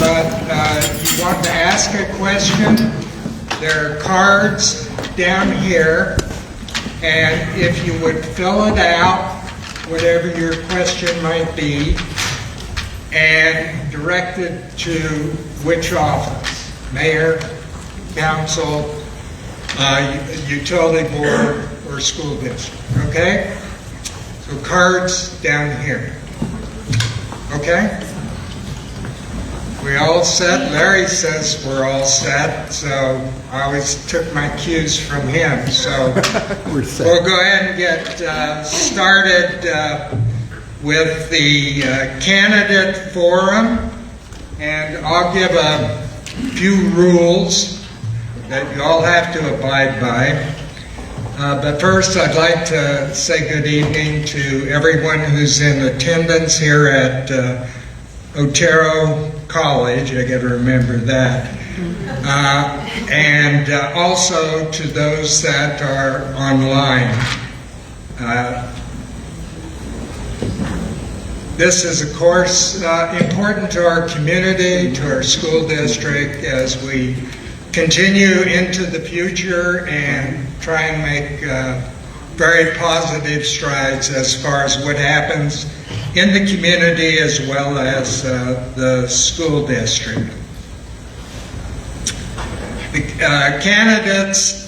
but you want to ask a question, there are cards down here, and if you would fill it out, whatever your question might be, and direct it to which office, mayor, council, utility board, or school district, okay? So cards down here, okay? We all set? Larry says we're all set, so I always took my cues from him. So we'll go ahead and get started with the candidate forum, and I'll give a few rules that you all have to abide by. But first, I'd like to say good evening to everyone who's in attendance here at Otero College. I got to remember that. And also to those that are online. This is, of course, important to our community, to our school district, as we continue into the future and try and make very positive strides as far as what happens in the community as well as the school district. The candidates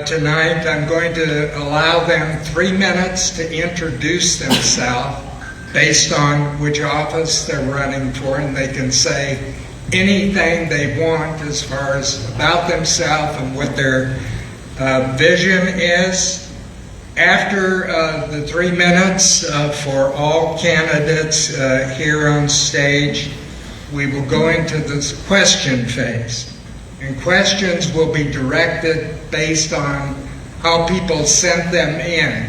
tonight, I'm going to allow them 3 minutes to introduce themselves based on which office they're running for, and they can say anything they want as far as about themselves and what their vision is. After the 3 minutes for all candidates here on stage, we will go into this question phase. And questions will be directed based on how people sent them in.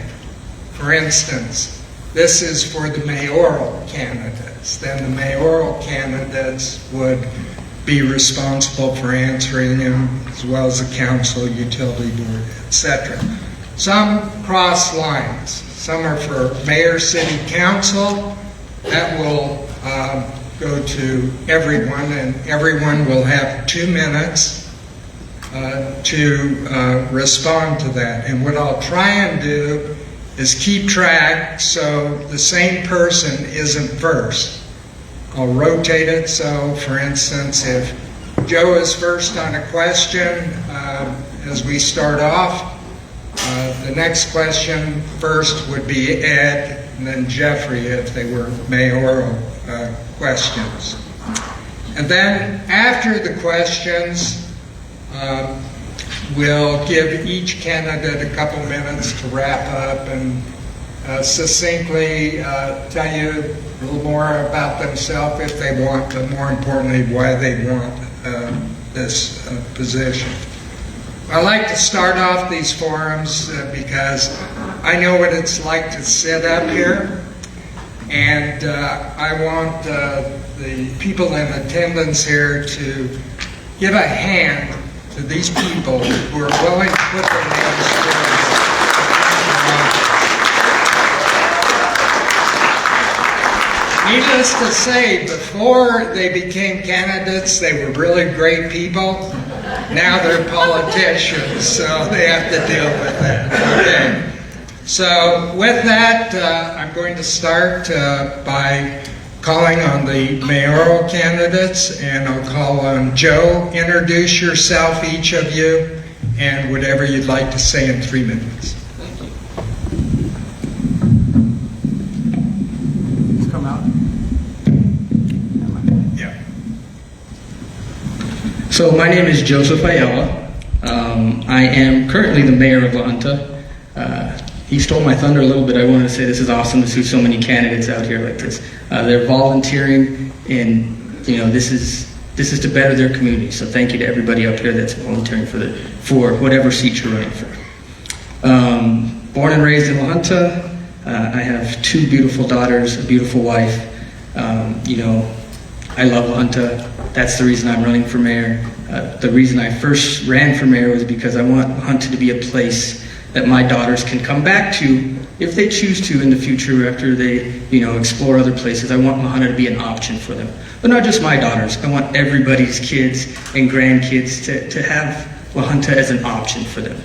For instance, this is for the mayoral candidates. Then the mayoral candidates would be responsible for answering them, as well as the council, utility board, etc. Some cross lines. Some are for mayor, city council. That will go to everyone, and everyone will have 2 minutes to respond to that. And what I'll try and do is keep track so the same person isn't first. I'll rotate it, so for instance, if Joe is first on a question as we start off, the next question first would be Ed, and then Jeffrey if they were mayoral questions. And then after the questions, we'll give each candidate a couple minutes to wrap up and succinctly tell you a little more about themselves if they want, but more importantly, why they want this position. I like to start off these forums because I know what it's like to sit up here, and I want the people in attendance here to give a hand to these people who are willing to put their names forward. Needless to say, before they became candidates, they were really great people. Now they're politicians, so they have to deal with that. Okay. So with that, I'm going to start by calling on the mayoral candidates, and I'll call on Joe. Introduce yourself, each of you, and whatever you'd like to say in 3 minutes. Thank you. Please come out. Yeah. So my name is Joseph Ayala. I am currently the mayor of La Junta. He stole my thunder a little bit. I wanted to say this is awesome to see so many candidates out here like this. They're volunteering, and this is to better their community. So thank you to everybody out here that's volunteering for whatever seat you're running for. Born and raised in La Junta, I have 2 beautiful daughters, a beautiful wife. I love La Junta. That's the reason I'm running for mayor. The reason I first ran for mayor was because I want La Junta to be a place that my daughters can come back to if they choose to in the future after they, explore other places. I want La Junta to be an option for them. But not just my daughters. I want everybody's kids and grandkids to have La Junta as an option for them.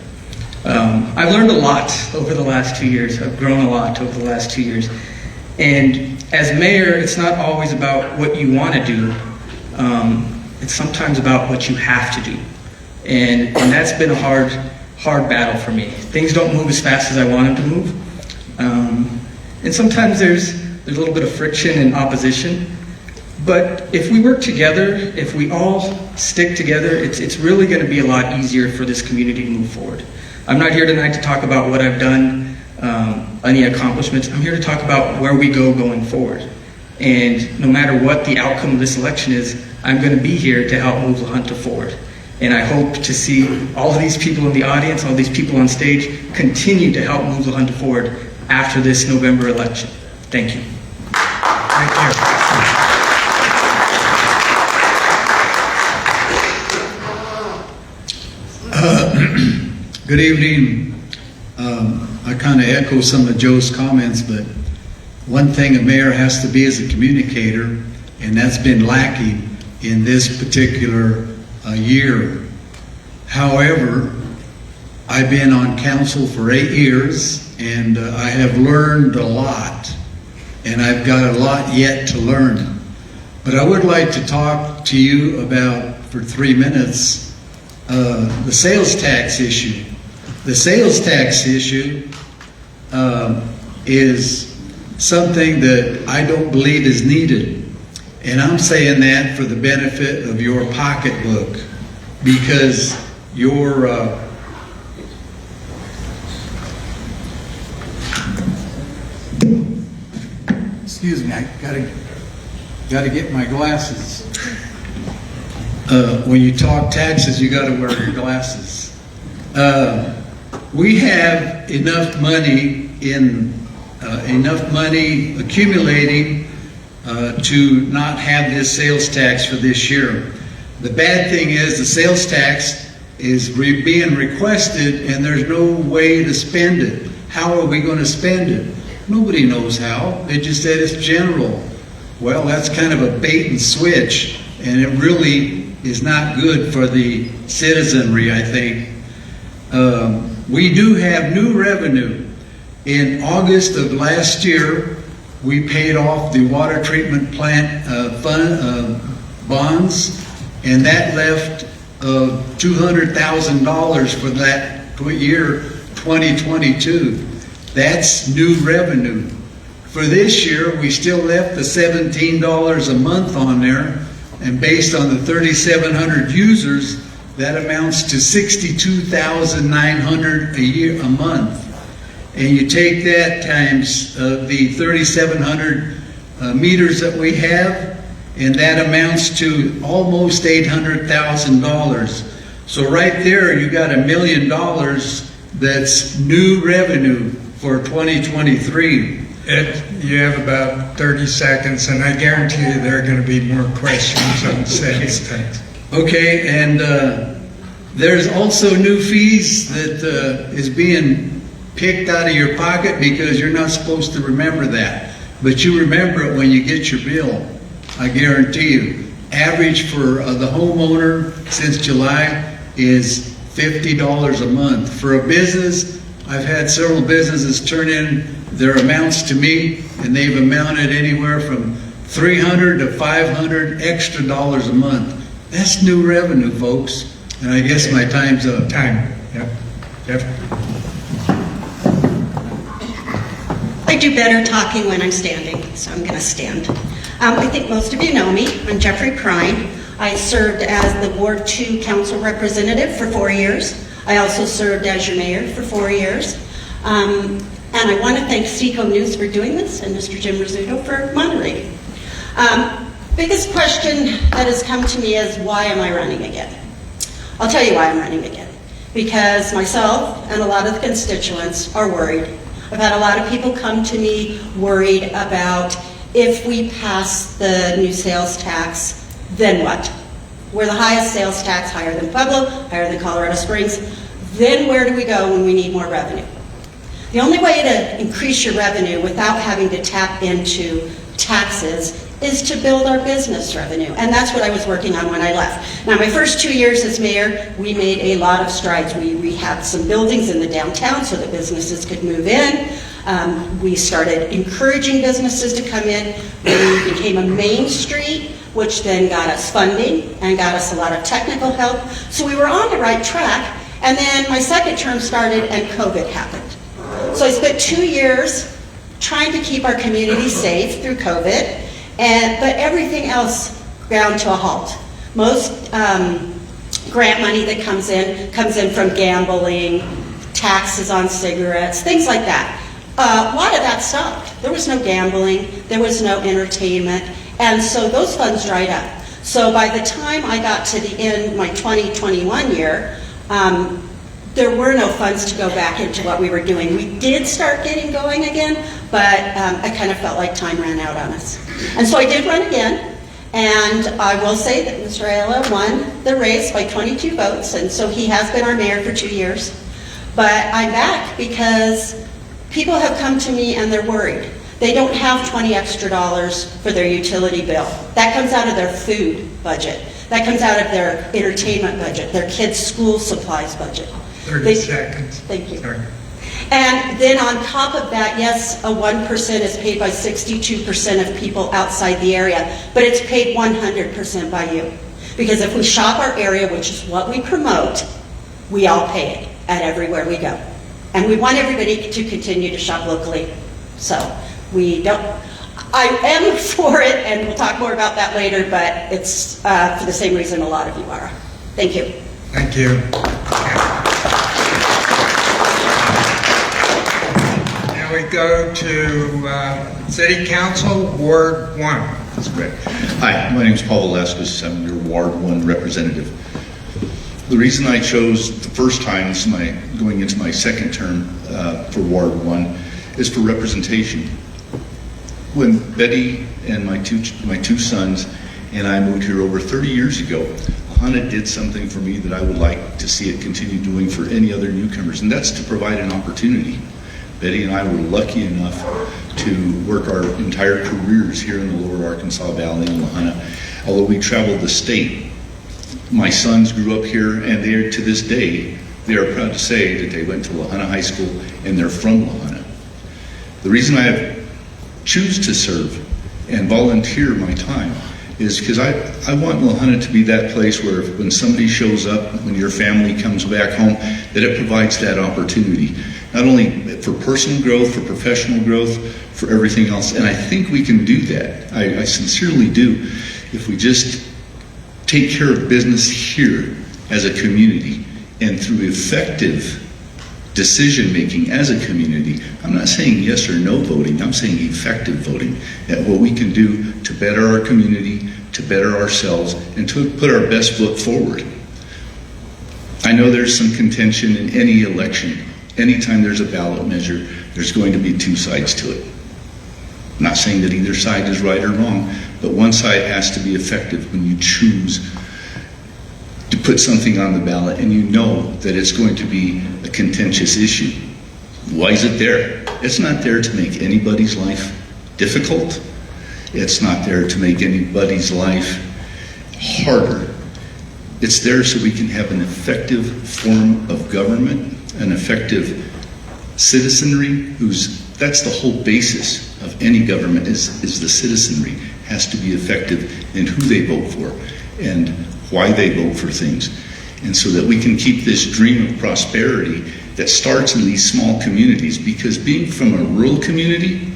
I've learned a lot over the last 2 years. I've grown a lot over the last 2 years. And as mayor, it's not always about what you want to do. It's sometimes about what you have to do. And that's been a hard battle for me. Things don't move as fast as I want them to move. And sometimes there's a little bit of friction and opposition. But if we work together, if we all stick together, it's really going to be a lot easier for this community to move forward. I'm not here tonight to talk about what I've done, any accomplishments. I'm here to talk about where we go going forward. And no matter what the outcome of this election is, I'm going to be here to help move La Junta forward. And I hope to see all of these people in the audience, all these people on stage, continue to help move La Junta forward after this November election. Thank you. Thank you. Good evening. I kind of echo some of Joe's comments, but one thing a mayor has to be is a communicator, and that's been lacking in this particular year. However, I've been on council for 8 years, and I have learned a lot, and I've got a lot yet to learn. But I would like to talk to you about, for 3 minutes, the sales tax issue. The sales tax issue is something that I don't believe is needed. And I'm saying that for the benefit of your pocketbook, because your excuse me, I gotta get my glasses. When you talk taxes, you gotta wear your glasses. We have enough money accumulating to not have this sales tax for this year. The bad thing is the sales tax is being requested, and there's no way to spend it. How are we going to spend it? Nobody knows how. They just said it's general. Well, that's kind of a bait and switch, and it really is not good for the citizenry, I think. We do have new revenue. In August of last year, we paid off the water treatment plant bonds, and that left $200,000 for that year 2022. That's new revenue. For this year, we still left the $17 a month on there, and based on the 3,700 users, that amounts to $62,900 a month. And you take that times the 3,700 meters that we have, and that amounts to almost $800,000. So right there, you got $1 million that's new revenue for 2023. You have about 30 seconds, and I guarantee you there are going to be more questions on sales tax. Okay, and there's also new fees that is being picked out of your pocket because you're not supposed to remember that. But you remember it when you get your bill, I guarantee you. Average for the homeowner since July is $50 a month. For a business, I've had several businesses turn in their amounts to me, and they've amounted anywhere from $300 to $500 extra dollars a month. That's new revenue, folks. And I guess my time's up. Time. Yep. Yep. I do better talking when I'm standing, so I'm going to stand. I think most of you know me. I'm Jeffrey Prine. I served as the Ward 2 Council Representative for 4 years. I also served as your mayor for 4 years. And I want to thank SECO News for doing this, and Mr. Jim Rizzuto for moderating. Biggest question that has come to me is, why am I running again? I'll tell you why I'm running again. Because myself and a lot of the constituents are worried. I've had a lot of people come to me worried about, if we pass the new sales tax, then what? We're the highest sales tax, higher than Pueblo, higher than Colorado Springs. Then where do we go when we need more revenue? The only way to increase your revenue without having to tap into taxes is to build our business revenue. And that's what I was working on when I left. Now, my first 2 years as mayor, we made a lot of strides. We rehabbed some buildings in the downtown so that businesses could move in. We started encouraging businesses to come in. We became a main street, which then got us funding and got us a lot of technical help. So we were on the right track. And then my second term started and COVID happened. So I spent 2 years trying to keep our community safe through COVID, but everything else ground to a halt. Most grant money that comes in from gambling, taxes on cigarettes, things like that. A lot of that stopped. There was no gambling, there was no entertainment, and so those funds dried up. So by the time I got to the end, my 2021 year, there were no funds to go back into what we were doing. We did start getting going again, but I kind of felt like time ran out on us. And so I did run again, and I will say that Mr. Ayala won the race by 22 votes, and so he has been our mayor for 2 years. But I'm back because people have come to me and they're worried. They don't have $20 extra for their utility bill. That comes out of their food budget. That comes out of their entertainment budget, their kids' school supplies budget. 30 seconds. Thank you. Sorry. And then on top of that, yes, a 1% is paid by 62% of people outside the area, but it's paid 100% by you. Because if we shop our area, which is what we promote, we all pay it at everywhere we go. And we want everybody to continue to shop locally. So we don't, I am for it, and we'll talk more about that later, but it's for the same reason a lot of you are. Thank you. Thank you. Now we go to City Council, Ward 1. That's great. Hi, my name is Paul Velasquez. I'm your Ward 1 representative. The reason I chose the first time, this is going into my second term for Ward 1, is for representation. When Betty and my two sons and I moved here over 30 years ago, Hannah did something for me that I would like to see it continue doing for any other newcomers, and that's to provide an opportunity. Betty and I were lucky enough to work our entire careers here in the Lower Arkansas Valley in Lahana. Although we traveled the state, my sons grew up here, and they are, to this day, they are proud to say that they went to Lahana High School and they're from Lahana. The reason I choose to serve and volunteer my time is because I want Lahana to be that place where when somebody shows up, when your family comes back home, that it provides that opportunity. Not only for personal growth, for professional growth, for everything else. And I think we can do that. I sincerely do. If we just take care of business here as a community and through effective decision making as a community. I'm not saying yes or no voting, I'm saying effective voting, at what we can do to better our community, to better ourselves, and to put our best foot forward. I know there's some contention in any election. Anytime there's a ballot measure, there's going to be two sides to it. I'm not saying that either side is right or wrong, but one side has to be effective when you choose to put something on the ballot and you know that it's going to be a contentious issue. Why is it there? It's not there to make anybody's life difficult. It's not there to make anybody's life harder. It's there so we can have an effective form of government, an effective citizenry that's the whole basis of any government is the citizenry has to be effective in who they vote for and why they vote for things. And so that we can keep this dream of prosperity that starts in these small communities, because being from a rural community,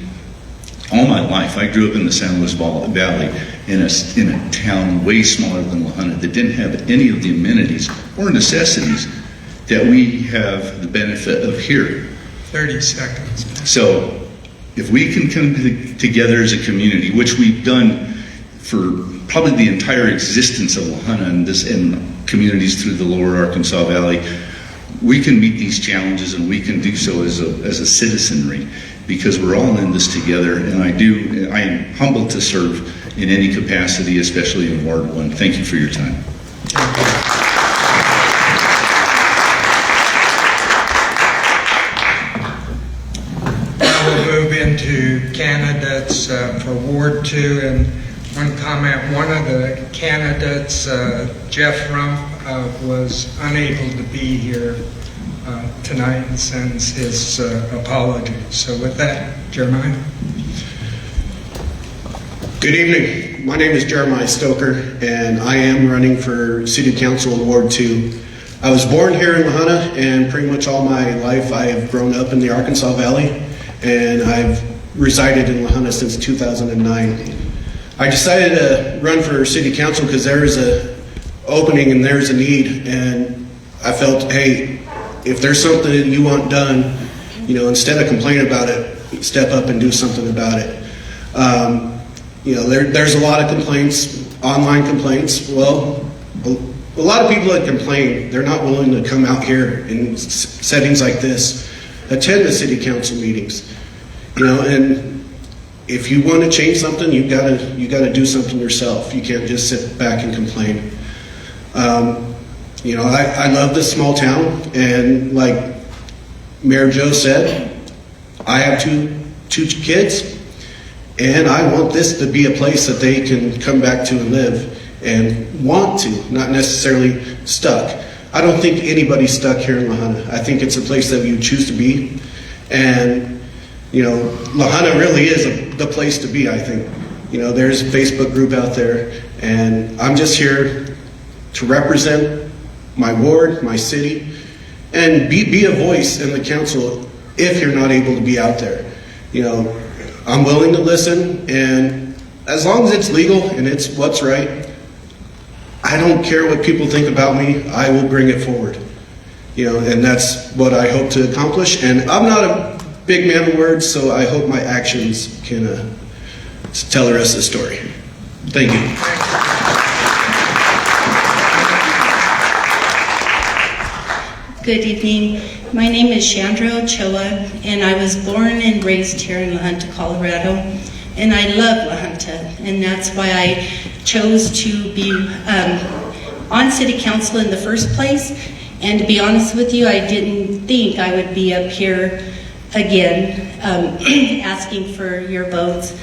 all my life, I grew up in the San Luis Valley in a town way smaller than Lahana that didn't have any of the amenities or necessities that we have the benefit of here. 30 seconds. So if we can come together as a community, which we've done for probably the entire existence of Lahana and communities through the Lower Arkansas Valley, we can meet these challenges, and we can do so as a citizenry, because we're all in this together. And I am humbled to serve in any capacity, especially in Ward 1. Thank you for your time. two. And one comment, one of the candidates, Jeff Rump, was unable to be here tonight and sends his apologies. So with that, Jeremiah. Good evening. My name is Jeremiah Stoker, and I am running for City Council in Ward 2. I was born here in Lahana, and pretty much all my life I have grown up in the Arkansas Valley, and I've resided in Lahana since 2009. I decided to run for City Council because there is an opening and there's a need, and I felt, hey, if there's something that you want done, instead of complaining about it, step up and do something about it. There's a lot of complaints, online complaints. Well, a lot of people that complain, they're not willing to come out here in settings like this, attend the city council meetings, and if you want to change something, you gotta do something yourself. You can't just sit back and complain. I love this small town, and like Mayor Joe said, I have two kids. And I want this to be a place that they can come back to and live and want to, not necessarily stuck. I don't think anybody's stuck here in Lahana. I think it's a place that you choose to be. And, Lahana really is the place to be, I think. There's a Facebook group out there, and I'm just here to represent my ward, my city, and be a voice in the council if you're not able to be out there. I'm willing to listen, and as long as it's legal and it's what's right, I don't care what people think about me. I will bring it forward, and that's what I hope to accomplish. And I'm not a big man of words, so I hope my actions can tell the rest of the story. Thank you. Good evening. My name is Chandra Ochoa, and I was born and raised here in La Junta, Colorado, and I love La Junta, and that's why I chose to be on City Council in the first place. And to be honest with you, I didn't think I would be up here again asking for your votes.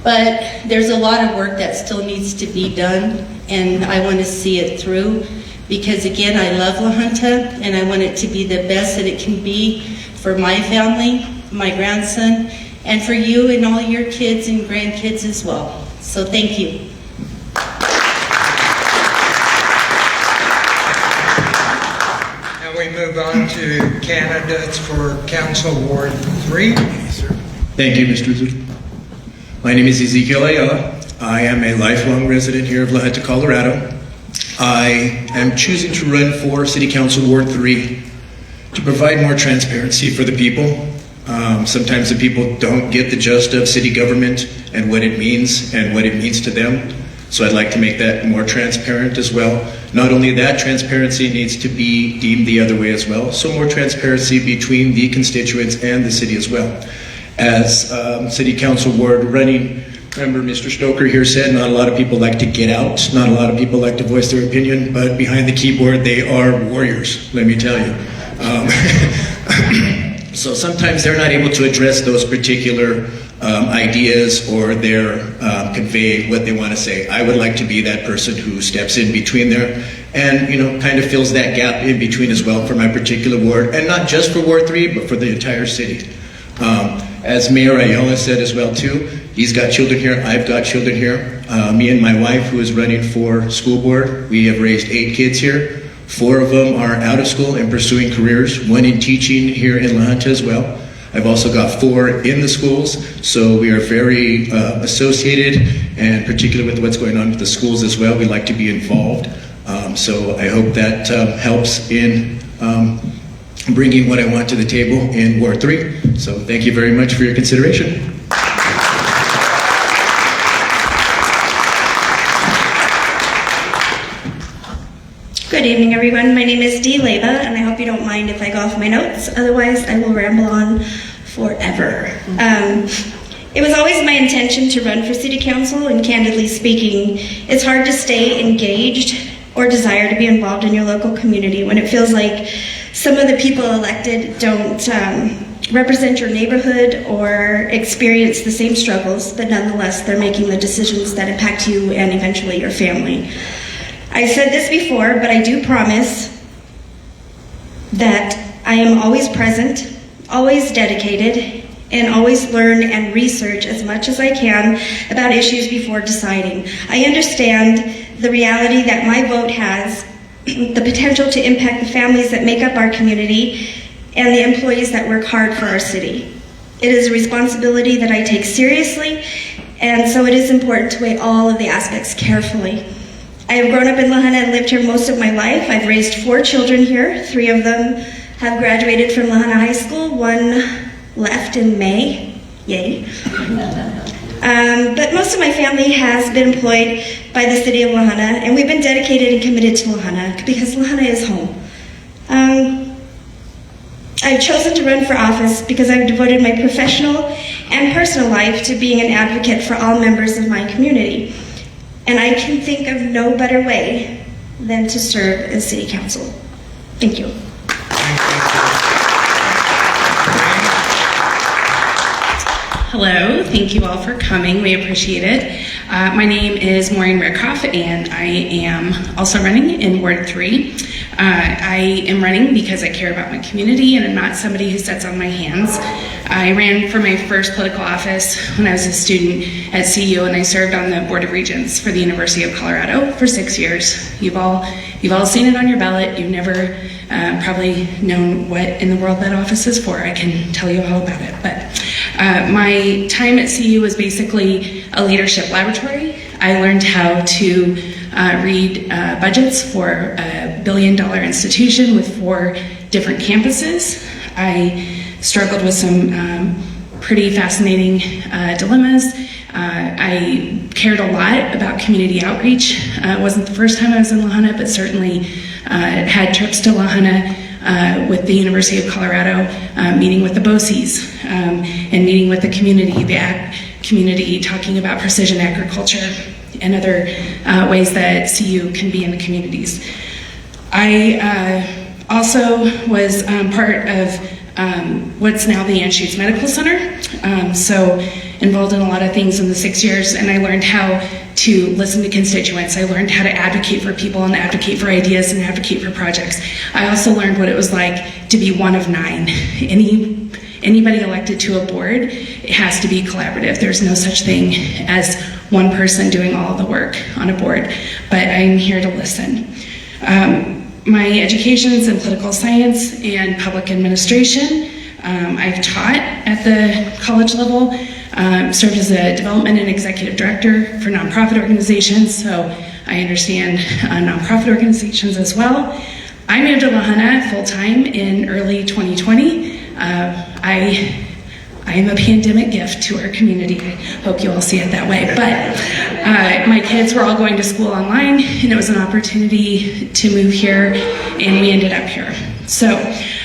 But there's a lot of work that still needs to be done, and I want to see it through. Because again, I love La Junta, and I want it to be the best that it can be for my family, my grandson, and for you and all your kids and grandkids as well. So thank you. Now we move on to candidates for Council Ward 3. Thank you, Mr. Rizzuto. My name is Ezekiel Ayala. I am a lifelong resident here of La Junta, Colorado. I am choosing to run for City Council Ward 3 to provide more transparency for the people. Sometimes the people don't get the gist of city government and what it means to them. So I'd like to make that more transparent as well. Not only that, transparency needs to be deemed the other way as well. So more transparency between the constituents and the city as well. As City Council Ward running, remember Mr. Stoker here said not a lot of people like to get out, not a lot of people like to voice their opinion, but behind the keyboard they are warriors, let me tell you. So sometimes they're not able to address those particular ideas or convey what they want to say. I would like to be that person who steps in between there and kind of fills that gap in between as well for my particular ward, and not just for Ward 3, but for the entire city. As Mayor Ayala said as well too, he's got children here, I've got children here. Me and my wife, who is running for school board, we have raised 8 kids here. 4 of them are out of school and pursuing careers, 1 in teaching here in La Junta as well. I've also got 4 in the schools, so we are very associated, and particularly with what's going on with the schools as well, we like to be involved. So I hope that helps in bringing what I want to the table in Ward 3. So thank you very much for your consideration. Good evening, everyone. My name is Dee Leva, and I hope you don't mind if I go off my notes. Otherwise, I will ramble on forever. It was always my intention to run for City Council, and candidly speaking, it's hard to stay engaged or desire to be involved in your local community when it feels like some of the people elected don't represent your neighborhood or experience the same struggles, but nonetheless, they're making the decisions that impact you and eventually your family. I said this before, but I do promise that I am always present, always dedicated, and always learn and research as much as I can about issues before deciding. I understand the reality that my vote has the potential to impact the families that make up our community and the employees that work hard for our city. It is a responsibility that I take seriously, and so it is important to weigh all of the aspects carefully. I have grown up in Lahaina and lived here most of my life. I've raised 4 children here. 3 of them have graduated from Lahaina High School. 1 left in May. Yay. But most of my family has been employed by the city of Lahaina, and we've been dedicated and committed to Lahaina because Lahaina is home. I've chosen to run for office because I've devoted my professional and personal life to being an advocate for all members of my community. And I can think of no better way than to serve as city council. Thank you. Hello, thank you all for coming. We appreciate it. My name is Maureen Rickhoff, and I am also running in Ward 3. I am running because I care about my community, and I'm not somebody who sits on my hands. I ran for my first political office when I was a student at CU, and I served on the Board of Regents for the University of Colorado for 6 years. You've all seen it on your ballot. You've never probably known what in the world that office is for. I can tell you all about it. But my time at CU was basically a leadership laboratory. I learned how to read budgets for a billion-dollar institution with 4 different campuses. I struggled with some pretty fascinating dilemmas. I cared a lot about community outreach. It wasn't the first time I was in Lahaina, but certainly had trips to Lahaina with the University of Colorado, meeting with the BOCES, and meeting with the community, talking about precision agriculture and other ways that CU can be in the communities. I also was part of what's now the Anschutz Medical Center, so involved in a lot of things in the 6 years, and I learned how to listen to constituents. I learned how to advocate for people and advocate for ideas and advocate for projects. I also learned what it was like to be one of 9. Anybody elected to a board, it has to be collaborative. There's no such thing as one person doing all the work on a board, but I'm here to listen. My education is in political science and public administration. I've taught at the college level, served as a development and executive director for nonprofit organizations, so I understand nonprofit organizations as well. I moved to Lahaina full-time in early 2020. I am a pandemic gift to our community. I hope you all see it that way. But my kids were all going to school online, and it was an opportunity to move here, and we ended up here. So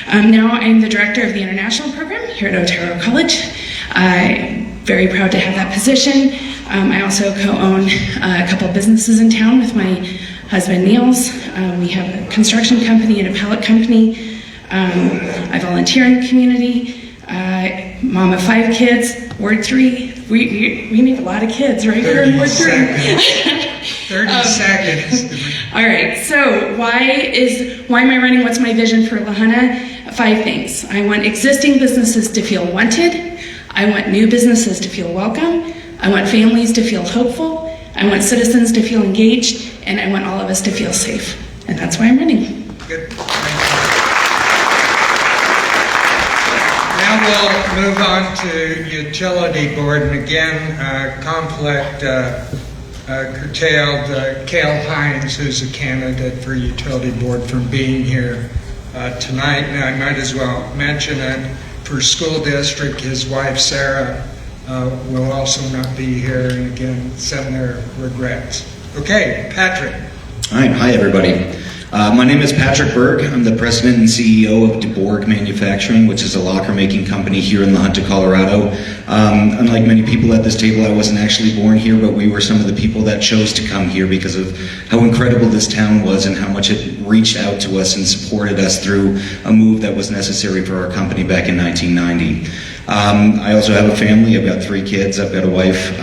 now I'm the director of the international program here at Otero College. I'm very proud to have that position. I also co-own a couple businesses in town with my husband, Niels. We have a construction company and a pallet company. I volunteer in the community. Mom of 5 kids, Ward 3. We need a lot of kids right here in Ward 3. 30 seconds. All right, so why am I running? What's my vision for Lahaina? 5 things. I want existing businesses to feel wanted. I want new businesses to feel welcome. I want families to feel hopeful. I want citizens to feel engaged, and I want all of us to feel safe. And that's why I'm running. Good. Now we'll move on to utility board, and again, conflict curtailed Cale Hines, who's a candidate for utility board, from being here tonight. And I might as well mention it for school district. His wife Sarah will also not be here, and again, send their regrets. Okay, Patrick. All right, hi everybody. My name is Patrick Berg. I'm the president and CEO of DeBorg Manufacturing, which is a locker-making company here in La Junta, Colorado. Unlike many people at this table, I wasn't actually born here, but we were some of the people that chose to come here because of how incredible this town was and how much it reached out to us and supported us through a move that was necessary for our company back in 1990. I also have a family. I've got 3 kids. I've got a wife.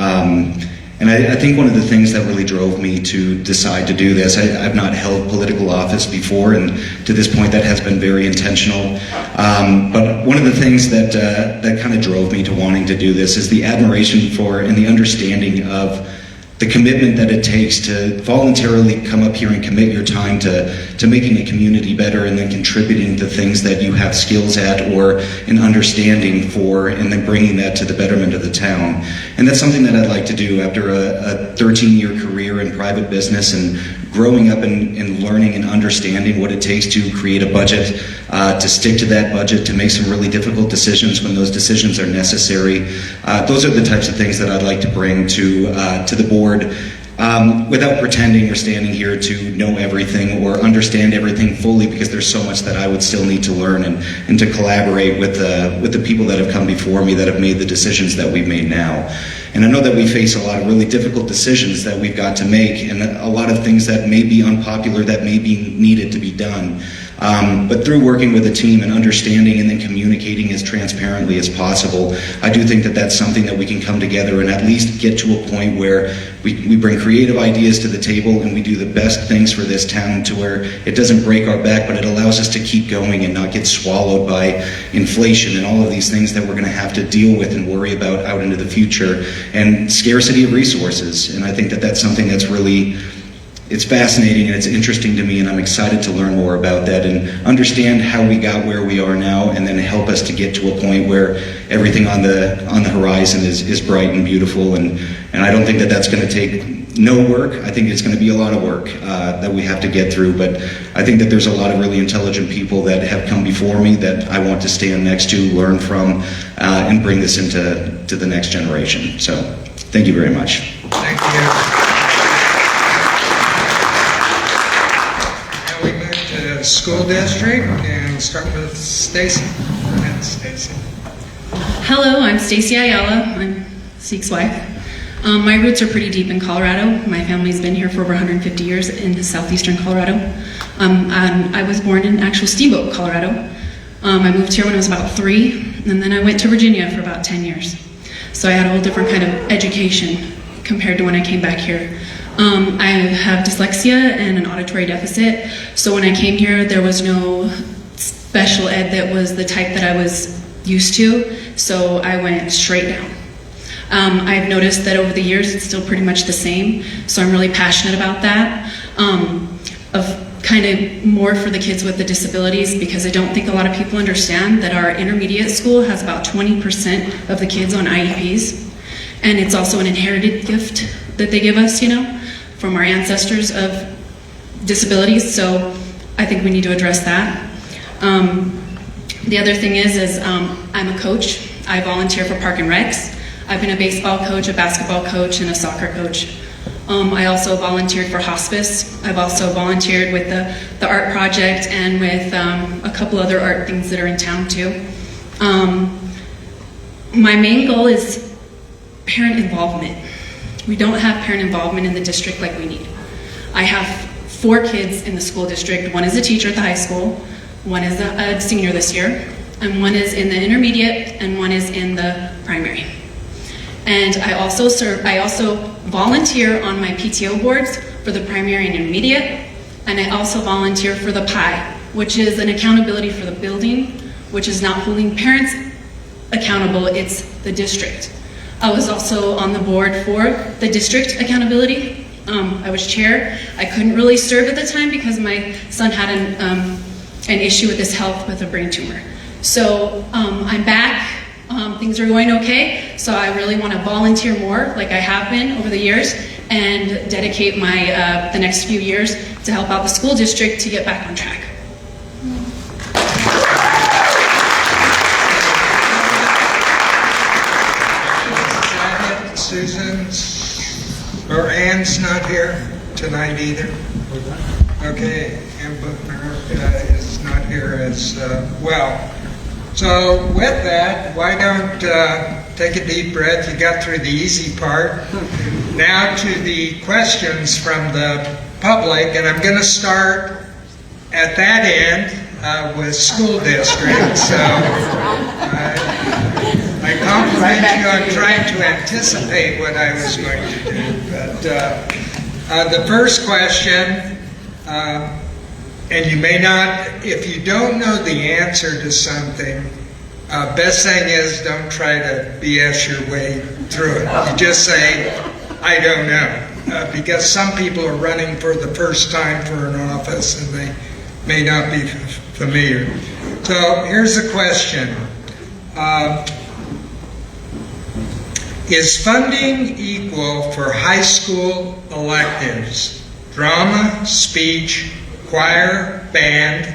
And I think one of the things that really drove me to decide to do this, I've not held political office before, and to this point that has been very intentional. But one of the things that kind of drove me to wanting to do this is the admiration for and the understanding of the commitment that it takes to voluntarily come up here and commit your time to making a community better and then contributing to things that you have skills at or an understanding for, and then bringing that to the betterment of the town. And that's something that I'd like to do after a 13-year career in private business and growing up and learning and understanding what it takes to create a budget, to stick to that budget, to make some really difficult decisions when those decisions are necessary. Those are the types of things that I'd like to bring to the board, without pretending or standing here to know everything or understand everything fully, because there's so much that I would still need to learn and to collaborate with the people that have come before me that have made the decisions that we've made now. And I know that we face a lot of really difficult decisions that we've got to make, and a lot of things that may be unpopular, that may be needed to be done. But through working with a team and understanding and then communicating as transparently as possible, I do think that that's something that we can come together and at least get to a point where we bring creative ideas to the table and we do the best things for this town to where it doesn't break our back, but it allows us to keep going and not get swallowed by inflation and all of these things that we're going to have to deal with and worry about out into the future, and scarcity of resources. And I think that that's something that's really, it's fascinating and it's interesting to me, and I'm excited to learn more about that and understand how we got where we are now, and then help us to get to a point where everything on the horizon is bright and beautiful. And I don't think that that's going to take no work. I think it's going to be a lot of work that we have to get through, but I think that there's a lot of really intelligent people that have come before me that I want to stand next to, learn from, and bring this into the next generation. So thank you very much. Thank you. School district, and start with Stacy. Go ahead, Stacy. Hello, I'm Stacy Ayala. I'm Seek's wife. My roots are pretty deep in Colorado. My family's been here for over 150 years in southeastern Colorado. I was born in actual Steamboat, Colorado. I moved here when I was about 3, and then I went to Virginia for about 10 years. So I had a whole different kind of education compared to when I came back here. I have dyslexia and an auditory deficit, so when I came here there was no special ed that was the type that I was used to, so I went straight down. I've noticed that over the years it's still pretty much the same, so I'm really passionate about that, of kind of more for the kids with the disabilities, because I don't think a lot of people understand that our intermediate school has about 20% of the kids on IEPs, and it's also an inherited gift that they give us, you know, from our ancestors of disabilities, so I think we need to address that. The other thing is I'm a coach. I volunteer for Park and Recs. I've been a baseball coach, a basketball coach, and a soccer coach. I also volunteered for hospice. I've also volunteered with the art project and with a couple other art things that are in town too. My main goal is parent involvement. We don't have parent involvement in the district like we need. I have 4 kids in the school district. One is a teacher at the high school, one is a senior this year, and one is in the intermediate, and one is in the primary. And I also volunteer on my PTO boards for the primary and intermediate, and I also volunteer for the PI, which is an accountability for the building, which is not holding parents accountable, it's the district. I was also on the board for the district accountability. I was chair. I couldn't really serve at the time because my son had an issue with his health with a brain tumor. So I'm back. Things are going okay. So I really want to volunteer more, like I have been over the years, and dedicate my the next few years to help out the school district to get back on track. Susan's or Ann's not here to tonight either? Okay, and Buckner is not here as well. So with that, why don't take a deep breath. You got through the easy part. Now to the questions from the public, and I'm going to start at that end with school districts. So I compliment you on trying to anticipate what I was going to do. But the first question, and you may not, if you don't know the answer to something, best thing is don't try to BS your way through it. You just say, I don't know. Because some people are running for the first time for an office and they may not be familiar. So here's the question. Is funding equal for high school electives? Drama, speech, choir, band,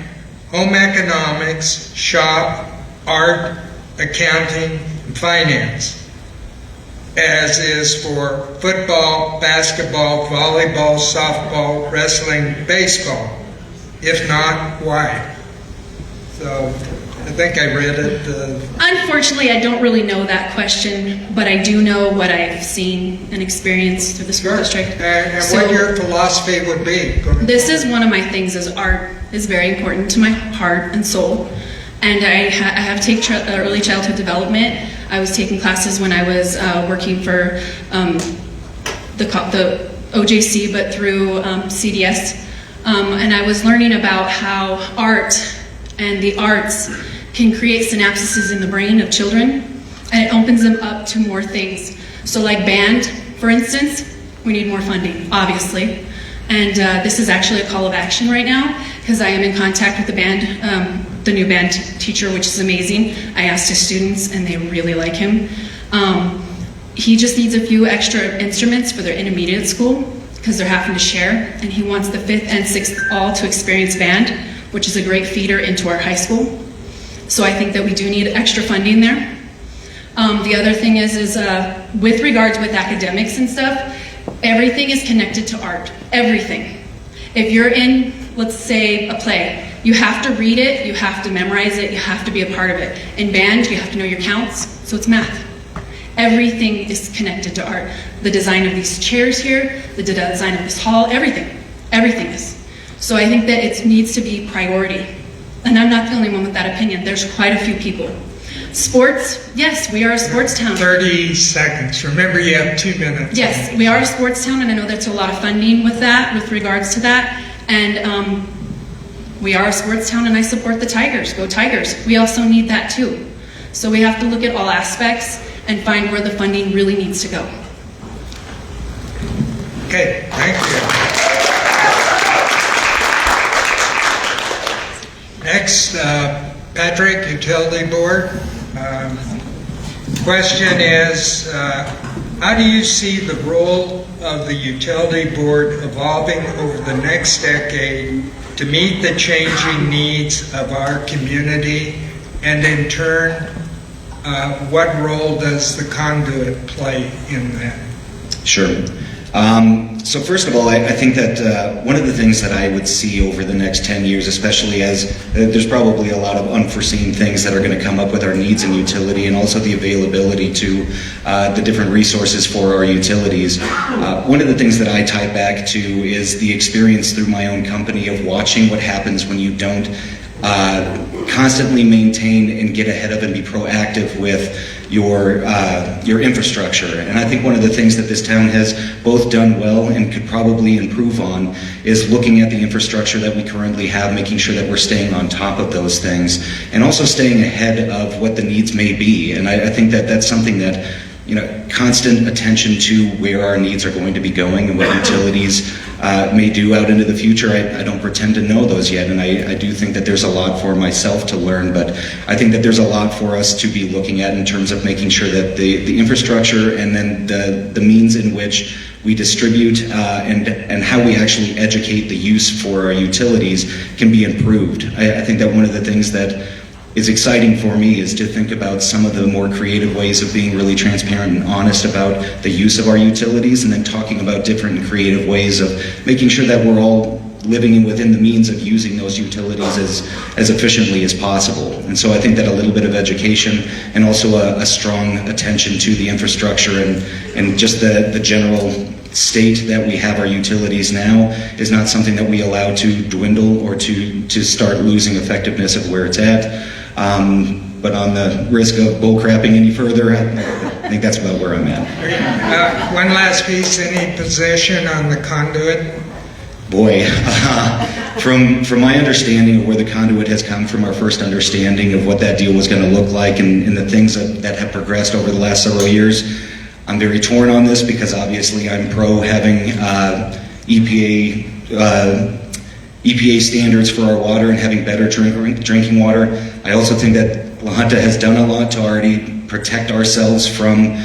home economics, shop, art, accounting, and finance, as is for football, basketball, volleyball, softball, wrestling, baseball? If not, why? So I think I read it. Unfortunately, I don't really know that question, but I do know what I've seen and experienced through the school district. And So, what your philosophy would be? this is one of my things, is art is very important to my heart and soul. And I have taken early childhood development. I was taking classes when I was working for the OJC, but through CDS. And I was learning about how art and the arts can create synapses in the brain of children, and it opens them up to more things. So like band, for instance, we need more funding, obviously. And this is actually a call of action right now, because I am in contact with the band, the new band teacher, which is amazing. I asked his students, and they really like him. He just needs a few extra instruments for their intermediate school, because they're having to share, and he wants the 5th and 6th all to experience band, which is a great feeder into our high school. So I think that we do need extra funding there. The other thing is with regards with academics and stuff, everything is connected to art, everything. If you're in, let's say, a play, you have to read it, you have to memorize it, you have to be a part of it. In band, you have to know your counts, so it's math. Everything is connected to art. The design of these chairs here, the design of this hall, everything is. So I think that it needs to be priority. And I'm not the only one with that opinion. There's quite a few people. Sports, yes, we are a sports town. 30 seconds. Remember, you have 2 minutes. Yes, we are a sports town, and I know there's a lot of funding with that, with regards to that. And we are a sports town, and I support the Tigers. Go Tigers. We also need that too. So we have to look at all aspects and find where the funding really needs to go. Okay, thank you. Next, Patrick, Utility Board. Question is, how do you see the role of the Utility Board evolving over the next decade to meet the changing needs of our community? And in turn, what role does the conduit play in that? Sure. So first of all, I think that one of the things that I would see over the next 10 years, especially as there's probably a lot of unforeseen things that are going to come up with our needs and utility, and also the availability to the different resources for our utilities. One of the things that I tie back to is the experience through my own company of watching what happens when you don't constantly maintain and get ahead of and be proactive with your infrastructure. And I think one of the things that this town has both done well and could probably improve on is looking at the infrastructure that we currently have, making sure that we're staying on top of those things, and also staying ahead of what the needs may be. And I think that that's something that, constant attention to where our needs are going to be going and what utilities may do out into the future. I don't pretend to know those yet, and I do think that there's a lot for myself to learn, but I think that there's a lot for us to be looking at in terms of making sure that the infrastructure and then the means in which we distribute and how we actually educate the use for our utilities can be improved. I think that one of the things that is exciting for me is to think about some of the more creative ways of being really transparent and honest about the use of our utilities, and then talking about different and creative ways of making sure that we're all living within the means of using those utilities as efficiently as possible. And so I think that a little bit of education and also a strong attention to the infrastructure and just the general state that we have our utilities now is not something that we allow to dwindle or to start losing effectiveness of where it's at. But on the risk of bullcrapping any further, I think that's about where I'm at. One last piece, any position on the conduit? Boy, from my understanding of where the conduit has come from, our first understanding of what that deal was going to look like and the things that have progressed over the last several years, I'm very torn on this because obviously I'm pro having EPA standards for our water and having better drinking water. I also think that La Junta has done a lot to already protect ourselves from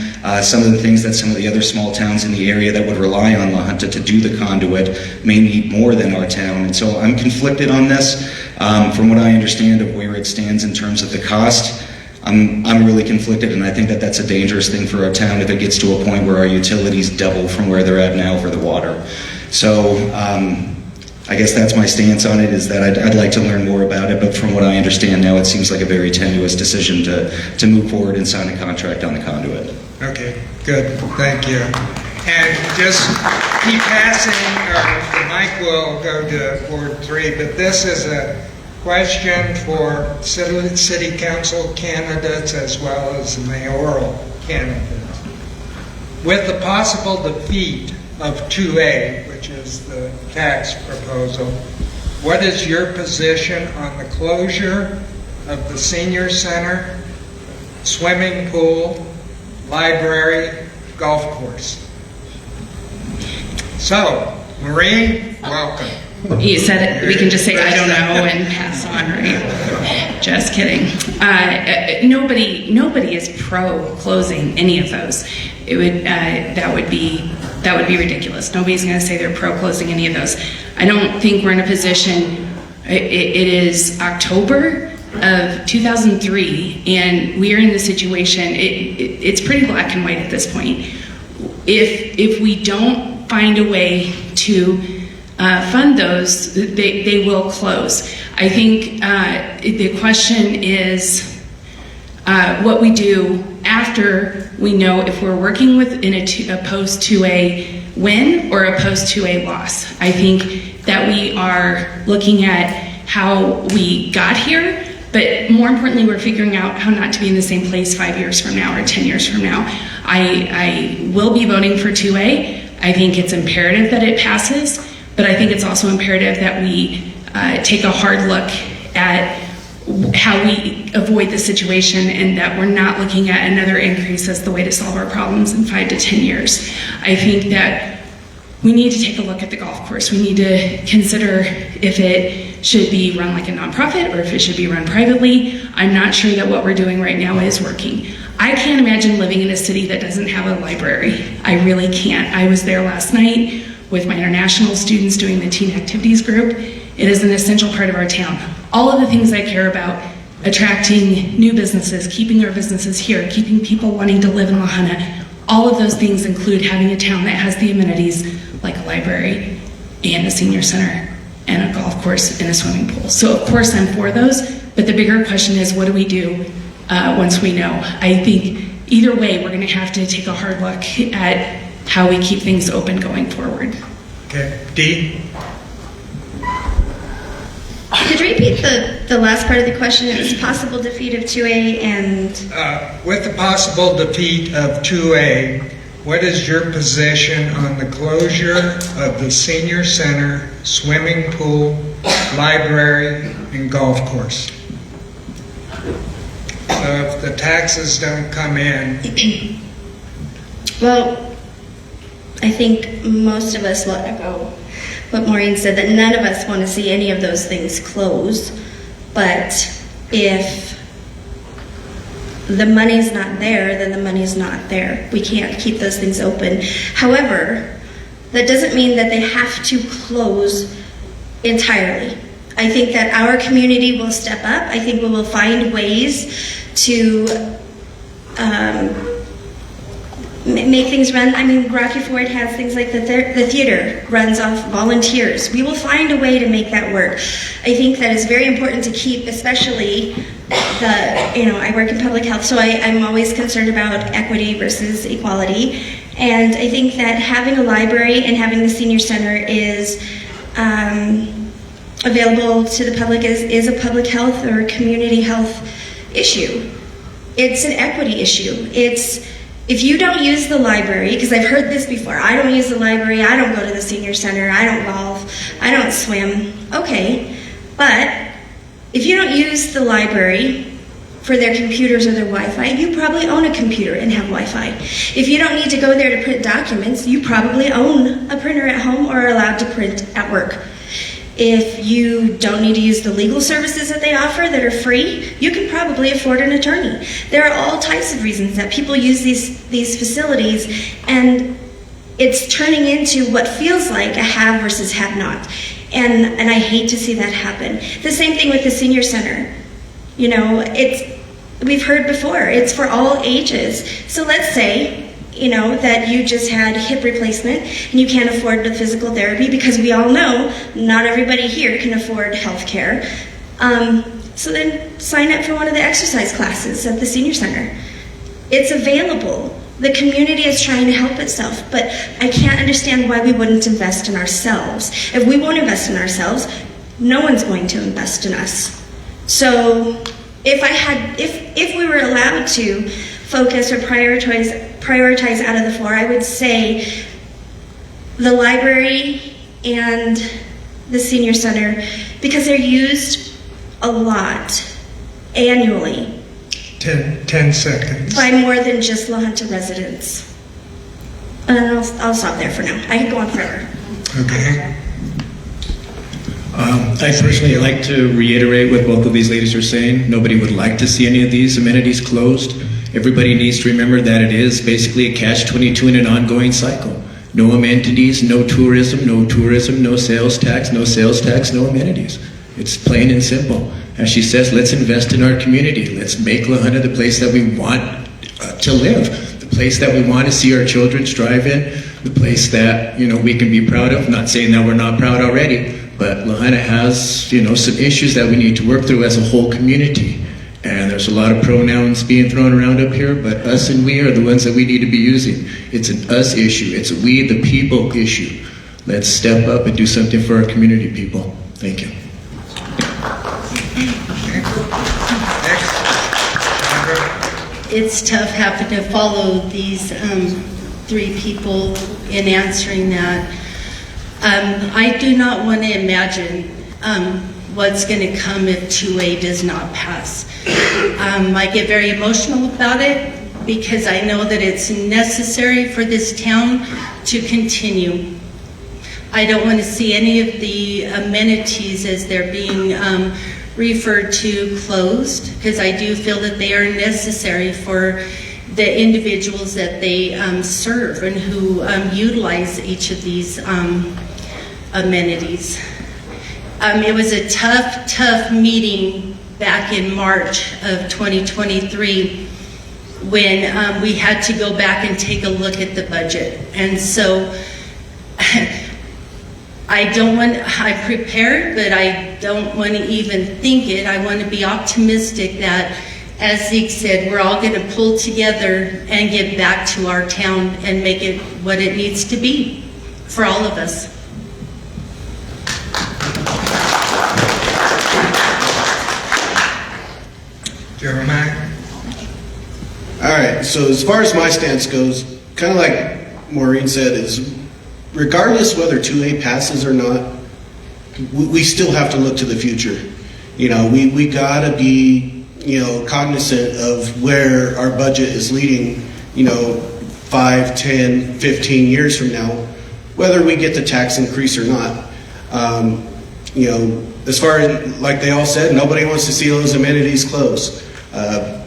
some of the things that some of the other small towns in the area that would rely on La Junta to do the conduit may need more than our town. And so I'm conflicted on this. From what I understand of where it stands in terms of the cost, I'm really conflicted, and I think that that's a dangerous thing for our town if it gets to a point where our utilities double from where they're at now for the water. So I guess that's my stance on it, is that I'd like to learn more about it, but from what I understand now, it seems like a very tenuous decision to move forward and sign a contract on the conduit. Okay, good, thank you. And just keep passing, or the mic will go to Ward 3, but this is a question for city council candidates as well as mayoral candidates. With the possible defeat of 2A, which is the tax proposal, what is your position on the closure of the senior center, swimming pool, library, golf course? So, Maureen, welcome. You said it, we can just say, I don't know, and pass on, right? Just kidding. Nobody is pro closing any of those. It would, that would be ridiculous. Nobody's going to say they're pro closing any of those. I don't think we're in a position, it is October of 2003, and we are in the situation, it's pretty black and white at this point. If we don't find a way to fund those, they will close. I think the question is what we do after we know if we're working opposed to a win or opposed to a loss. I think that we are looking at how we got here, but more importantly, we're figuring out how not to be in the same place 5 years from now or 10 years from now. I will be voting for 2A. I think it's imperative that it passes, but I think it's also imperative that we take a hard look at how we avoid the situation and that we're not looking at another increase as the way to solve our problems in 5 to 10 years. I think that we need to take a look at the golf course. We need to consider if it should be run like a nonprofit or if it should be run privately. I'm not sure that what we're doing right now is working. I can't imagine living in a city that doesn't have a library. I really can't. I was there last night with my international students doing the teen activities group. It is an essential part of our town. All of the things I care about, attracting new businesses, keeping our businesses here, keeping people wanting to live in La Junta, all of those things include having a town that has the amenities like a library and a senior center and a golf course and a swimming pool. So of course I'm for those, but the bigger question is what do we do once we know? I think either way we're going to have to take a hard look at how we keep things open going forward. Okay, Dee? Could you repeat the last part of the question? It was possible defeat of 2A and... With the possible defeat of 2A, what is your position on the closure of the senior center, swimming pool, library, and golf course? So if the taxes don't come in... Well, I think most of us will echo what Maureen said, that none of us want to see any of those things close. But if the money's not there, then the money's not there. We can't keep those things open. However, that doesn't mean that they have to close entirely. I think that our community will step up. I think we will find ways to make things run. I mean, Rocky Ford has things like the theater runs off volunteers. We will find a way to make that work. I think that it's very important to keep, especially I work in public health, so I'm always concerned about equity versus equality. And I think that having a library and having the senior center is available to the public is a public health or community health issue. It's an equity issue. If you don't use the library, because I've heard this before, I don't use the library, I don't go to the senior center, I don't golf, I don't swim. Okay, but if you don't use the library for their computers or their Wi-Fi, you probably own a computer and have Wi-Fi. If you don't need to go there to print documents, you probably own a printer at home or are allowed to print at work. If you don't need to use the legal services that they offer that are free, you can probably afford an attorney. There are all types of reasons that people use these facilities, and it's turning into what feels like a have versus have not. And I hate to see that happen. The same thing with the senior center. You know, we've heard before, it's for all ages. So let's say, that you just had hip replacement and you can't afford the physical therapy, because we all know not everybody here can afford health care. So then sign up for one of the exercise classes at the senior center. It's available. The community is trying to help itself, but I can't understand why we wouldn't invest in ourselves. If we won't invest in ourselves, no one's going to invest in us. So if we were allowed to focus or prioritize out of the four, I would say the library and the senior center, because they're used a lot annually. 10 seconds. By more than just La Junta residents. And I'll stop there for now. I could go on forever. Okay. I personally like to reiterate what both of these ladies are saying. Nobody would like to see any of these amenities closed. Everybody needs to remember that it is basically a catch-22 in an ongoing cycle. No amenities, no tourism, no sales tax, no amenities. It's plain and simple. As she says, let's invest in our community. Let's make La Junta the place that we want to live, the place that we want to see our children strive in, the place that we can be proud of. Not saying that we're not proud already, but La Junta has some issues that we need to work through as a whole community. And there's a lot of pronouns being thrown around up here, but us and we are the ones that we need to be using. It's an us issue. It's a we the people issue. Let's step up and do something for our community, people. Thank you. It's tough having to follow these three people in answering that. I do not want to imagine what's going to come if 2A does not pass. I get very emotional about it because I know that it's necessary for this town to continue. I don't want to see any of the amenities as they're being referred to closed, because I do feel that they are necessary for the individuals that they serve and who utilize each of these amenities. It was a tough meeting back in March of 2023 when we had to go back and take a look at the budget. And so I'm prepared, but I don't want to even think it. I want to be optimistic that, as Zeke said, we're all going to pull together and get back to our town and make it what it needs to be for all of us. Jeremiah? All right, so as far as my stance goes, kind of like Maureen said, is regardless whether 2A passes or not, we still have to look to the future. We gotta be, cognizant of where our budget is leading, 5, 10, 15 years from now, whether we get the tax increase or not. As far as, like they all said, nobody wants to see those amenities close.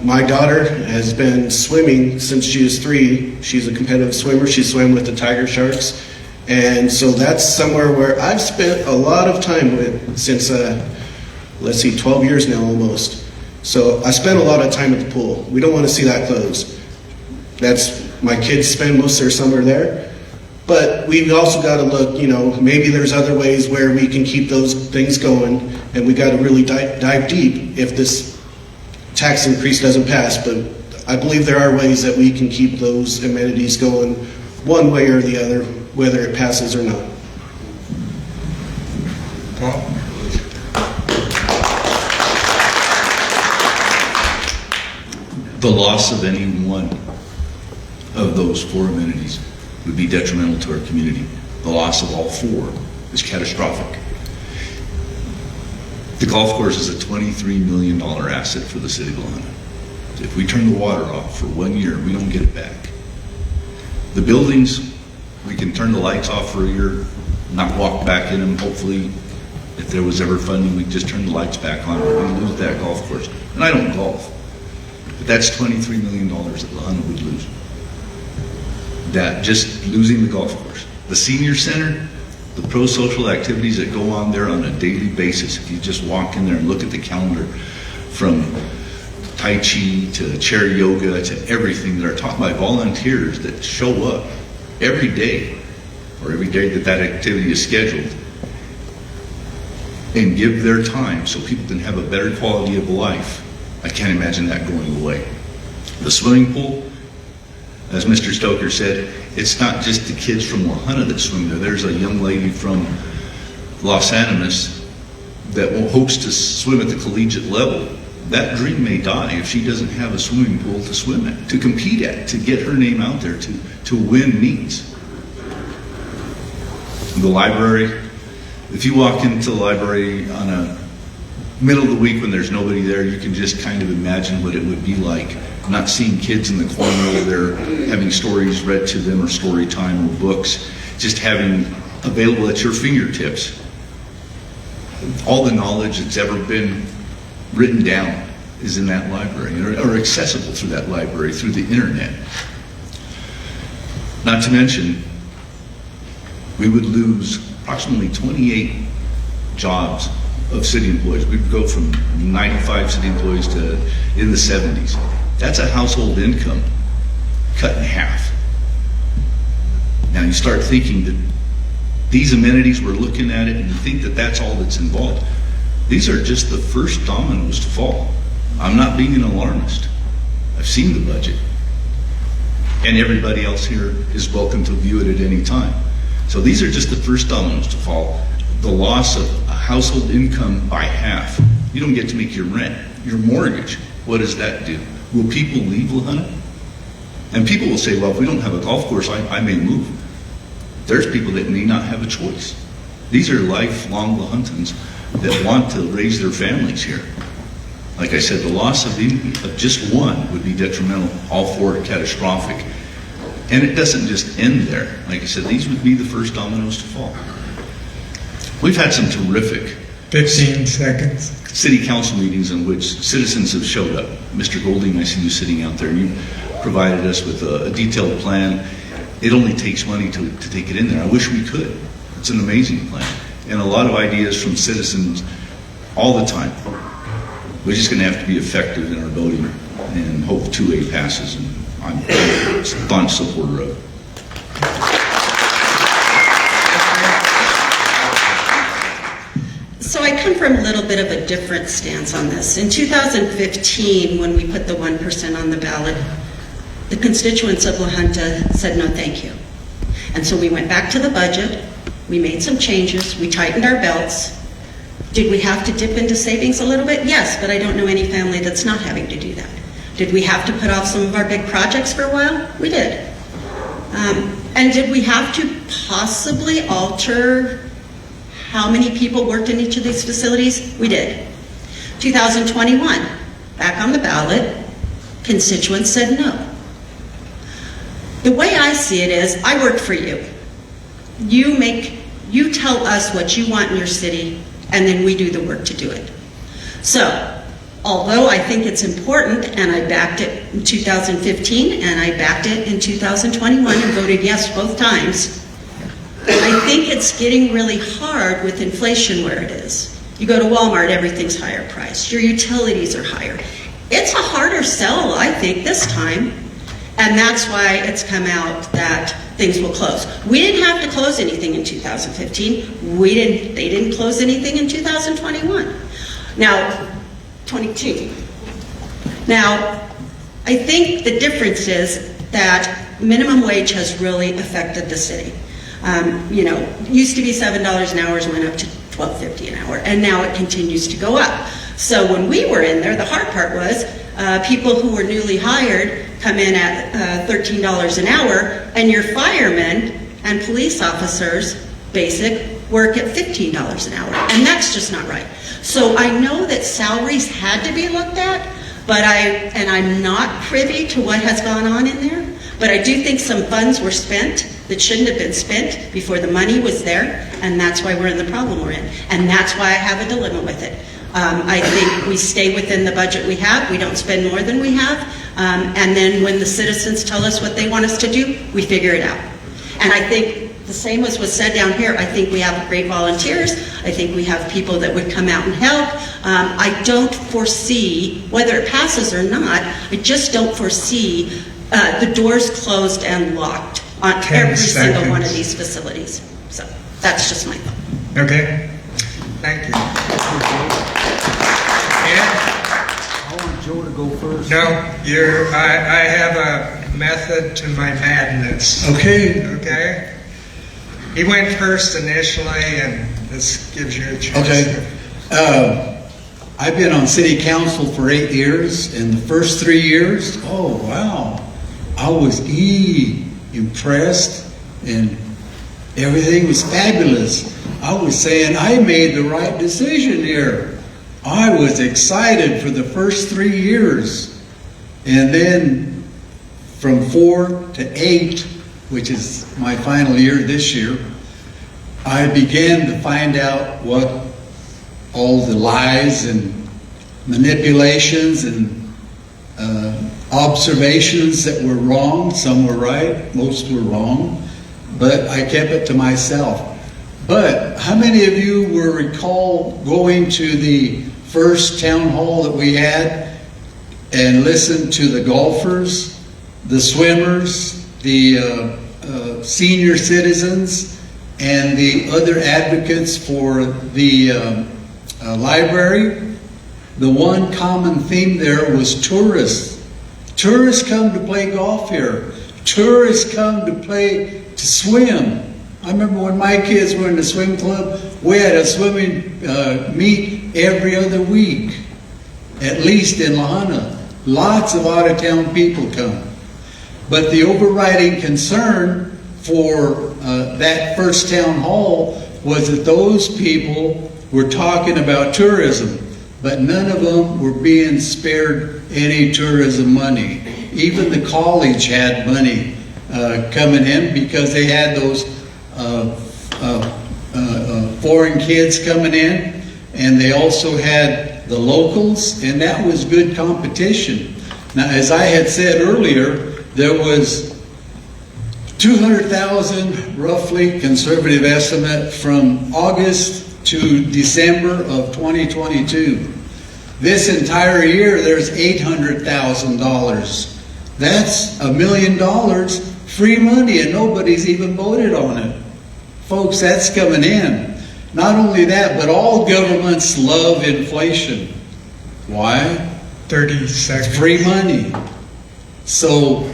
My daughter has been swimming since she was 3. She's a competitive swimmer. She swam with the Tiger Sharks. And so that's somewhere where I've spent a lot of time with since, 12 years now almost. So I spent a lot of time at the pool. We don't want to see that closed. My kids spend most of their summer there. But we've also got to look, maybe there's other ways where we can keep those things going, and we got to really dive deep if this tax increase doesn't pass. But I believe there are ways that we can keep those amenities going one way or the other, whether it passes or not. Paul? The loss of any one of those 4 amenities would be detrimental to our community. The loss of all 4 is catastrophic. The golf course is a $23 million asset for the city of La Junta. If we turn the water off for 1 year, we don't get it back. The buildings, we can turn the lights off for a year, not walk back in them. Hopefully, if there was ever funding, we'd just turn the lights back on, but we lose that golf course. And I don't golf, but that's $23 million that La Junta would lose. That just losing the golf course. The senior center, the pro-social activities that go on there on a daily basis, if you just walk in there and look at the calendar, from Tai Chi to chair yoga to everything that are taught by volunteers that show up every day, or every day that activity is scheduled, and give their time so people can have a better quality of life. I can't imagine that going away. The swimming pool, as Mr. Stoker said, it's not just the kids from La Junta that swim there. There's a young lady from Los Animas that hopes to swim at the collegiate level. That dream may die if she doesn't have a swimming pool to swim at, to compete at, to get her name out there, to win meets. The library, if you walk into the library on a middle of the week when there's nobody there, you can just kind of imagine what it would be like, not seeing kids in the corner over there having stories read to them, or story time, or books, just having available at your fingertips all the knowledge that's ever been written down is in that library, or accessible through that library, through the internet. Not to mention, we would lose approximately 28 jobs of city employees. We'd go from 95 city employees to in the 70s. That's a household income cut in half. Now you start thinking that these amenities, we're looking at it and you think that that's all that's involved. These are just the first dominoes to fall. I'm not being an alarmist. I've seen the budget. And everybody else here is welcome to view it at any time. So these are just the first dominoes to fall. The loss of a household income by half. You don't get to make your rent, your mortgage. What does that do? Will people leave La Junta? And people will say, well, if we don't have a golf course, I may move. There's people that may not have a choice. These are lifelong La Juntans that want to raise their families here. Like I said, the loss of just one would be detrimental, all four are catastrophic. And it doesn't just end there. Like I said, these would be the first dominoes to fall. We've had some terrific 15 seconds. city council meetings in which citizens have showed up. Mr. Golding, I see you sitting out there. You provided us with a detailed plan. It only takes money to take it in there. I wish we could. It's an amazing plan. And a lot of ideas from citizens all the time. We're just going to have to be effective in our voting and hope 2A passes. And I'm a staunch supporter of it. So I come from a little bit of a different stance on this. In 2015, when we put the 1% on the ballot, the constituents of La Junta said no thank you. And so we went back to the budget, we made some changes, we tightened our belts. Did we have to dip into savings a little bit? Yes, but I don't know any family that's not having to do that. Did we have to put off some of our big projects for a while? We did. And did we have to possibly alter how many people worked in each of these facilities? We did. 2021, back on the ballot, constituents said no. The way I see it is, I work for you. You tell us what you want in your city, and then we do the work to do it. So, although I think it's important, and I backed it in 2015, and I backed it in 2021, and voted yes both times, I think it's getting really hard with inflation where it is. You go to Walmart, everything's higher priced. Your utilities are higher. It's a harder sell, I think, this time. And that's why it's come out that things will close. We didn't have to close anything in 2015. They didn't close anything in 2021. Now, 22. Now, I think the difference is that minimum wage has really affected the city. Used to be $7 an hour, went up to $12.50 an hour, and now it continues to go up. So when we were in there, the hard part was people who were newly hired come in at $13 an hour, and your firemen and police officers, basic, work at $15 an hour, and that's just not right. So I know that salaries had to be looked at, but I'm not privy to what has gone on in there, but I do think some funds were spent that shouldn't have been spent before the money was there, and that's why we're in the problem we're in, and that's why I have a dilemma with it. I think we stay within the budget we have. We don't spend more than we have. And then when the citizens tell us what they want us to do, we figure it out. And I think the same as was said down here, I think we have great volunteers. I think we have people that would come out and help. I don't foresee, whether it passes or not, I just don't foresee the doors closed and locked on every single one of these facilities. So that's just my thought. Okay. Thank you. I want Joe to go first. No, I have a method to my madness. Okay. Okay? He went first initially, and this gives you a chance. Okay. I've been on city council for 8 years, and the first 3 years, oh wow, I was impressed, and everything was fabulous. I was saying I made the right decision here. I was excited for the first 3 years. And then from 4 to 8, which is my final year this year, I began to find out what all the lies and manipulations and observations that were wrong. Some were right, most were wrong, but I kept it to myself. But how many of you will recall going to the first town hall that we had and listened to the golfers, the swimmers, the senior citizens, and the other advocates for the library? The one common theme there was tourists. Tourists come to play golf here. Tourists come to swim. I remember when my kids were in the swim club, we had a swimming meet every other week, at least in La Junta. Lots of out-of-town people come. But the overriding concern for that first town hall was that those people were talking about tourism, but none of them were being spared any tourism money. Even the college had money coming in because they had those foreign kids coming in, and they also had the locals, and that was good competition. Now, as I had said earlier, there was 200,000, roughly, conservative estimate, from August to December of 2022. This entire year, there's $800,000. That's $1 million free money, and nobody's even voted on it. Folks, that's coming in. Not only that, but all governments love inflation. Why? 30 seconds. Free money. So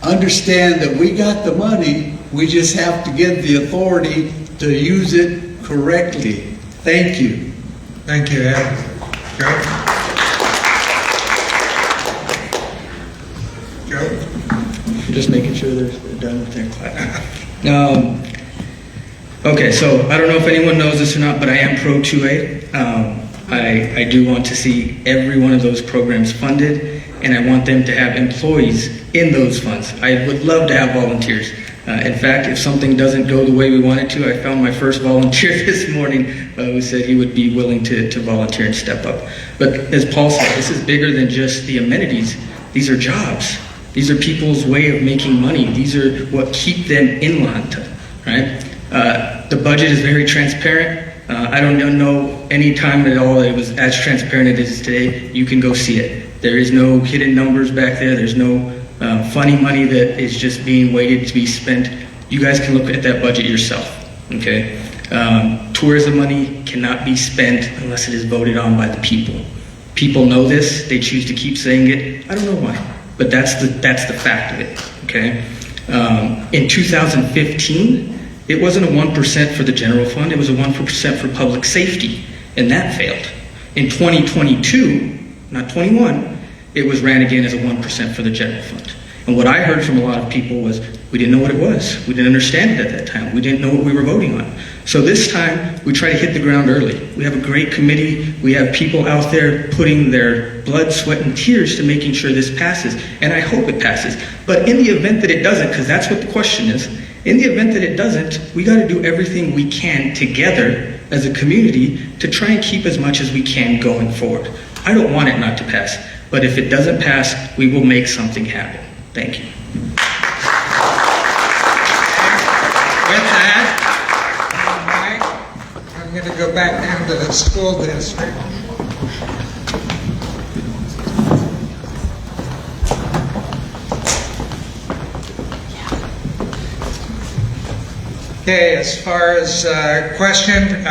understand that we got the money, we just have to get the authority to use it correctly. Thank you. Thank you, Ed. Joe? Joe? Just making sure they're done with their class. Okay, so I don't know if anyone knows this or not, but I am pro 2A. I do want to see every one of those programs funded, and I want them to have employees in those funds. I would love to have volunteers. In fact, if something doesn't go the way we want it to, I found my first volunteer this morning who said he would be willing to volunteer and step up. But as Paul said, this is bigger than just the amenities. These are jobs. These are people's way of making money. These are what keep them in La Junta. right? The budget is very transparent. I don't know any time at all it was as transparent as it is today. You can go see it. There is no hidden numbers back there. There's no funny money that is just being waited to be spent. You guys can look at that budget yourself, okay? Tourism money cannot be spent unless it is voted on by the people. People know this. They choose to keep saying it. I don't know why, but that's the fact of it, okay? In 2015, it wasn't a 1% for the general fund. It was a 1% for public safety, and that failed. In 2022, not 21, it was ran again as a 1% for the general fund. And what I heard from a lot of people was, we didn't know what it was. We didn't understand it at that time. We didn't know what we were voting on. So this time, we try to hit the ground early. We have a great committee. We have people out there putting their blood, sweat, and tears to making sure this passes. And I hope it passes. But in the event that it doesn't, because that's what the question is, in the event that it doesn't, we got to do everything we can together as a community to try and keep as much as we can going forward. I don't want it not to pass, but if it doesn't pass, we will make something happen. Thank you. With that, I'm going to go back down to the school district. Okay, as far as question,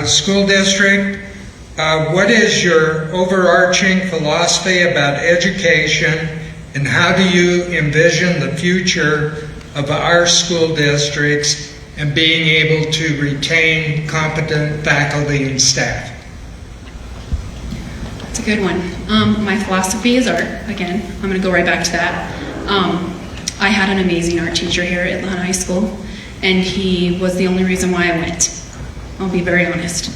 school district, what is your overarching philosophy about education, and how do you envision the future of our school districts and being able to retain competent faculty and staff? That's a good one. My philosophy is art. Again, I'm going to go right back to that. I had an amazing art teacher here at Lehigh High School, and he was the only reason why I went. I'll be very honest.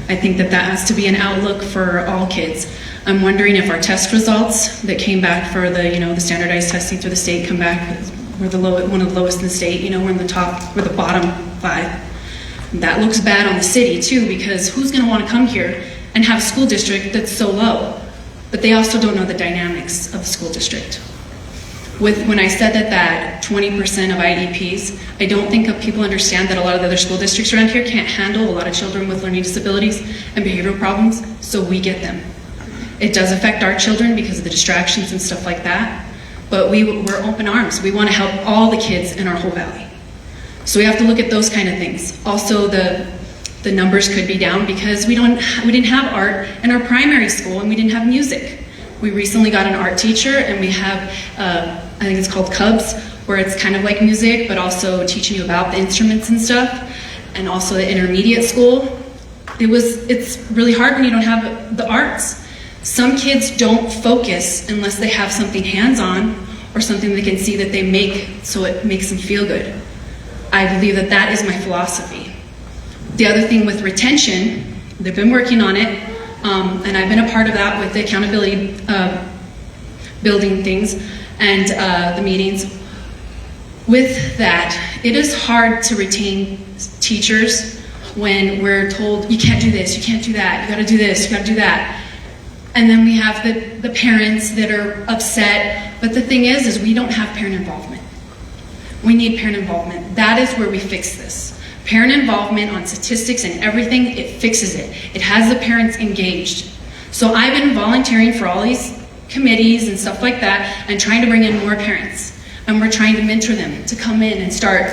I think that has to be an outlook for all kids. I'm wondering if our test results that came back for the standardized testing through the state come back, we're one of the lowest in the state. We're in the top, we're the bottom 5. That looks bad on the city too, because who's going to want to come here and have a school district that's so low? But they also don't know the dynamics of the school district. When I said that 20% of IEPs, I don't think people understand that a lot of the other school districts around here can't handle a lot of children with learning disabilities and behavioral problems, so we get them. It does affect our children because of the distractions and stuff like that, but we're open arms. We want to help all the kids in our whole valley. So we have to look at those kind of things. Also, the numbers could be down because we didn't have art in our primary school, and we didn't have music. We recently got an art teacher, and we have, I think it's called Cubs, where it's kind of like music, but also teaching you about the instruments and stuff, and also the intermediate school. It's really hard when you don't have the arts. Some kids don't focus unless they have something hands-on or something they can see that they make, so it makes them feel good. I believe that is my philosophy. The other thing with retention, they've been working on it, and I've been a part of that with the accountability building things and the meetings. With that, it is hard to retain teachers when we're told, you can't do this, you can't do that, you gotta do this, you gotta do that. And then we have the parents that are upset, but the thing is we don't have parent involvement. We need parent involvement. That is where we fix this. Parent involvement on statistics and everything, it fixes it. It has the parents engaged. So I've been volunteering for all these committees and stuff like that and trying to bring in more parents. And we're trying to mentor them to come in and start,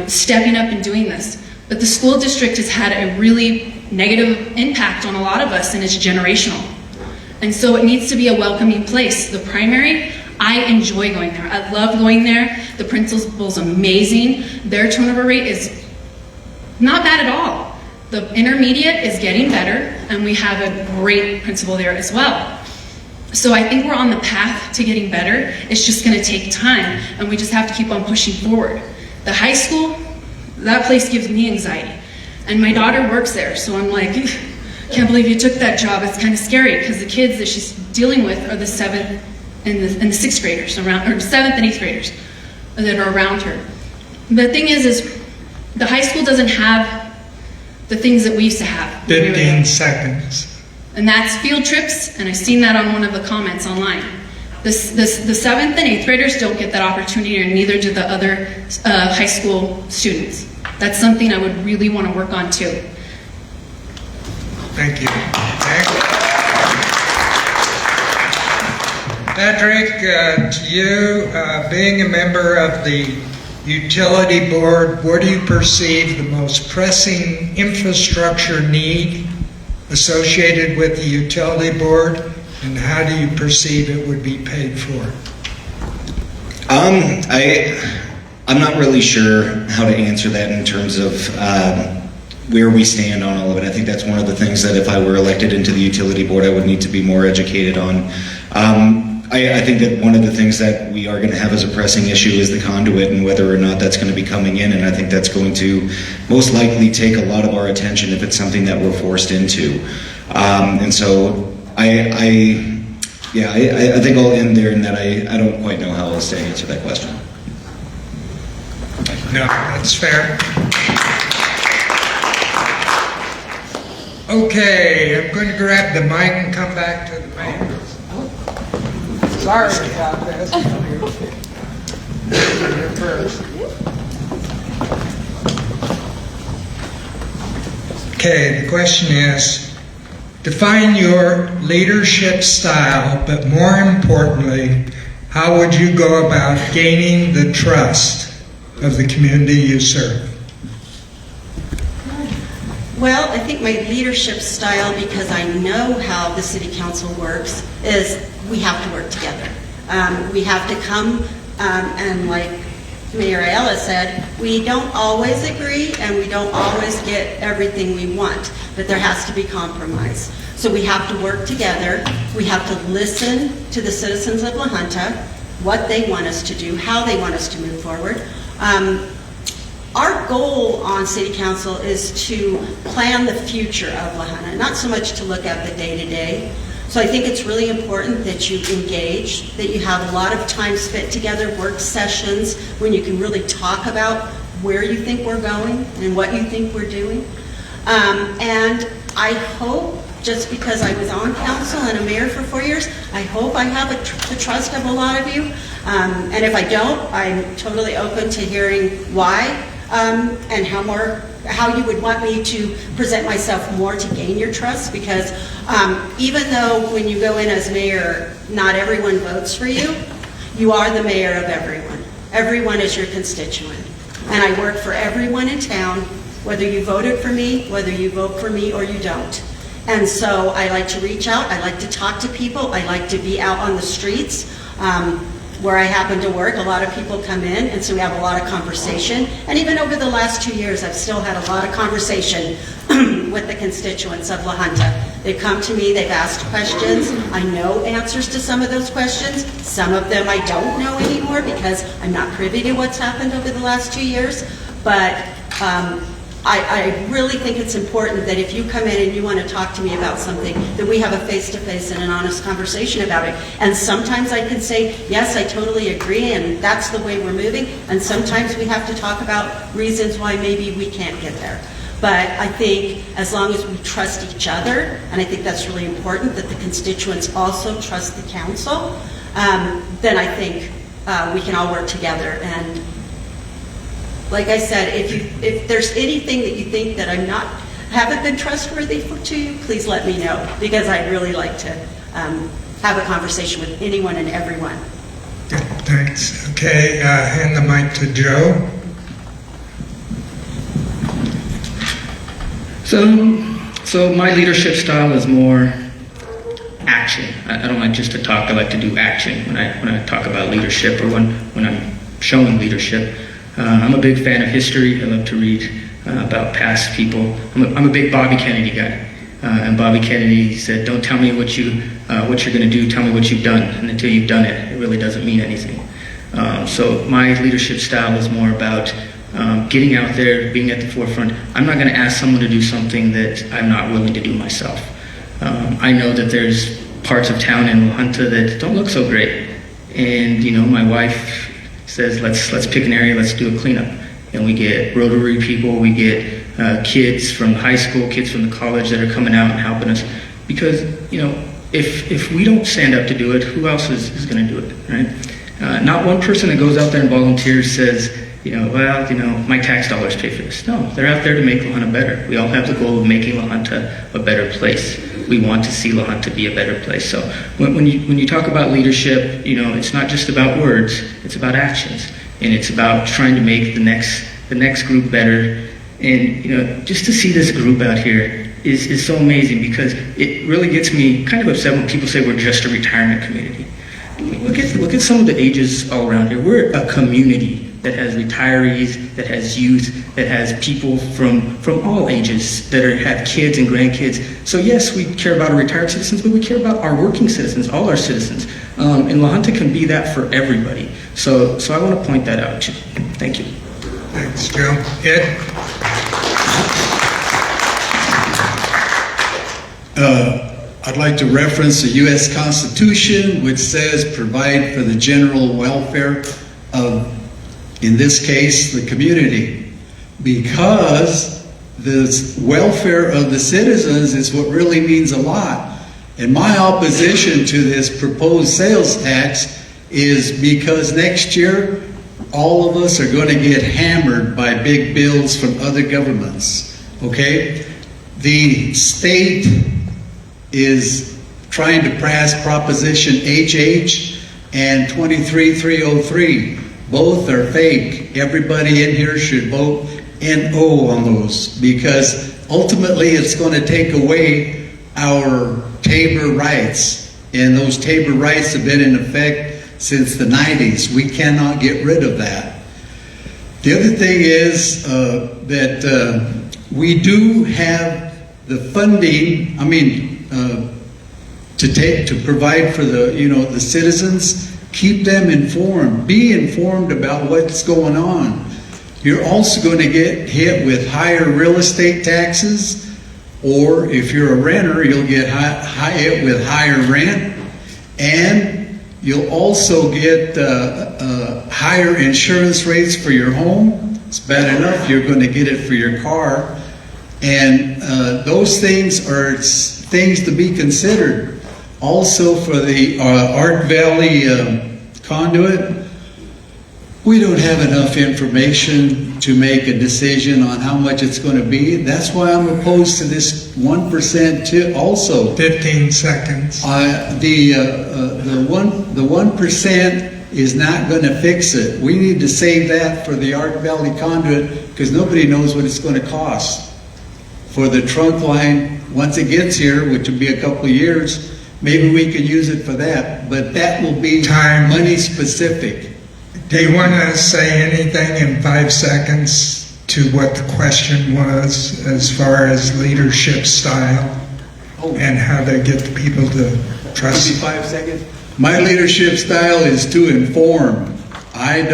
stepping up and doing this. But the school district has had a really negative impact on a lot of us, and it's generational. And so it needs to be a welcoming place. The primary, I enjoy going there. I love going there. The principal's amazing. Their turnover rate is not bad at all. The intermediate is getting better, and we have a great principal there as well. So I think we're on the path to getting better. It's just going to take time, and we just have to keep on pushing forward. The high school, that place gives me anxiety. And my daughter works there, so I'm like, can't believe you took that job. It's kind of scary because the kids that she's dealing with are the 7th and the 6th graders, or 7th and 8th graders that are around her. The thing is the high school doesn't have the things that we used to have. 15 seconds. And that's field trips, and I've seen that on one of the comments online. The 7th and 8th graders don't get that opportunity, and neither do the other high school students. That's something I would really want to work on too. Thank you. Patrick, to you, being a member of the utility board, what do you perceive the most pressing infrastructure need associated with the utility board, and how do you perceive it would be paid for? I'm not really sure how to answer that in terms of where we stand on all of it. I think that's one of the things that if I were elected into the utility board, I would need to be more educated on. I think that one of the things that we are going to have as a pressing issue is the conduit and whether or not that's going to be coming in, and I think that's going to most likely take a lot of our attention if it's something that we're forced into. And so I think I'll end there in that I don't quite know how else to answer that question. No, that's fair. Okay, I'm going to grab the mic and come back to the mayor. Sorry about this. You're first. Okay, the question is, define your leadership style, but more importantly, how would you go about gaining the trust of the community you serve? Well, I think my leadership style, because I know how the city council works, is we have to work together. We have to come, and like Mayor Ayala said, we don't always agree and we don't always get everything we want, but there has to be compromise. So we have to work together. We have to listen to the citizens of La Junta, what they want us to do, how they want us to move forward. Our goal on City Council is to plan the future of La Junta, not so much to look at the day-to-day. So I think it's really important that you engage, that you have a lot of times fit together, work sessions, when you can really talk about where you think we're going and what you think we're doing. And I hope, just because I was on council and a mayor for 4 years, I hope I have the trust of a lot of you. And if I don't, I'm totally open to hearing why. And how you would want me to present myself more to gain your trust, because even though when you go in as mayor, not everyone votes for you, you are the mayor of everyone. Everyone is your constituent. And I work for everyone in town, whether you voted for me, whether you vote for me or you don't. And so I like to reach out, I like to talk to people, I like to be out on the streets. Where I happen to work, a lot of people come in, and so we have a lot of conversation. And even over the last 2 years, I've still had a lot of conversation with the constituents of La Junta. They've come to me, they've asked questions. I know answers to some of those questions. Some of them I don't know anymore because I'm not privy to what's happened over the last 2 years. But I really think it's important that if you come in and you want to talk to me about something, that we have a face-to-face and an honest conversation about it. And sometimes I can say, yes, I totally agree, and that's the way we're moving. And sometimes we have to talk about reasons why maybe we can't get there. But I think as long as we trust each other, and I think that's really important, that the constituents also trust the council, then I think we can all work together. And like I said, if there's anything that you think that haven't been trustworthy to you, please let me know, because I'd really like to have a conversation with anyone and everyone. Good, thanks. Okay, hand the mic to Joe. So my leadership style is more action. I don't like just to talk. I like to do action when I talk about leadership, or when I'm showing leadership. I'm a big fan of history. I love to read about past people. I'm a big Bobby Kennedy guy. And Bobby Kennedy said, "Don't tell me what you're going to do. Tell me what you've done. And until you've done it, it really doesn't mean anything." So my leadership style is more about getting out there, being at the forefront. I'm not going to ask someone to do something that I'm not willing to do myself. I know that there's parts of town in La Junta that don't look so great, and my wife says, let's pick an area, let's do a cleanup. And we get Rotary people, we get kids from high school, kids from the college that are coming out and helping us. Because, if we don't stand up to do it, who else is going to do it, right? Not one person that goes out there and volunteers says, my tax dollars pay for this. No, they're out there to make La Junta better. We all have the goal of making La Junta a better place. We want to see La Junta be a better place. So when you talk about leadership, it's not just about words, it's about actions. And it's about trying to make the next group better. And, just to see this group out here is so amazing, because it really gets me kind of upset when people say we're just a retirement community. Look at some of the ages all around here. We're a community that has retirees, that has youth, that has people from all ages that have kids and grandkids. So yes, we care about our retired citizens, but we care about our working citizens, all our citizens. And La Junta can be that for everybody. So I want to point that out. Thank you. Thanks, Joe. Ed? I'd like to reference the U.S. Constitution, which says provide for the general welfare of, in this case, the community, because the welfare of the citizens is what really means a lot. And my opposition to this proposed sales tax is because next year all of us are going to get hammered by big bills from other governments. Okay? The state is trying to pass Proposition HH and 23303. Both are fake. Everybody in here should vote NO on those, because ultimately it's going to take away our Tabor rights. And those Tabor rights have been in effect since the 90s. We cannot get rid of that. The other thing is that we do have the funding, to provide for the citizens. Keep them informed. Be informed about what's going on. You're also going to get hit with higher real estate taxes, or if you're a renter, you'll get hit with higher rent, and you'll also get higher insurance rates for your home. It's bad enough you're going to get it for your car, and those things are things to be considered. Also, for the Art Valley conduit, we don't have enough information to make a decision on how much it's going to be. That's why I'm opposed to this 1% also. 15 seconds. The 1% is not going to fix it. We need to save that for the Art Valley conduit, because nobody knows what it's going to cost for the trunk line once it gets here, which will be a couple of years. Maybe we can use it for that, but that will be money specific. Do you want to say anything in 5 seconds to what the question was as far as leadership style and how to get the people to trust? 5 seconds. My leadership style is to inform. I'm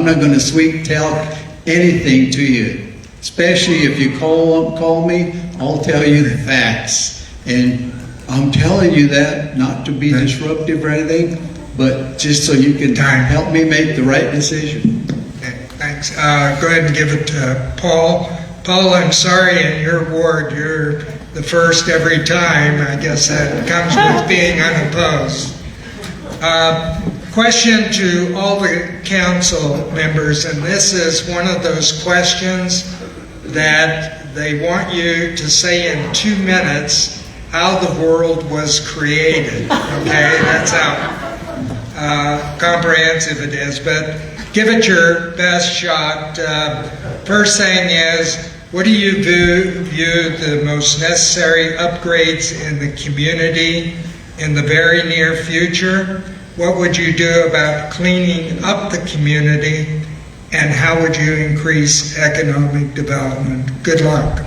not going to sweet talk anything to you, especially if you call me. I'll tell you the facts, and I'm telling you that not to be disruptive or anything, but just so you can help me make the right decision. Okay, thanks. Go ahead and give it to Paul. Paul, I'm sorry, in your ward, you're the first every time. I guess that comes with being unopposed. Question to all the council members, and this is one of those questions that they want you to say in 2 minutes how the world was created. Okay, that's how comprehensive it is, but give it your best shot. First thing is, what do you view the most necessary upgrades in the community in the very near future? What would you do about cleaning up the community, and how would you increase economic development? Good luck.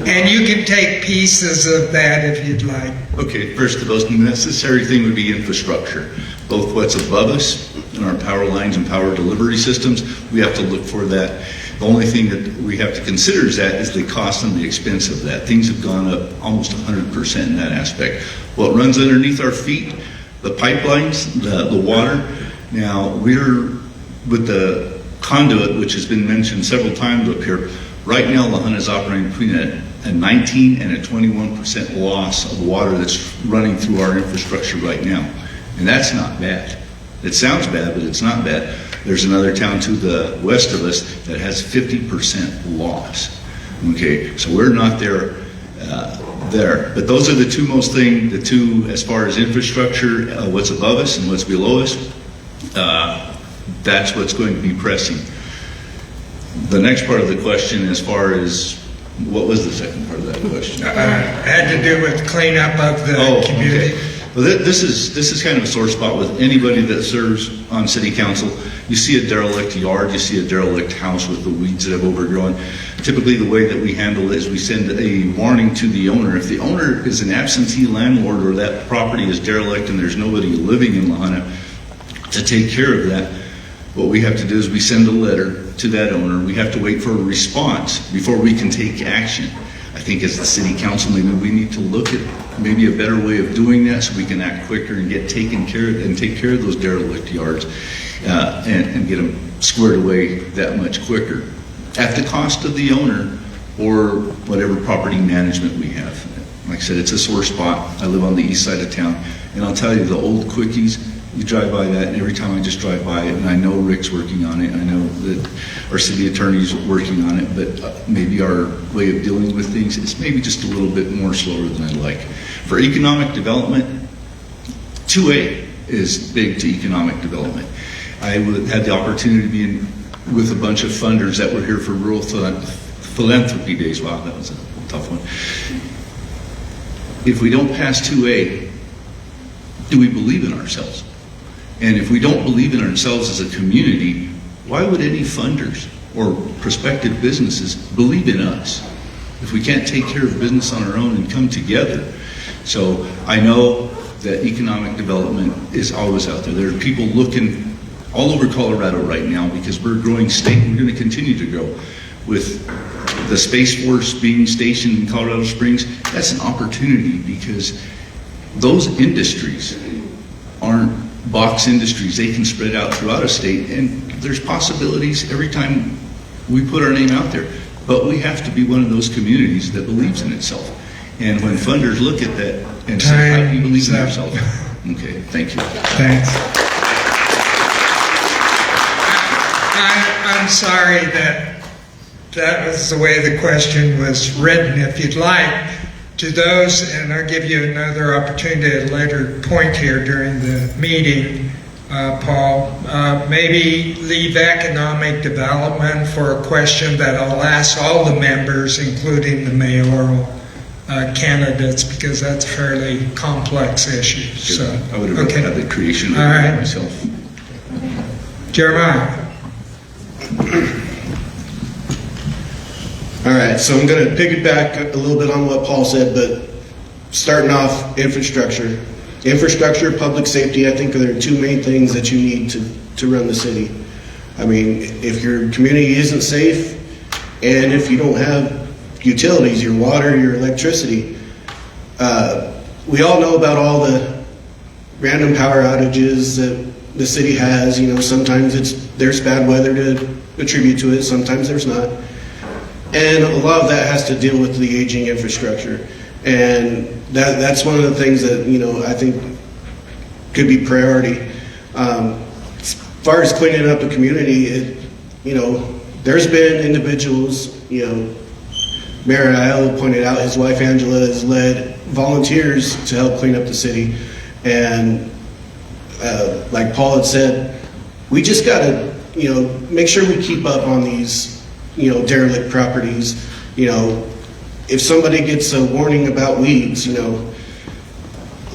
And you can take pieces of that if you'd like. Okay, first, the most necessary thing would be infrastructure. Both what's above us and our power lines and power delivery systems, we have to look for that. The only thing that we have to consider is the cost and the expense of that. Things have gone up almost 100% in that aspect. What runs underneath our feet, the pipelines, the water. Now, we're with the conduit, which has been mentioned several times up here. Right now, La Junta is operating between a a 19 and a 21% loss of water that's running through our infrastructure right now. And that's not bad. It sounds bad, but it's not bad. There's another town to the west of us that has 50% loss. Okay, so we're not there. But those are the two most thing, the two as far as infrastructure, what's above us and what's below us. That's what's going to be pressing. The next part of the question, as far as what was the second part of that question? Had to do with cleanup of the community. Okay. Well, this is kind of a sore spot with anybody that serves on city council. You see a derelict yard, you see a derelict house with the weeds that have overgrown. Typically, the way that we handle it is we send a warning to the owner. If the owner is an absentee landlord or that property is derelict and there's nobody living in La Junta to take care of that, what we have to do is we send a letter to that owner. We have to wait for a response before we can take action. I think as the city council, maybe we need to look at maybe a better way of doing that so we can act quicker and get taken care of and take care of those derelict yards and get them squared away that much quicker at the cost of the owner or whatever property management we have. Like I said, it's a sore spot. I live on the east side of town, and I'll tell you, the old quickies, you drive by that, and every time I just drive by it, and I know Rick's working on it, I know that our city attorney's working on it, but maybe our way of dealing with things is maybe just a little bit more slower than I'd like. For economic development, 2A is big to economic development. I had the opportunity to be with a bunch of funders that were here for Rural Philanthropy Days. Wow, that was a tough one. If we don't pass 2A, do we believe in ourselves? And if we don't believe in ourselves as a community, why would any funders or prospective businesses believe in us if we can't take care of business on our own and come together? So I know that economic development is always out there. There are people looking all over Colorado right now because we're a growing state and we're going to continue to grow. With the Space Force being stationed in Colorado Springs, that's an opportunity because those industries aren't box industries. They can spread out throughout a state, and there's possibilities every time we put our name out there. But we have to be one of those communities that believes in itself. And when funders look at that and say, how do you believe in yourself? Okay, thank you. Thanks. I'm sorry that was the way the question was written. If you'd like, to those, and I'll give you another opportunity at a later point here during the meeting, Paul, maybe leave economic development for a question that I'll ask all the members, including the mayoral candidates, because that's a fairly complex issue. So, I would have had the creation of it myself. Jeremiah. All right, so I'm going to piggyback a little bit on what Paul said, but starting off infrastructure. Infrastructure, public safety, I think are the two main things that you need to run the city. I mean, if your community isn't safe and if you don't have utilities, your water, your electricity, we all know about all the random power outages that the city has. You know, sometimes there's bad weather to attribute to it, sometimes there's not. And a lot of that has to deal with the aging infrastructure. And that's one of the things that, you know, I think could be priority. As far as cleaning up the community, you know, there's been individuals, you know, Mayor Ayala pointed out his wife Angela has led volunteers to help clean up the city. And like Paul had said, we just got to, you know, make sure we keep up on these, you know, derelict properties. You know, if somebody gets a warning about weeds, you know,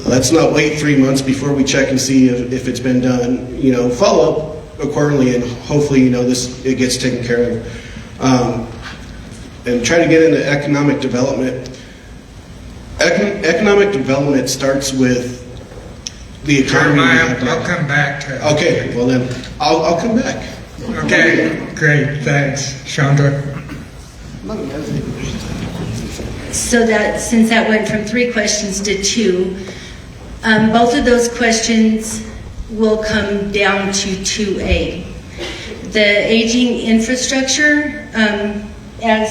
let's not wait 3 months before we check and see if it's been done. You know, follow up accordingly, and hopefully, you know, it gets taken care of. And try to get into economic development. Economic development starts with the economy. I'll come back to. Okay, well then I'll come back. Okay, great, thanks. Chandra? So that, since that went from 3 questions to 2, both of those questions will come down to 2A. The aging infrastructure, as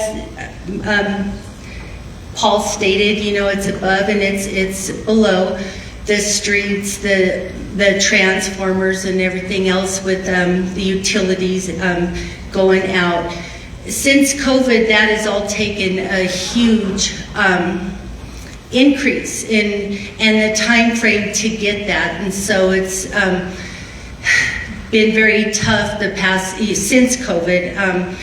Paul stated, you know, it's above and it's below the streets, the transformers and everything else with the utilities going out. Since COVID, that has all taken a huge increase and the time frame to get that, and so it's been very tough since COVID.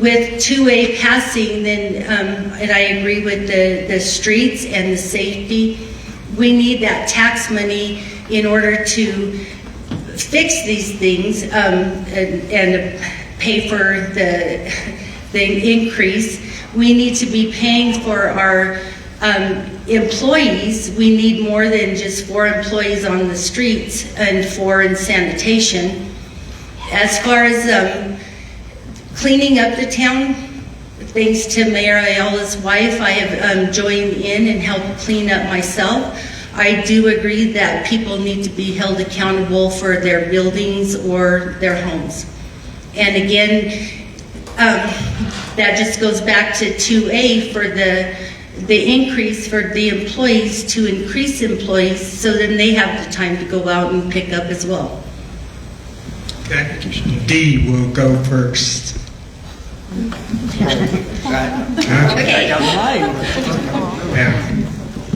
With 2A passing, then and I agree with the streets and the safety. We need that tax money in order to fix these things and pay for the increase. We need to be paying for our employees. We need more than just 4 employees on the streets and 4 in sanitation. As far as cleaning up the town, thanks to Mayor Ayala's wife, I have joined in and helped clean up myself. I do agree that people need to be held accountable for their buildings or their homes. And again, that just goes back to 2A for the increase for the employees, to increase employees so then they have the time to go out and pick up as well. Okay. D will go first. Okay.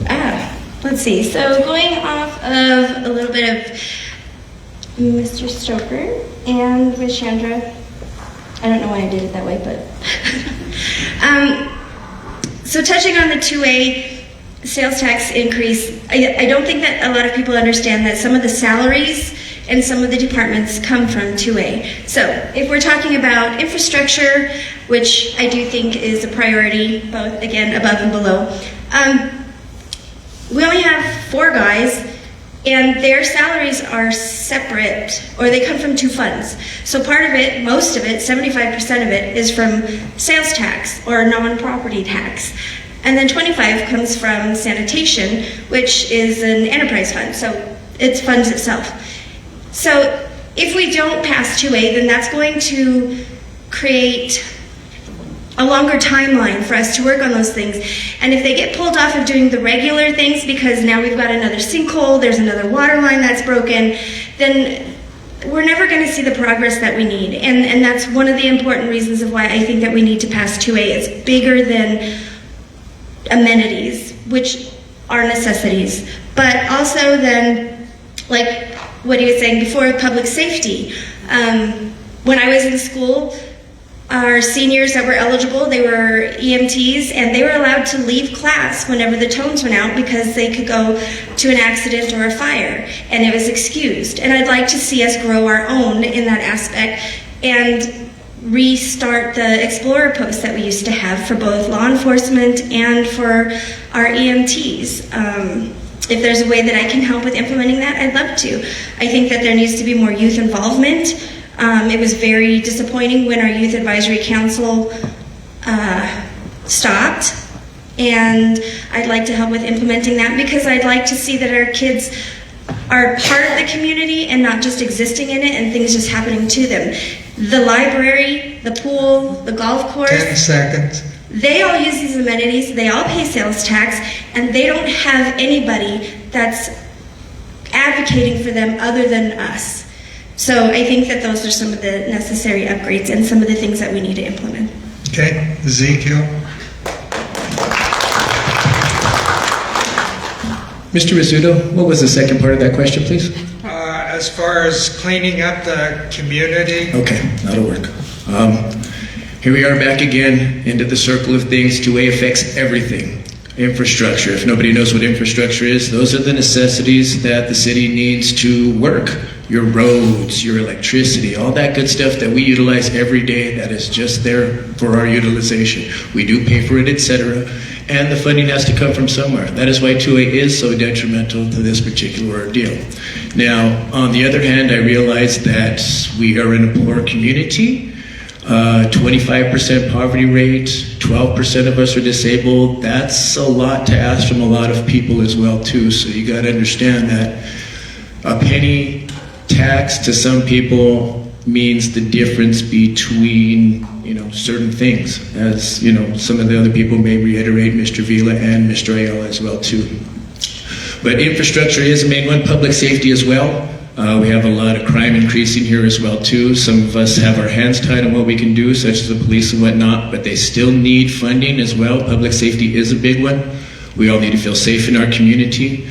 Yeah. Let's see. So going off of a little bit of Mr. Stoker and with Chandra, I don't know why I did it that way, but so touching on the 2A sales tax increase, I don't think that a lot of people understand that some of the salaries and some of the departments come from 2A. So if we're talking about infrastructure, which I do think is a priority, both again above and below, we only have 4 guys and their salaries are separate, or they come from 2 funds. So part of it, most of it, 75% of it is from sales tax or non-property tax. And then 25 comes from sanitation, which is an enterprise fund, so it funds itself. So if we don't pass 2A, then that's going to create a longer timeline for us to work on those things. And if they get pulled off of doing the regular things because now we've got another sinkhole, there's another water line that's broken, then we're never going to see the progress that we need. And that's one of the important reasons of why I think that we need to pass 2A. It's bigger than amenities, which are necessities, but also then, like what he was saying before, public safety. When I was in school, our seniors that were eligible, they were EMTs, and they were allowed to leave class whenever the tones went out because they could go to an accident or a fire, and it was excused. And I'd like to see us grow our own in that aspect and restart the Explorer posts that we used to have for both law enforcement and for our EMTs. If there's a way that I can help with implementing that, I'd love to. I think that there needs to be more youth involvement. It was very disappointing when our Youth Advisory Council stopped, and I'd like to help with implementing that because I'd like to see that our kids are part of the community and not just existing in it and things just happening to them. The library, the pool, the golf course. 10 seconds. They all use these amenities, they all pay sales tax, and they don't have anybody that's advocating for them other than us. So I think that those are some of the necessary upgrades and some of the things that we need to implement. Okay, Ezekiel. Mr. Rizzuto, what was the second part of that question, please? As far as cleaning up the community. Okay, that'll work. Here we are back again into the circle of things. 2A affects everything. Infrastructure. If nobody knows what infrastructure is, those are the necessities that the city needs to work. Your roads, your electricity, all that good stuff that we utilize every day that is just there for our utilization. We do pay for it, etc. And the funding has to come from somewhere. That is why 2A is so detrimental to this particular ordeal. Now, on the other hand, I realize that we are in a poor community. 25% poverty rate, 12% of us are disabled. That's a lot to ask from a lot of people as well too. So you got to understand that a penny tax to some people means the difference between certain things, as some of the other people may reiterate, Mr. Vila and Mr. Ayala as well too. But infrastructure is the main one, public safety as well. We have a lot of crime increasing here as well too. Some of us have our hands tied on what we can do, such as the police and whatnot, but they still need funding as well. Public safety is a big one. We all need to feel safe in our community.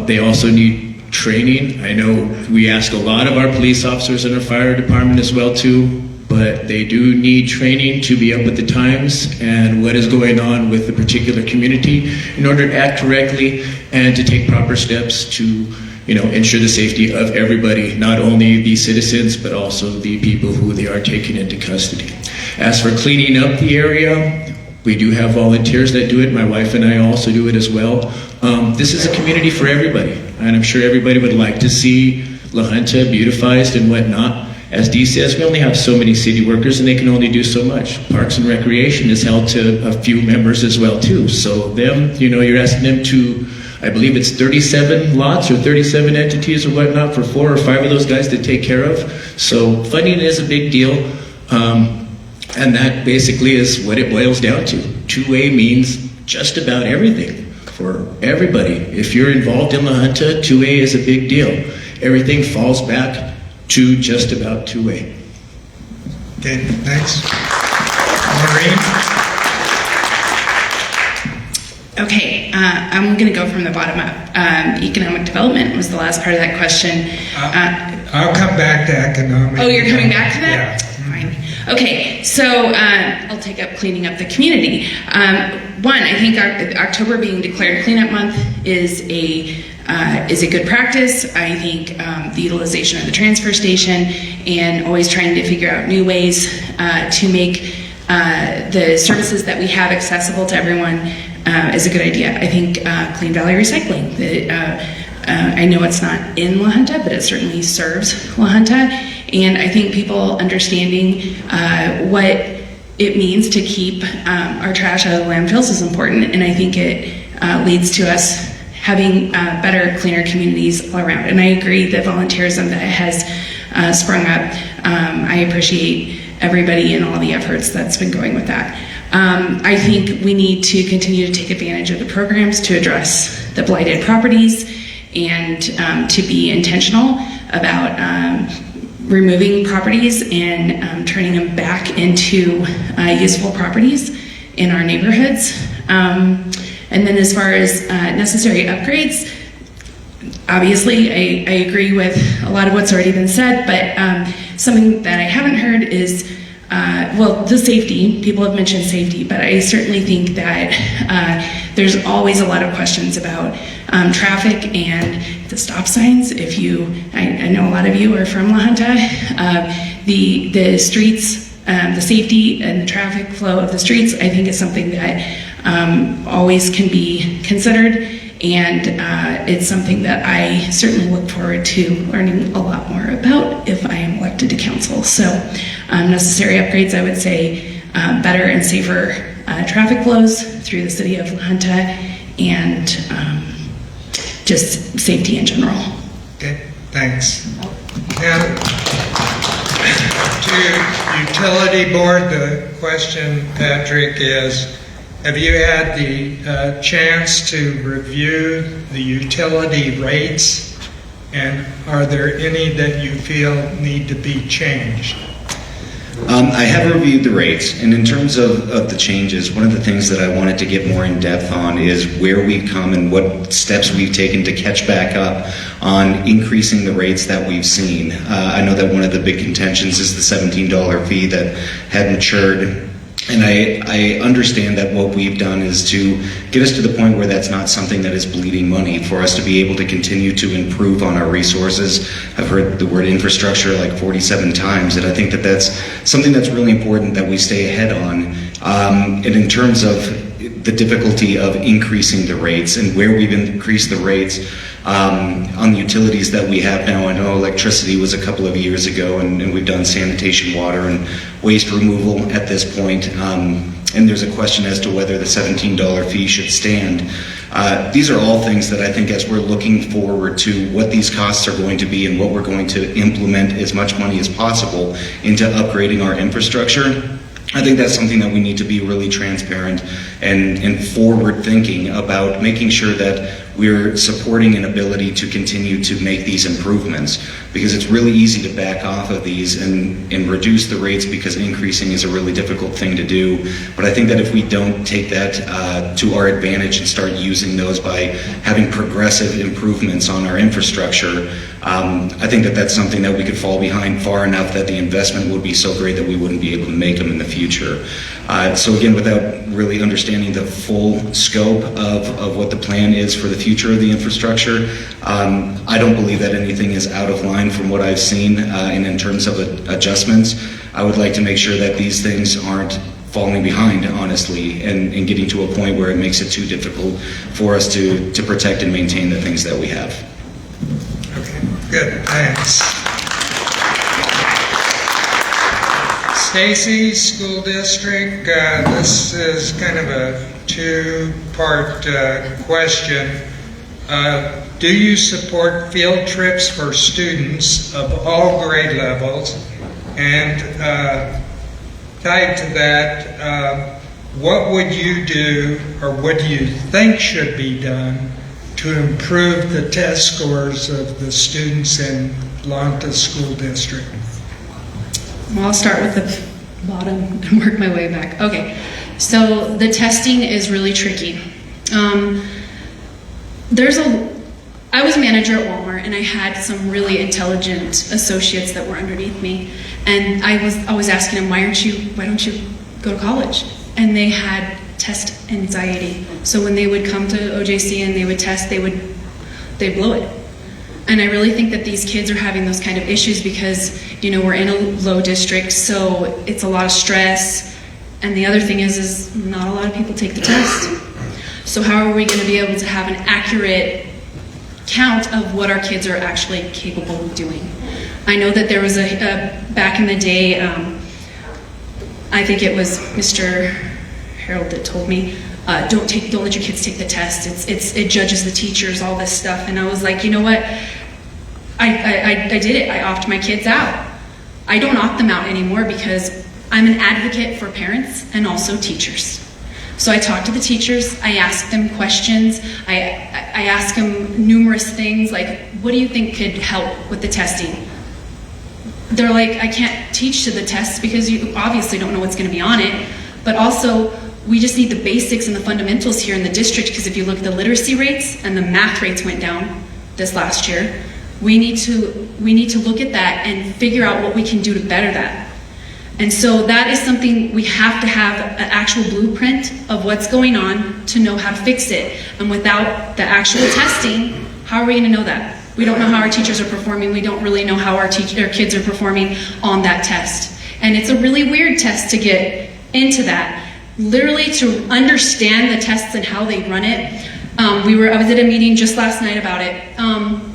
They also need training. I know we ask a lot of our police officers in our fire department as well too, but they do need training to be up with the times and what is going on with the particular community in order to act correctly and to take proper steps to ensure the safety of everybody, not only the citizens, but also the people who they are taking into custody. As for cleaning up the area, we do have volunteers that do it. My wife and I also do it as well. This is a community for everybody, and I'm sure everybody would like to see La Junta beautified and whatnot. As Dee says, we only have so many city workers and they can only do so much. Parks and Recreation is held to a few members as well too. So them, you're asking them to, I believe it's 37 lots or 37 entities or whatnot for 4 or 5 of those guys to take care of. So funding is a big deal. And that basically is what it boils down to. 2A means just about everything for everybody. If you're involved in La Junta, 2A is a big deal. Everything falls back to just about 2A. Okay, thanks. Maureen? Okay, I'm going to go from the bottom up. Economic development was the last part of that question. I'll come back to economic. Oh, you're coming back to that? Yeah. Fine. Okay, so I'll take up cleaning up the community. One, I think October being declared cleanup month is a good practice. I think the utilization of the transfer station and always trying to figure out new ways to make the services that we have accessible to everyone is a good idea. I think Clean Valley Recycling. I know it's not in La Junta, but it certainly serves La Junta. And I think people understanding what it means to keep our trash out of the landfills is important. And I think it leads to us having better, cleaner communities all around. And I agree that volunteerism that has sprung up, I appreciate everybody and all the efforts that's been going with that. I think we need to continue to take advantage of the programs to address the blighted properties and to be intentional about removing properties and turning them back into useful properties in our neighborhoods. And then as far as necessary upgrades, obviously I agree with a lot of what's already been said, but something that I haven't heard is the safety. People have mentioned safety, but I certainly think that there's always a lot of questions about traffic and the stop signs. I know a lot of you are from La Junta. The streets, the safety and the traffic flow of the streets, I think is something that always can be considered. And it's something that I certainly look forward to learning a lot more about if I am elected to council. So necessary upgrades, I would say better and safer traffic flows through the city of La Junta and just safety in general. Okay, thanks. Now, to utility board, the question, Patrick, is, have you had the chance to review the utility rates, and are there any that you feel need to be changed? I have reviewed the rates, and in terms of the changes, one of the things that I wanted to get more in depth on is where we've come and what steps we've taken to catch back up on increasing the rates that we've seen. I know that one of the big contentions is the $17 fee that had matured. And I understand that what we've done is to get us to the point where that's not something that is bleeding money, for us to be able to continue to improve on our resources. I've heard the word infrastructure like 47 times, and I think that that's something that's really important that we stay ahead on. And in terms of the difficulty of increasing the rates and where we've increased the rates on the utilities that we have now. I know electricity was a couple of years ago, and we've done sanitation, water, and waste removal at this point. And there's a question as to whether the $17 fee should stand. These are all things that I think, as we're looking forward to what these costs are going to be and what we're going to implement as much money as possible into upgrading our infrastructure, I think that's something that we need to be really transparent and forward thinking about, making sure that we're supporting an ability to continue to make these improvements, because it's really easy to back off of these and reduce the rates, because increasing is a really difficult thing to do. But I think that if we don't take that to our advantage and start using those by having progressive improvements on our infrastructure, I think that that's something that we could fall behind far enough that the investment would be so great that we wouldn't be able to make them in the future. So again, without really understanding the full scope of what the plan is for the future of the infrastructure, I don't believe that anything is out of line from what I've seen, and in terms of adjustments, I would like to make sure that these things aren't falling behind, honestly, and getting to a point where it makes it too difficult for us to protect and maintain the things that we have. Okay, good, thanks. Stacy, school district, this is kind of a two-part question. Do you support field trips for students of all grade levels? And tied to that, what would you do, or what do you think should be done to improve the test scores of the students in Junta School District? Well, I'll start with the bottom and work my way back. Okay, so the testing is really tricky. I was a manager at Walmart, and I had some really intelligent associates that were underneath me, and I was always asking them, why don't you go to college? And they had test anxiety. So when they would come to OJC and they would test, they'd blow it. And I really think that these kids are having those kind of issues because, we're in a low district, so it's a lot of stress. And the other thing is not a lot of people take the test. So how are we going to be able to have an accurate count of what our kids are actually capable of doing? I know that there was back in the day, I think it was Mr. Harold that told me, don't let your kids take the test. It judges the teachers, all this stuff. And I was like, you know what? I did it. I opted my kids out. I don't opt them out anymore because I'm an advocate for parents and also teachers. So I talk to the teachers, I ask them questions, I ask them numerous things like, what do you think could help with the testing? They're like, I can't teach to the tests because you obviously don't know what's going to be on it, but also we just need the basics and the fundamentals here in the district, because if you look at the literacy rates and the math rates went down this last year, we need to look at that and figure out what we can do to better that. And so that is something we have to have an actual blueprint of what's going on to know how to fix it. And without the actual testing, how are we going to know that? We don't know how our teachers are performing. We don't really know how our kids are performing on that test. And it's a really weird test to get into that. Literally to understand the tests and how they run it. I was at a meeting just last night about it.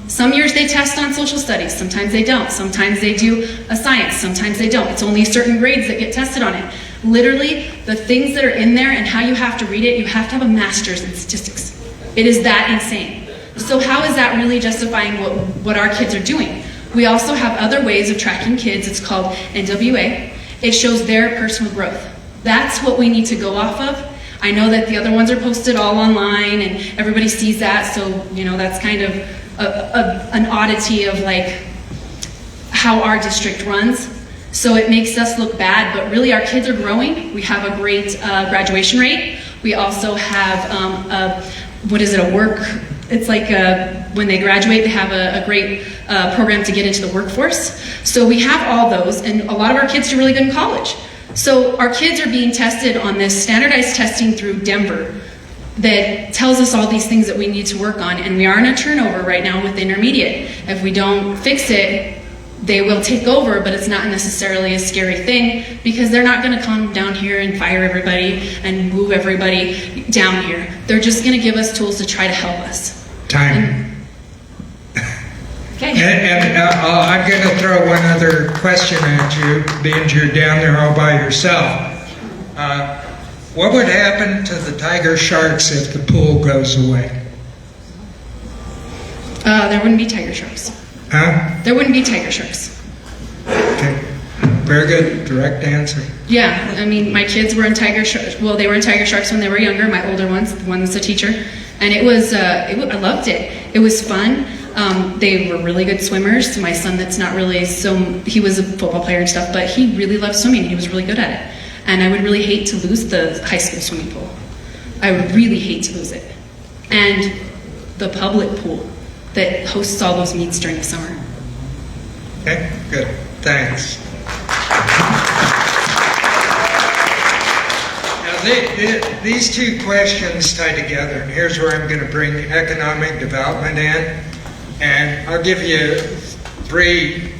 Some years they test on social studies, sometimes they don't. Sometimes they do a science, sometimes they don't. It's only certain grades that get tested on it. Literally, the things that are in there and how you have to read it, you have to have a master's in statistics. It is that insane. So how is that really justifying what our kids are doing? We also have other ways of tracking kids. It's called NWA. It shows their personal growth. That's what we need to go off of. I know that the other ones are posted all online and everybody sees that, so that's kind of an oddity of like how our district runs. So it makes us look bad, but really our kids are growing. We have a great graduation rate. We also have it's like when they graduate, they have a great program to get into the workforce. So we have all those, and a lot of our kids do really good in college. So our kids are being tested on this standardized testing through Denver that tells us all these things that we need to work on, and we are in a turnover right now with intermediate. If we don't fix it, they will take over, but it's not necessarily a scary thing because they're not going to come down here and fire everybody and move everybody down here. They're just going to give us tools to try to help us. Time. Okay. And I'm going to throw one other question at you, being you're down there all by yourself. What would happen to the tiger sharks if the pool goes away? There wouldn't be tiger sharks. Huh? There wouldn't be tiger sharks. Okay. Very good. Direct answer. Yeah, I mean, my kids were in Tiger Sharks. Well, they were in Tiger Sharks when they were younger. My older ones, the one that's a teacher, and it was. I loved it. It was fun. They were really good swimmers. My son, that's not really so. He was a football player and stuff, but he really loved swimming. He was really good at it. And I would really hate to lose the high school swimming pool. I would really hate to lose it. And the public pool that hosts all those meets during the summer. Okay, good. Thanks. Now, these two questions tie together, and here's where I'm going to bring economic development in. And I'll give you three.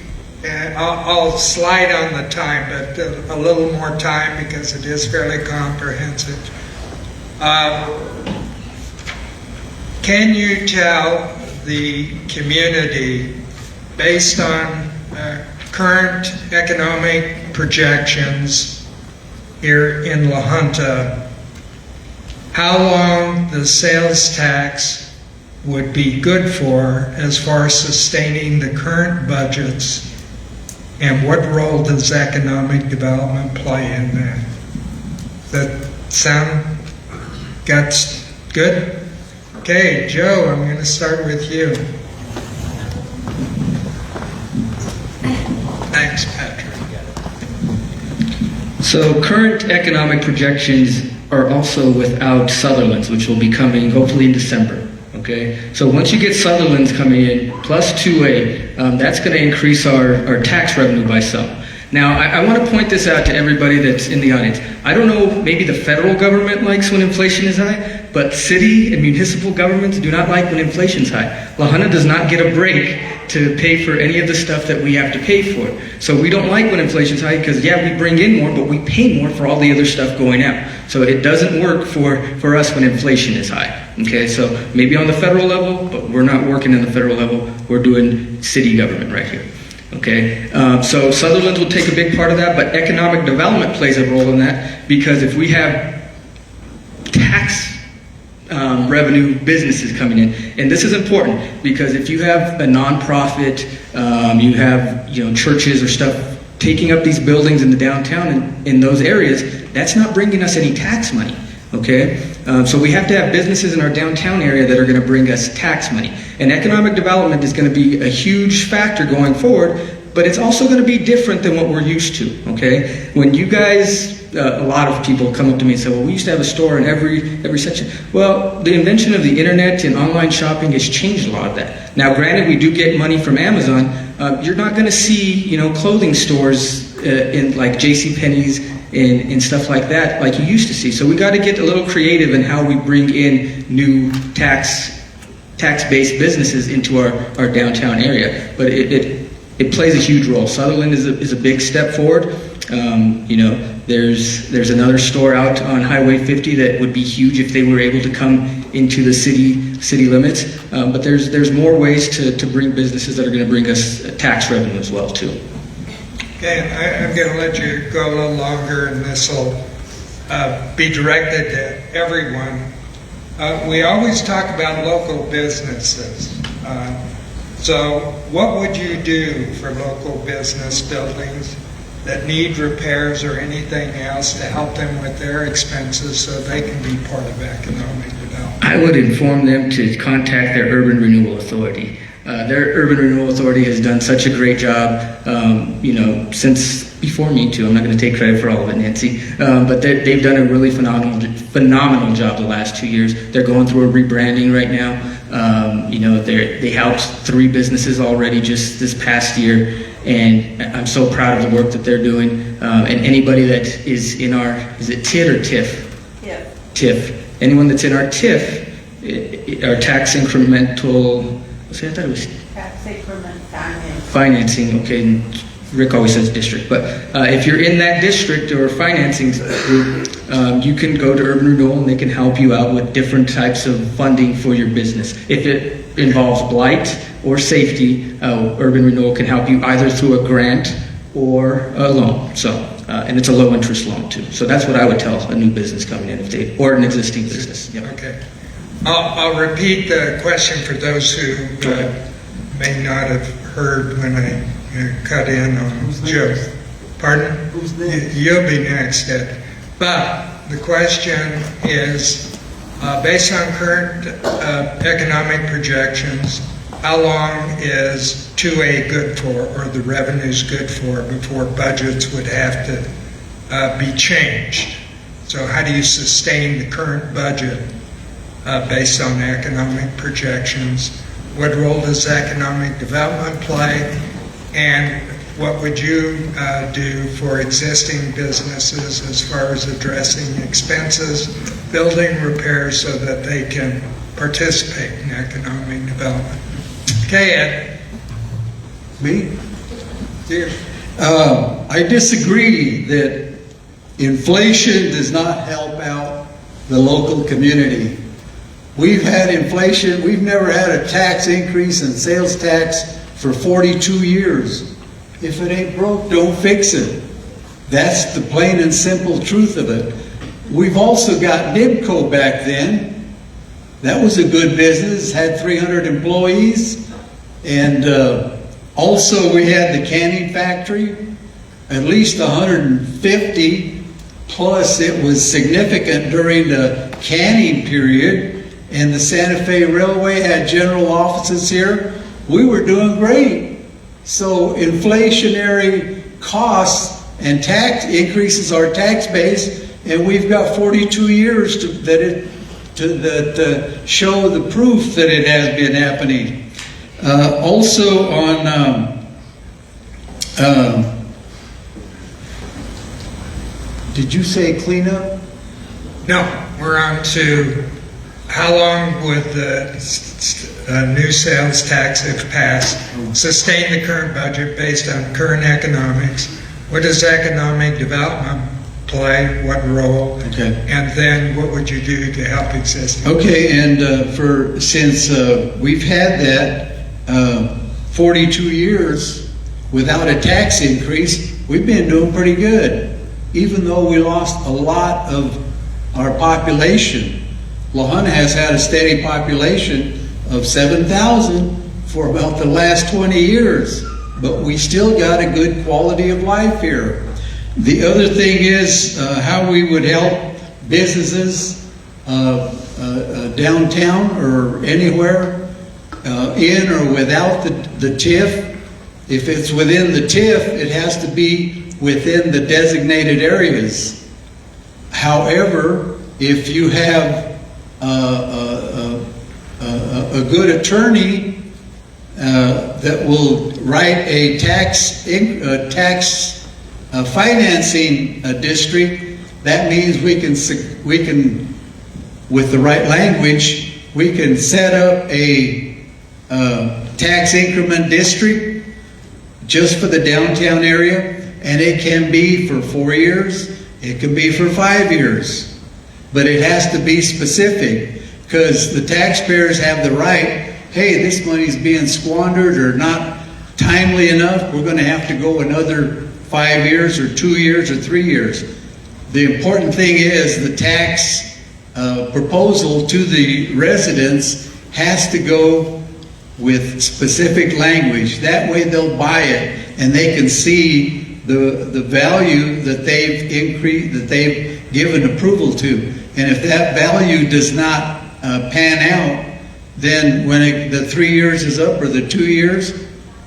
I'll slide on the time, but a little more time because it is fairly comprehensive. Can you tell the community, based on current economic projections here in La Junta, how long the sales tax would be good for as far as sustaining the current budgets? And what role does economic development play in that? That sound gets good? Okay, Joe, I'm going to start with you. Thanks, Patrick. So current economic projections are also without Sutherland's, which will be coming hopefully in December. Okay, so once you get Sutherland's coming in, plus 2A, that's going to increase our tax revenue by some. Now, I want to point this out to everybody that's in the audience. I don't know, maybe the federal government likes when inflation is high, but city and municipal governments do not like when inflation is high. La Junta does not get a break to pay for any of the stuff that we have to pay for. So we don't like when inflation is high because, yeah, we bring in more, but we pay more for all the other stuff going out. So it doesn't work for us when inflation is high. Okay, so maybe on the federal level, but we're not working on the federal level. We're doing city government right here. Okay, so Sutherland will take a big part of that, but economic development plays a role in that because if we have tax revenue businesses coming in, and this is important because if you have a nonprofit, you have churches or stuff taking up these buildings in the downtown and in those areas, that's not bringing us any tax money. Okay, so we have to have businesses in our downtown area that are going to bring us tax money. And economic development is going to be a huge factor going forward, but it's also going to be different than what we're used to. Okay, when you guys, a lot of people come up to me and say, well, we used to have a store in every section. Well, the invention of the internet and online shopping has changed a lot of that. Now, granted, we do get money from Amazon. You're not going to see, clothing stores in like JCPenney's and stuff like that, like you used to see. So we got to get a little creative in how we bring in new tax-based businesses into our downtown area. But it plays a huge role. Sutherland is a big step forward. There's another store out on Highway 50 that would be huge if they were able to come into the city limits. But there's more ways to bring businesses that are going to bring us tax revenue as well too. Okay, I'm going to let you go a little longer, and this will be directed to everyone. We always talk about local businesses. So what would you do for local business buildings that need repairs or anything else to help them with their expenses so they can be part of economic development? I would inform them to contact their Urban Renewal Authority. Their Urban Renewal Authority has done such a great job, since before me too. I'm not going to take credit for all of it, Nancy, but they've done a really phenomenal job the last 2 years. They're going through a rebranding right now. They helped 3 businesses already just this past year, and I'm so proud of the work that they're doing. And anybody that is in our, is it TID or TIF? Yeah. TIF. Anyone that's in our TIF, our tax incremental. I thought it was tax increment financing. Okay, Rick always says district, but if you're in that district or financing group, you can go to Urban Renewal and they can help you out with different types of funding for your business. If it involves blight or safety, Urban Renewal can help you either through a grant or a loan. So, and it's a low interest loan too. So that's what I would tell a new business coming in, or an existing business. Yep. Okay. I'll repeat the question for those who may not have heard when I cut in on Joe. Pardon? Who's next? You'll be next, Ed. But the question is, based on current economic projections, how long is 2A good for, or the revenues good for, before budgets would have to be changed? So how do you sustain the current budget based on economic projections? What role does economic development play? And what would you do for existing businesses as far as addressing expenses, building repairs so that they can participate in economic development? Okay, Ed. Me? Dear. I disagree that inflation does not help out the local community. We've had inflation. We've never had a tax increase in sales tax for 42 years. If it ain't broke, don't fix it. That's the plain and simple truth of it. We've also got NIBCO back then. That was a good business, had 300 employees. And also we had the canning factory, at least 150, plus it was significant during the canning period. And the Santa Fe Railway had general offices here. We were doing great. So inflationary costs and tax increases our tax base, and we've got 42 years to show the proof that it has been happening. Also on, did you say cleanup? No, we're on to how long would the new sales tax, if passed, sustain the current budget based on current economics? What does economic development play? What role? Okay. And then what would you do to help existing? Okay, and since we've had that 42 years without a tax increase, we've been doing pretty good. Even though we lost a lot of our population, La Junta has had a steady population of 7,000 for about the last 20 years, but we still got a good quality of life here. The other thing is how we would help businesses downtown or anywhere, in or without the TIF. If it's within the TIF, it has to be within the designated areas. However, if you have a good attorney that will write a tax financing district, that means we can, with the right language, we can set up a tax increment district just for the downtown area, and it can be for 4 years, it can be for 5 years, but it has to be specific, because the taxpayers have the right, hey, this money's being squandered or not timely enough, we're going to have to go another 5 years or 2 years or 3 years. The important thing is the tax proposal to the residents has to go with specific language. That way they'll buy it and they can see the value that they've increased, that they've given approval to. And if that value does not pan out, then when the 3 years is up or the 2 years,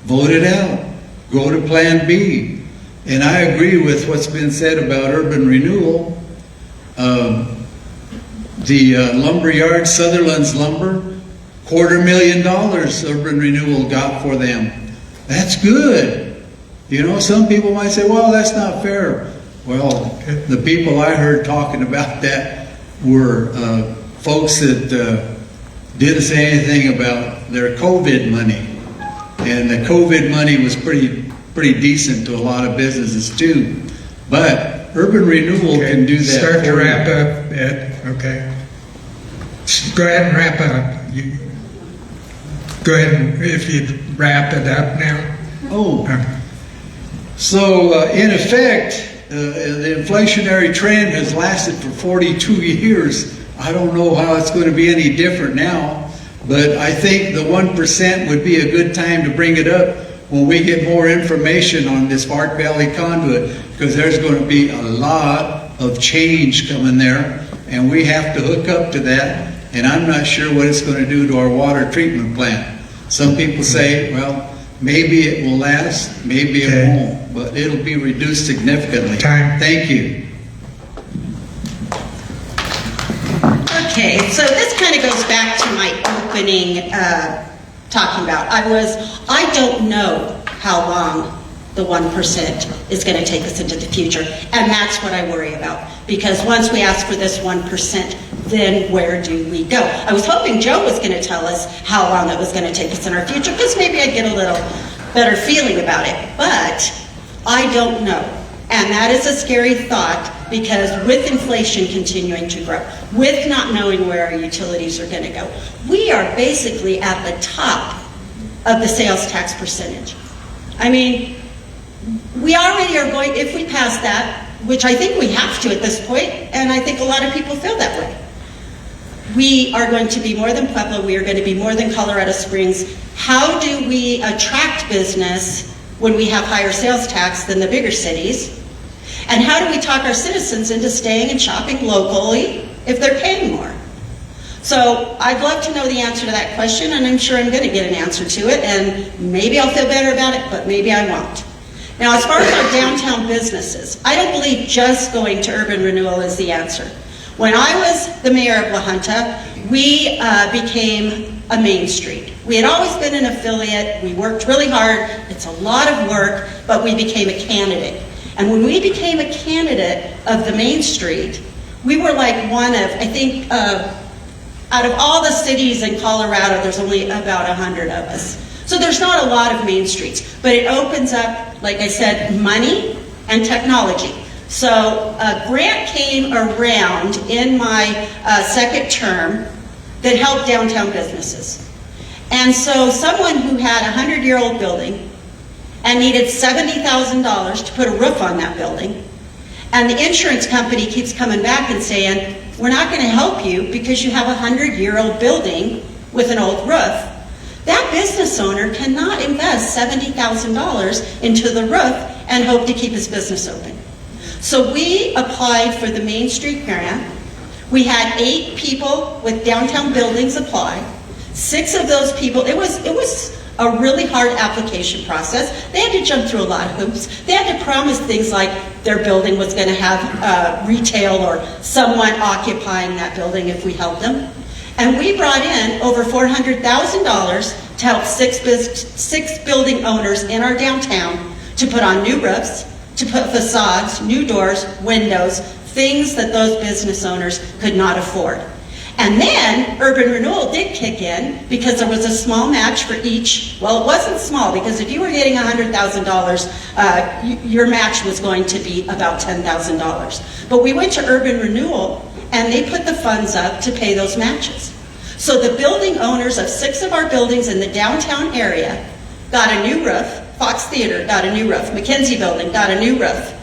vote it out. Go to Plan B. And I agree with what's been said about urban renewal. The lumber yard, Sutherland's Lumber, $250,000 urban renewal got for them. That's good. You know, some people might say, well, that's not fair. Well, the people I heard talking about that were folks that didn't say anything about their COVID money. And the COVID money was pretty decent to a lot of businesses too. But urban renewal can do that. Start to wrap up, Ed. Okay. Go ahead and wrap up. Go ahead and, if you'd wrap it up now. Oh. So in effect, the inflationary trend has lasted for 42 years. I don't know how it's going to be any different now, but I think the 1% would be a good time to bring it up. when we get more information on this Fart Valley conduit, because there's going to be a lot of change coming there, and we have to hook up to that, and I'm not sure what it's going to do to our water treatment plant. Some people say, well, maybe it will last, maybe it won't, but it'll be reduced significantly. Time. Thank you. Okay, so this kind of goes back to my opening talking about. I don't know how long the 1% is going to take us into the future, and that's what I worry about, because once we ask for this 1%, then where do we go? I was hoping Joe was going to tell us how long it was going to take us in our future, because maybe I'd get a little better feeling about it, but I don't know. And that is a scary thought, because with inflation continuing to grow, with not knowing where our utilities are going to go, we are basically at the top of the sales tax percentage. I mean, we already are going, if we pass that, which I think we have to at this point, and I think a lot of people feel that way, we are going to be more than Pueblo, we are going to be more than Colorado Springs. How do we attract business when we have higher sales tax than the bigger cities? And how do we talk our citizens into staying and shopping locally if they're paying more? So I'd love to know the answer to that question, and I'm sure I'm going to get an answer to it, and maybe I'll feel better about it, but maybe I won't. Now, as far as our downtown businesses, I don't believe just going to urban renewal is the answer. When I was the mayor of La Junta, we became a Main Street. We had always been an affiliate. We worked really hard. It's a lot of work, but we became a candidate. And when we became a candidate of the Main Street, we were like one of, I think, out of all the cities in Colorado, there's only about 100 of us. So there's not a lot of Main Streets, but it opens up, like I said, money and technology. So a grant came around in my second term that helped downtown businesses. And so someone who had a 100-year-old building and needed $70,000 to put a roof on that building, and the insurance company keeps coming back and saying, we're not going to help you because you have a 100-year-old building with an old roof. That business owner cannot invest $70,000 into the roof and hope to keep his business open. So we applied for the Main Street grant. We had 8 people with downtown buildings apply. 6 of those people, it was a really hard application process. They had to jump through a lot of hoops. They had to promise things like their building was going to have retail or someone occupying that building if we helped them. And we brought in over $400,000 to help 6 building owners in our downtown to put on new roofs, to put facades, new doors, windows, things that those business owners could not afford. And then urban renewal did kick in because there was a small match for each. Well, it wasn't small, because if you were getting $100,000, your match was going to be about $10,000. But we went to urban renewal and they put the funds up to pay those matches. So the building owners of 6 of our buildings in the downtown area got a new roof. Fox Theater got a new roof. Mackenzie Building got a new roof.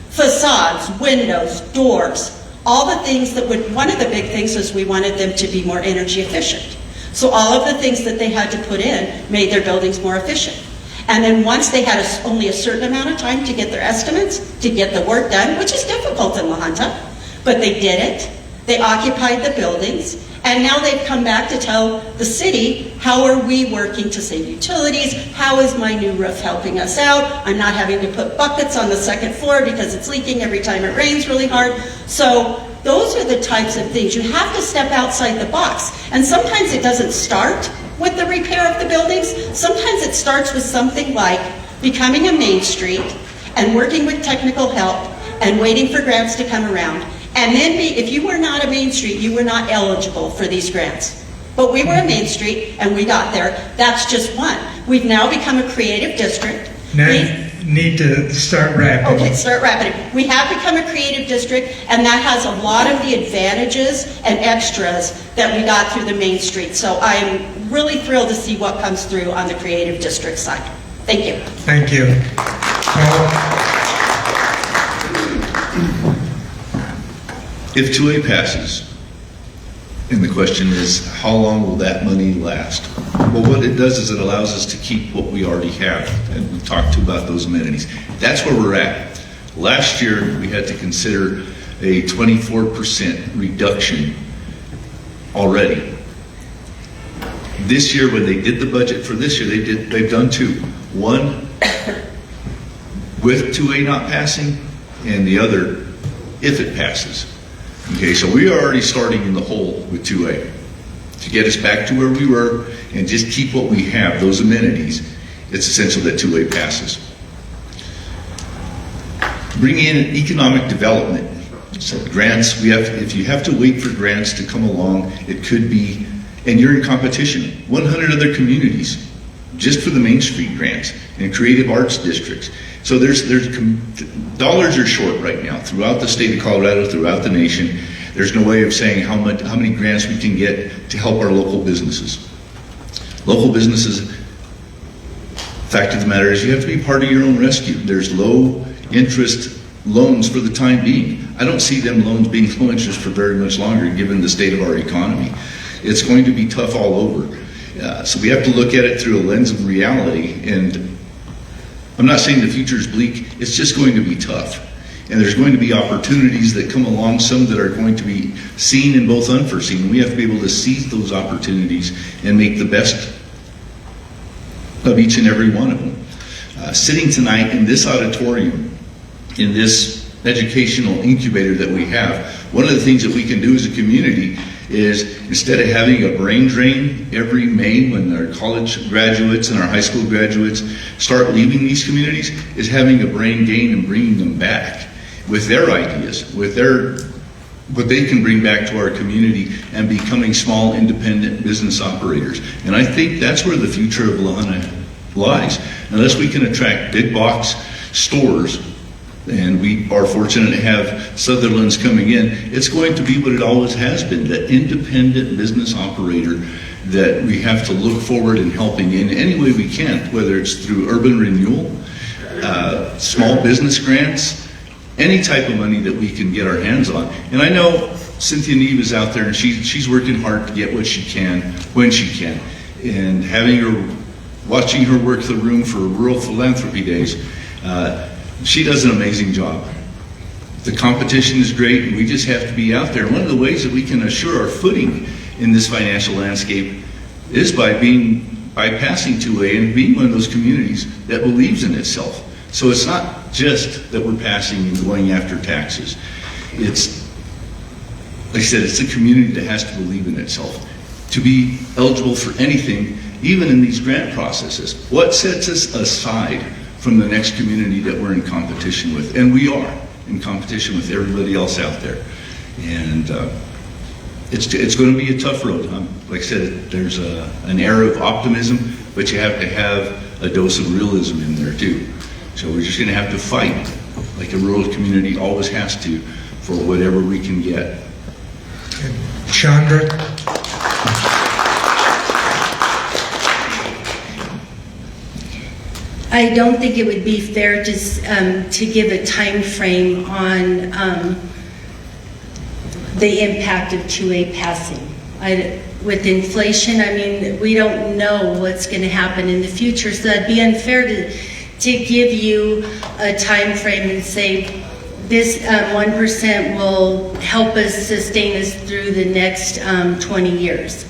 Facades, windows, doors, all the things that would, one of the big things was we wanted them to be more energy efficient. So all of the things that they had to put in made their buildings more efficient. And then once they had only a certain amount of time to get their estimates, to get the work done, which is difficult in La Junta, but they did it. They occupied the buildings. And now they've come back to tell the city, how are we working to save utilities? How is my new roof helping us out? I'm not having to put buckets on the second floor because it's leaking every time it rains really hard. So those are the types of things. You have to step outside the box. And sometimes it doesn't start with the repair of the buildings. Sometimes it starts with something like becoming a Main Street and working with technical help and waiting for grants to come around. And then if you were not a Main Street, you were not eligible for these grants. But we were a Main Street and we got there. That's just one. We've now become a creative district. Now need to start wrapping. Okay, start wrapping. We have become a creative district, and that has a lot of the advantages and extras that we got through the Main Street. So I'm really thrilled to see what comes through on the creative district side. Thank you. Thank you. If 2A passes, And the question is, how long will that money last? Well, what it does is it allows us to keep what we already have, and we talked about those amenities. That's where we're at. Last year, we had to consider a 24% reduction already. This year, when they did the budget for this year, they've done two. One with 2A not passing, and the other if it passes. Okay, so we are already starting in the hole with 2A. To get us back to where we were and just keep what we have, those amenities, it's essential that 2A passes. Bring in economic development. So grants, if you have to wait for grants to come along, it could be, and you're in competition, 100 other communities just for the Main Street grants and creative arts districts. So dollars are short right now throughout the state of Colorado, throughout the nation. There's no way of saying how many grants we can get to help our local businesses. Local businesses, fact of the matter is you have to be part of your own rescue. There's low interest loans for the time being. I don't see them loans being low interest for very much longer given the state of our economy. It's going to be tough all over. So we have to look at it through a lens of reality, and I'm not saying the future is bleak, it's just going to be tough. And there's going to be opportunities that come along, some that are going to be seen and both unforeseen. We have to be able to seize those opportunities and make the best of each and every one of them. Sitting tonight in this auditorium, in this educational incubator that we have, one of the things that we can do as a community is, instead of having a brain drain every May when our college graduates and our high school graduates start leaving these communities, is having a brain gain and bringing them back with their ideas, with what they can bring back to our community and becoming small independent business operators. And I think that's where the future of Lahana lies. Unless we can attract big box stores, and we are fortunate to have Sutherland's coming in, it's going to be what it always has been, the independent business operator that we have to look forward in helping in any way we can, whether it's through urban renewal, small business grants, any type of money that we can get our hands on. And I know Cynthia Neve is out there and she's working hard to get what she can, when she can. And watching her work the room for Rural Philanthropy Days, she does an amazing job. The competition is great, and we just have to be out there. One of the ways that we can assure our footing in this financial landscape is by passing 2A and being one of those communities that believes in itself. So it's not just that we're passing and going after taxes. It's, like I said, it's a community that has to believe in itself. To be eligible for anything, even in these grant processes, what sets us aside from the next community that we're in competition with? And we are in competition with everybody else out there. And it's going to be a tough road. Like I said, there's an air of optimism, but you have to have a dose of realism in there too. So we're just going to have to fight, like a rural community always has to, for whatever we can get. Chandra? I don't think it would be fair to give a time frame on the impact of 2A passing. With inflation, I mean, we don't know what's going to happen in the future, so that'd be unfair to give you a time frame and say this 1% will help us sustain us through the next 20 years.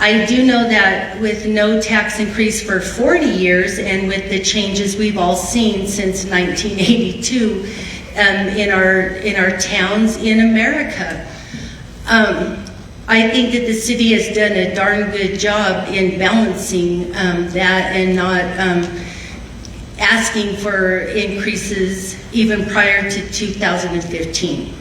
I do know that with no tax increase for 40 years and with the changes we've all seen since 1982 in our towns in America, I think that the city has done a darn good job in balancing that and not asking for increases even prior to 2015.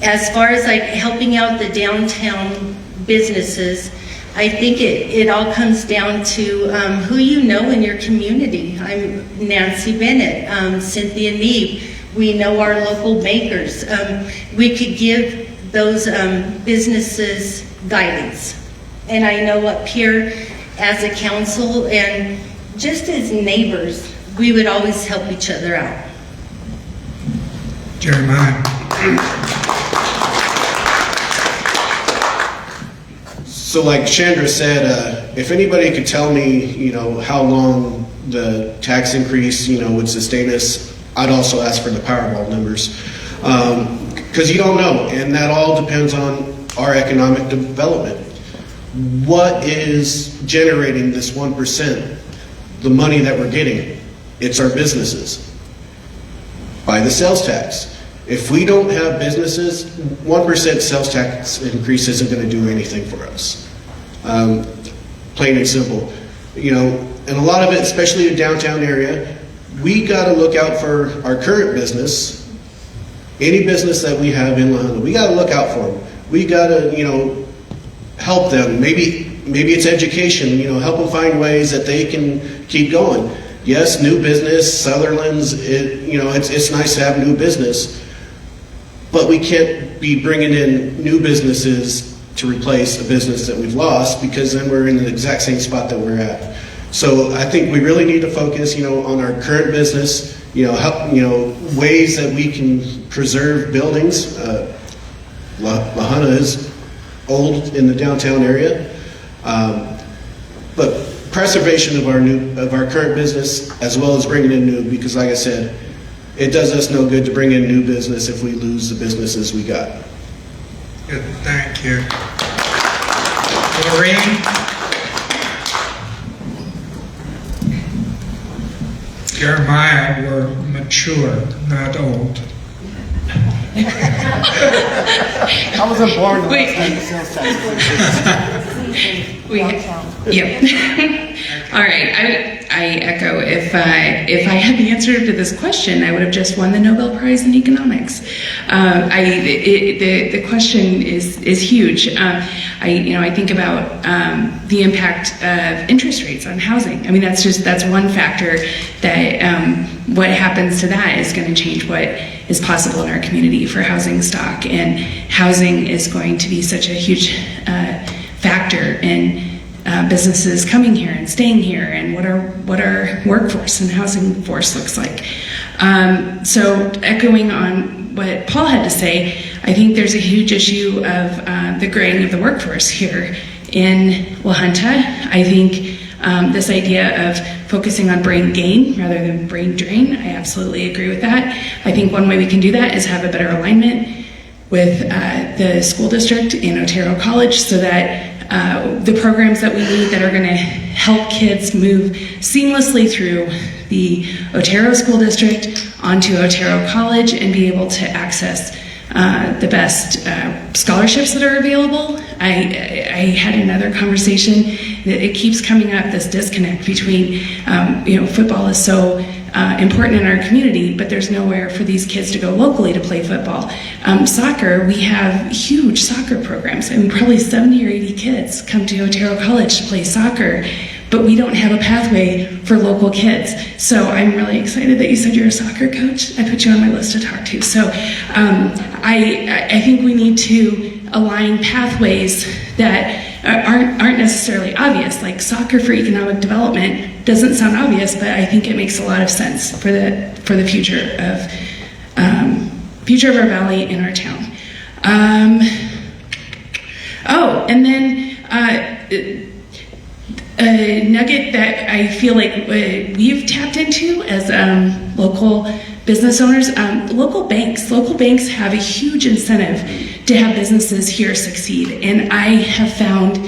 As far as like helping out the downtown businesses, I think it all comes down to who you know in your community. I'm Nancy Bennett, Cynthia Neve. We know our local bakers. We could give those businesses guidance. And I know up here as a council and just as neighbors, we would always help each other out. Jeremiah? So like Chandra said, if anybody could tell me, you know, how long the tax increase, you know, would sustain us, I'd also ask for the Powerball numbers. Because you don't know, and that all depends on our economic development. What is generating this 1%, the money that we're getting? It's our businesses. By the sales tax. If we don't have businesses, 1% sales tax increase isn't going to do anything for us. Plain and simple. You know, and a lot of it, especially in the downtown area, we got to look out for our current business. Any business that we have in La Junta, we got to look out for them. We got to, you know, help them. Maybe it's education. You know, help them find ways that they can keep going. Yes, new business, Sutherland's. You know, it's nice to have new business, but we can't be bringing in new businesses to replace a business that we've lost, because then we're in the exact same spot that we're at. So I think we really need to focus, you know, on our current business. You know, help, you know, ways that we can preserve buildings. La Junta is old in the downtown area, but preservation of our current business, as well as bringing in new, because like I said, it does us no good to bring in new business if we lose the businesses we got. Good, thank you. Maureen? Jeremiah, we're mature, not old. I wasn't born when Wait. I was sales tax. Yep. All right. I echo. If I had the answer to this question, I would have just won the Nobel Prize in economics. The question is huge. I think about the impact of interest rates on housing. I mean, that's one factor that what happens to that is going to change what is possible in our community for housing stock, and housing is going to be such a huge factor in businesses coming here and staying here, and what our workforce and housing force looks like. So echoing on what Paul had to say, I think there's a huge issue of the graying of the workforce here in La Junta. I think this idea of focusing on brain gain rather than brain drain, I absolutely agree with that. I think one way we can do that is have a better alignment with the school district in Otero College, so that the programs that we need that are going to help kids move seamlessly through the Otero School District onto Otero College and be able to access the best scholarships that are available. I had another conversation that it keeps coming up, this disconnect between, football is so important in our community, but there's nowhere for these kids to go locally to play football. Soccer, we have huge soccer programs, and probably 70 or 80 kids come to Otero College to play soccer, but we don't have a pathway for local kids. So I'm really excited that you said you're a soccer coach. I put you on my list to talk to. So I think we need to align pathways that aren't necessarily obvious. Like soccer for economic development doesn't sound obvious, but I think it makes a lot of sense for the future of our valley and our town. And then a nugget that I feel like we've tapped into as local business owners, local banks have a huge incentive to have businesses here succeed, and I have found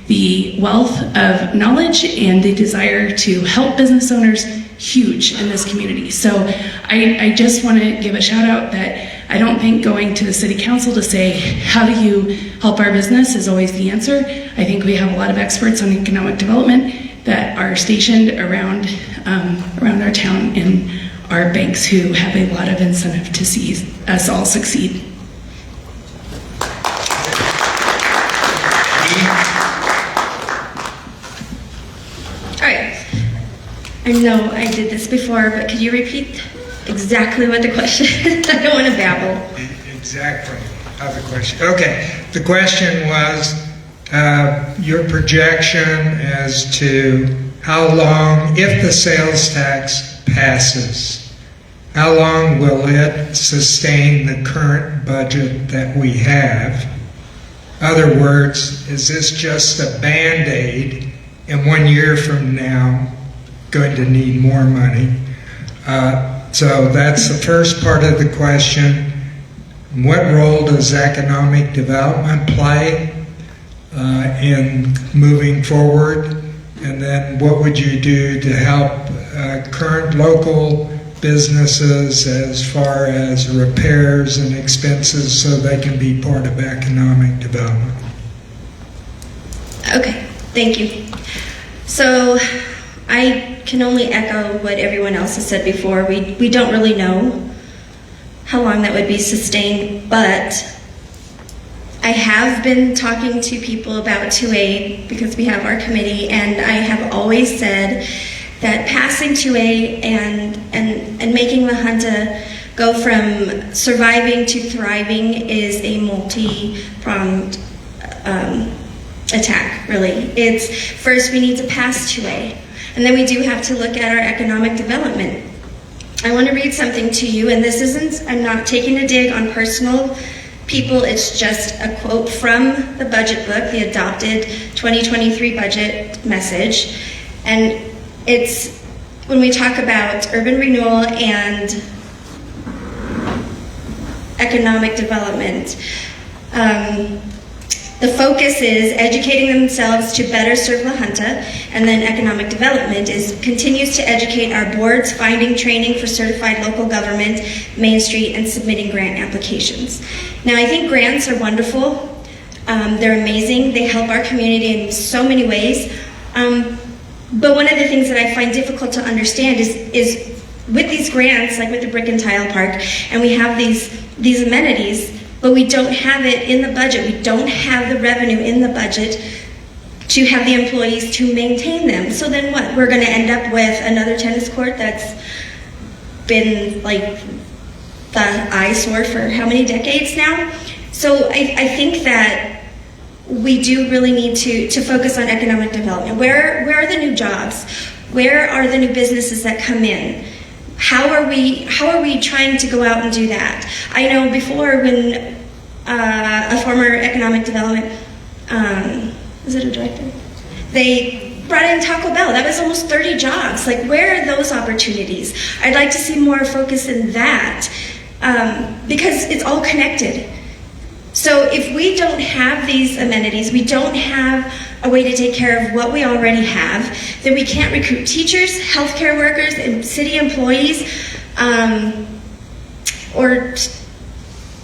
the wealth of knowledge and the desire to help business owners huge in this community. So I just want to give a shout out that I don't think going to the city council to say, how do you help our business, is always the answer. I think we have a lot of experts on economic development that are stationed around our town and our banks who have a lot of incentive to see us all succeed. All right. I know I did this before, but could you repeat exactly what the question is? I don't want to babble. Exactly. How the question. Okay. The question was your projection as to how long, if the sales tax passes, how long will it sustain the current budget that we have? Other words, is this just a Band-Aid and 1 year from now going to need more money? So that's the first part of the question. What role does economic development play in moving forward? And then what would you do to help current local businesses as far as repairs and expenses so they can be part of economic development? Okay, thank you. So I can only echo what everyone else has said before. We don't really know how long that would be sustained, but I have been talking to people about 2A because we have our committee, and I have always said that passing 2A and making La Junta go from surviving to thriving is a multi-pronged attack, really. It's first we need to pass 2A, and then we do have to look at our economic development. I want to read something to you, and this isn't, I'm not taking a dig on personal people, it's just a quote from the budget book, the adopted 2023 budget message. And it's when we talk about urban renewal and economic development. The focus is educating themselves to better serve La Junta, and then economic development continues to educate our boards, finding training for certified local government, Main Street, and submitting grant applications. Now, I think grants are wonderful. They're amazing. They help our community in so many ways. But one of the things that I find difficult to understand is with these grants, like with the Brick and Tile Park, and we have these amenities, but we don't have it in the budget. We don't have the revenue in the budget to have the employees to maintain them. So then what? We're going to end up with another tennis court that's been like the eyesore for how many decades now? So I think that we do really need to focus on economic development. Where are the new jobs? Where are the new businesses that come in? How are we trying to go out and do that? I know before when a former economic development, is it a director? They brought in Taco Bell. That was almost 30 jobs. Like, where are those opportunities? I'd like to see more focus in that because it's all connected. So if we don't have these amenities, we don't have a way to take care of what we already have, then we can't recruit teachers, healthcare workers, and city employees, or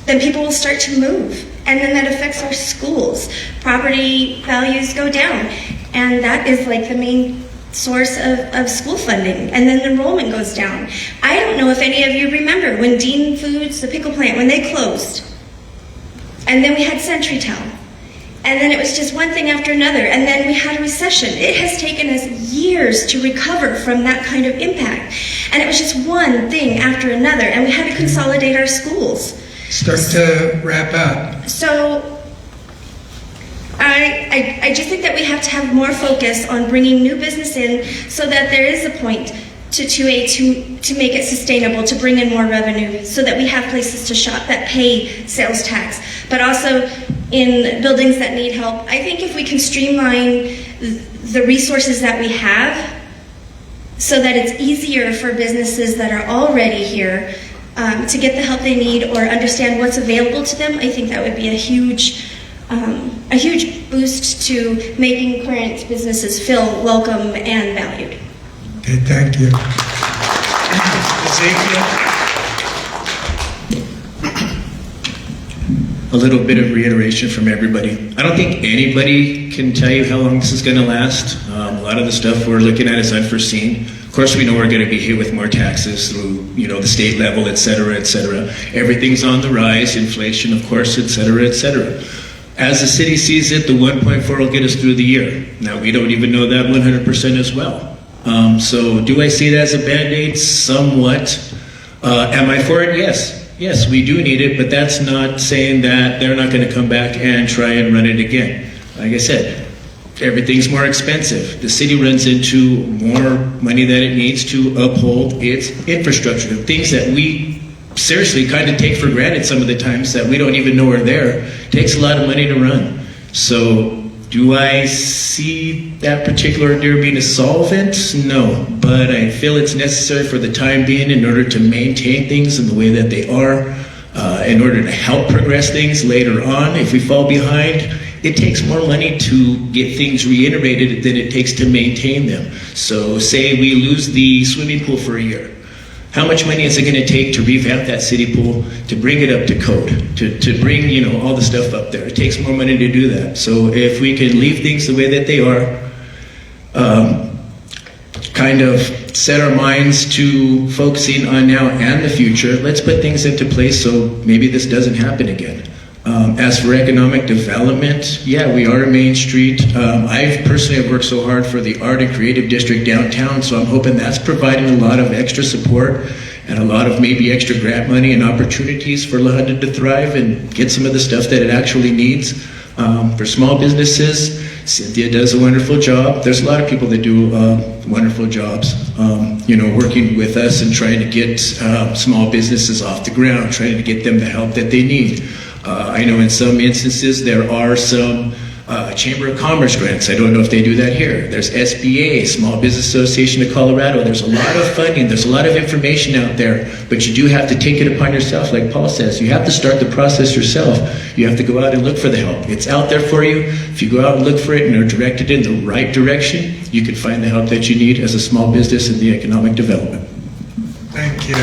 then people will start to move. And then that affects our schools. Property values go down. And that is like the main source of school funding. And then enrollment goes down. I don't know if any of you remember when Dean Foods, the pickle plant, when they closed. And then we had SentryTel. And then it was just one thing after another. And then we had a recession. It has taken us years to recover from that kind of impact. And it was just one thing after another. And we had to consolidate our schools. Start to wrap up. So I just think that we have to have more focus on bringing new business in so that there is a point to 2A to make it sustainable, to bring in more revenue so that we have places to shop that pay sales tax, but also in buildings that need help. I think if we can streamline the resources that we have so that it's easier for businesses that are already here to get the help they need or understand what's available to them, I think that would be a huge boost to making current businesses feel welcome and valued. Okay, thank you. Ezekiel? A little bit of reiteration from everybody. I don't think anybody can tell you how long this is going to last. A lot of the stuff we're looking at is unforeseen. Of course, we know we're going to be hit with more taxes through, the state level, et cetera, et cetera. Everything's on the rise, inflation, of course, et cetera, et cetera. As the city sees it, the 1.4 will get us through the year. Now, we don't even know that 100% as well. So do I see it as a Band-Aid? Somewhat. Am I for it? Yes. Yes, we do need it, but that's not saying that they're not going to come back and try and run it again. Like I said, everything's more expensive. The city runs into more money than it needs to uphold its infrastructure. The things that we seriously kind of take for granted some of the times that we don't even know are there. It takes a lot of money to run. So, do I see that particular idea being a solvent? No, but I feel it's necessary for the time being in order to maintain things in the way that they are, in order to help progress things later on. If we fall behind, it takes more money to get things reiterated than it takes to maintain them. So say we lose the swimming pool for a year. How much money is it going to take to revamp that city pool, to bring it up to code, to bring, all the stuff up there? It takes more money to do that. So if we can leave things the way that they are, kind of set our minds to focusing on now and the future, let's put things into place so maybe this doesn't happen again. As for economic development, yeah, we are a Main Street. I personally have worked so hard for the Art and Creative District downtown, so I'm hoping that's providing a lot of extra support and a lot of maybe extra grant money and opportunities for La Junta to thrive and get some of the stuff that it actually needs. For small businesses, Cynthia does a wonderful job. There's a lot of people that do wonderful jobs, working with us and trying to get small businesses off the ground, trying to get them the help that they need. I know in some instances there are some Chamber of Commerce grants. I don't know if they do that here. There's SBA, Small Business Association of Colorado. There's a lot of funding. There's a lot of information out there, but you do have to take it upon yourself, like Paul says. You have to start the process yourself. You have to go out and look for the help. It's out there for you. If you go out and look for it and are directed in the right direction, you can find the help that you need as a small business in the economic development. Thank you.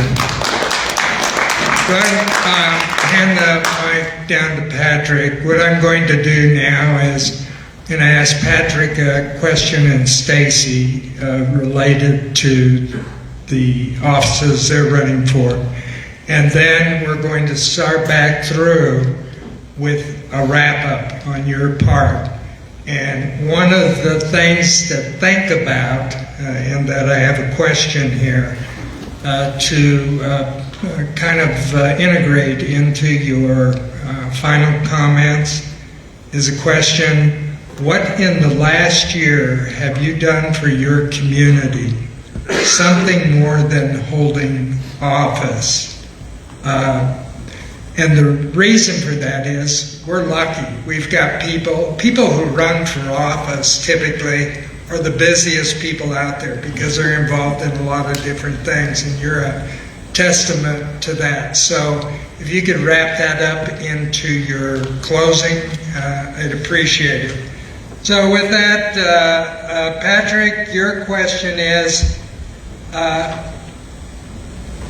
Hand the mic down to Patrick. What I'm going to do now is I'm going to ask Patrick a question and Stacy related to the offices they're running for. And then we're going to start back through with a wrap-up on your part. And one of the things to think about, and that I have a question here, to kind of integrate into your final comments is a question: what in the last year have you done for your community? Something more than holding office. And the reason for that is we're lucky. We've got people who run for office typically are the busiest people out there because they're involved in a lot of different things, and you're a testament to that. So if you could wrap that up into your closing, I'd appreciate it. So with that, Patrick, your question is,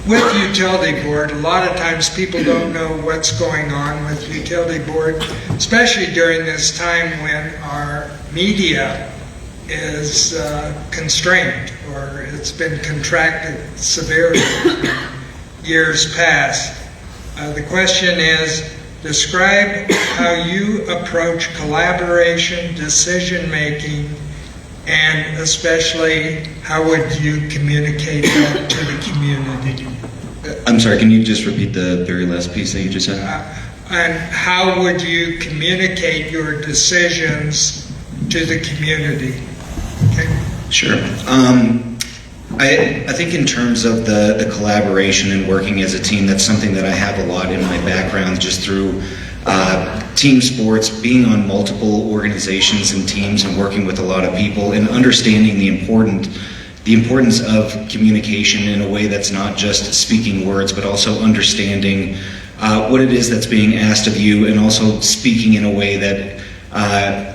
with utility board, a lot of times people don't know what's going on with utility board, especially during this time when our media is constrained, or it's been contracted severely in years past. The question is, describe how you approach collaboration, decision-making, and especially how would you communicate that to the community? I'm sorry, can you just repeat the very last piece that you just said? And how would you communicate your decisions to the community? Okay. Sure. I think in terms of the collaboration and working as a team, that's something that I have a lot in my background just through team sports, being on multiple organizations and teams and working with a lot of people and understanding the importance of communication in a way that's not just speaking words, but also understanding what it is that's being asked of you, and also speaking in a way that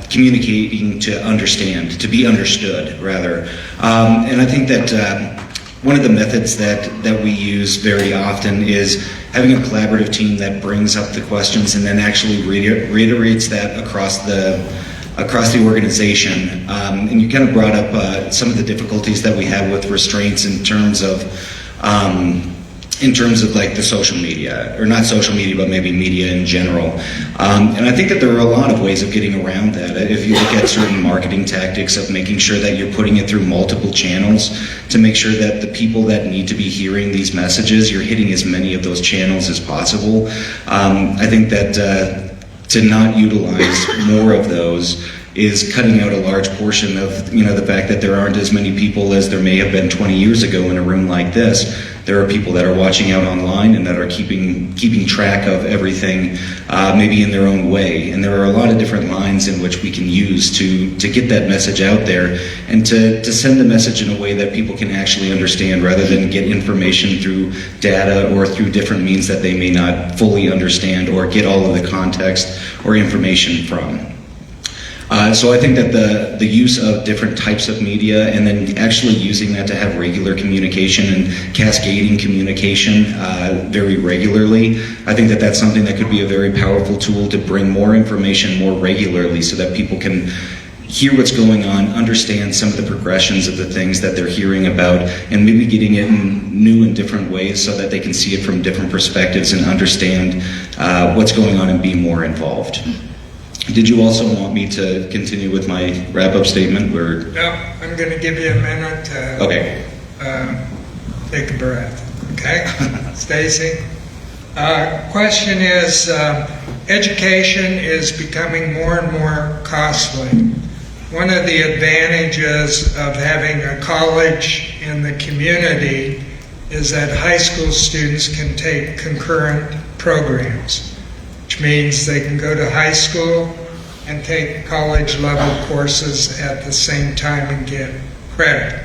communicating to understand, to be understood, rather. And I think that one of the methods that we use very often is having a collaborative team that brings up the questions and then actually reiterates that across the organization. And you kind of brought up some of the difficulties that we have with restraints in terms of like the social media, or not social media, but maybe media in general. And I think that there are a lot of ways of getting around that. If you look at certain marketing tactics of making sure that you're putting it through multiple channels to make sure that the people that need to be hearing these messages, you're hitting as many of those channels as possible. I think that to not utilize more of those is cutting out a large portion of, the fact that there aren't as many people as there may have been 20 years ago in a room like this. There are people that are watching out online and that are keeping track of everything, maybe in their own way. And there are a lot of different lines in which we can use to get that message out there and to send the message in a way that people can actually understand, rather than get information through data or through different means that they may not fully understand or get all of the context or information from. So I think that the use of different types of media, and then actually using that to have regular communication and cascading communication very regularly, I think that that's something that could be a very powerful tool to bring more information more regularly, so that people can hear what's going on, understand some of the progressions of the things that they're hearing about, and maybe getting it in new and different ways so that they can see it from different perspectives and understand what's going on and be more involved. Did you also want me to continue with my wrap-up statement? No, I'm going to give you a minute to take a breath. Okay? Stacy? Question is, education is becoming more and more costly. One of the advantages of having a college in the community is that high school students can take concurrent programs, which means they can go to high school and take college-level courses at the same time and get credit.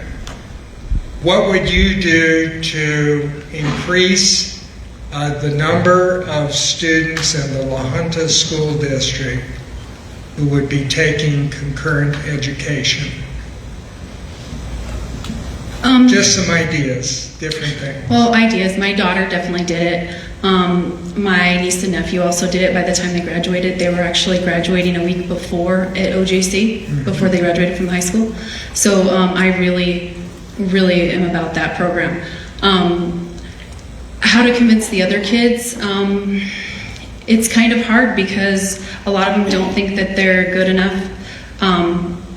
What would you do to increase the number of students in the La Junta School District who would be taking concurrent education? Just some ideas, different things. Well, ideas. My daughter definitely did it. My niece and nephew also did it by the time they graduated. They were actually graduating a week before at OJC, before they graduated from high school. So I really, really am about that program. How to convince the other kids? It's kind of hard because a lot of them don't think that they're good enough.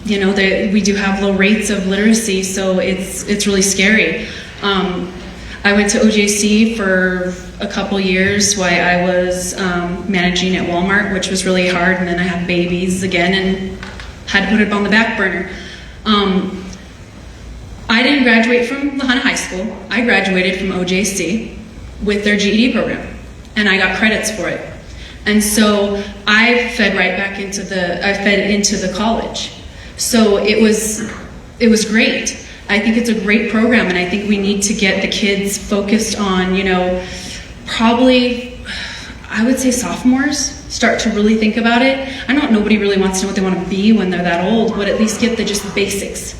We do have low rates of literacy, so it's really scary. I went to OJC for a couple years while I was managing at Walmart, which was really hard, and then I had babies again and had to put it on the back burner. I didn't graduate from La Junta High School. I graduated from OJC with their GED program, and I got credits for it. And so I fed right back into the college. So it was great. I think it's a great program, and I think we need to get the kids focused on, probably, I would say sophomores, start to really think about it. I know nobody really wants to know what they want to be when they're that old, but at least get just the basics.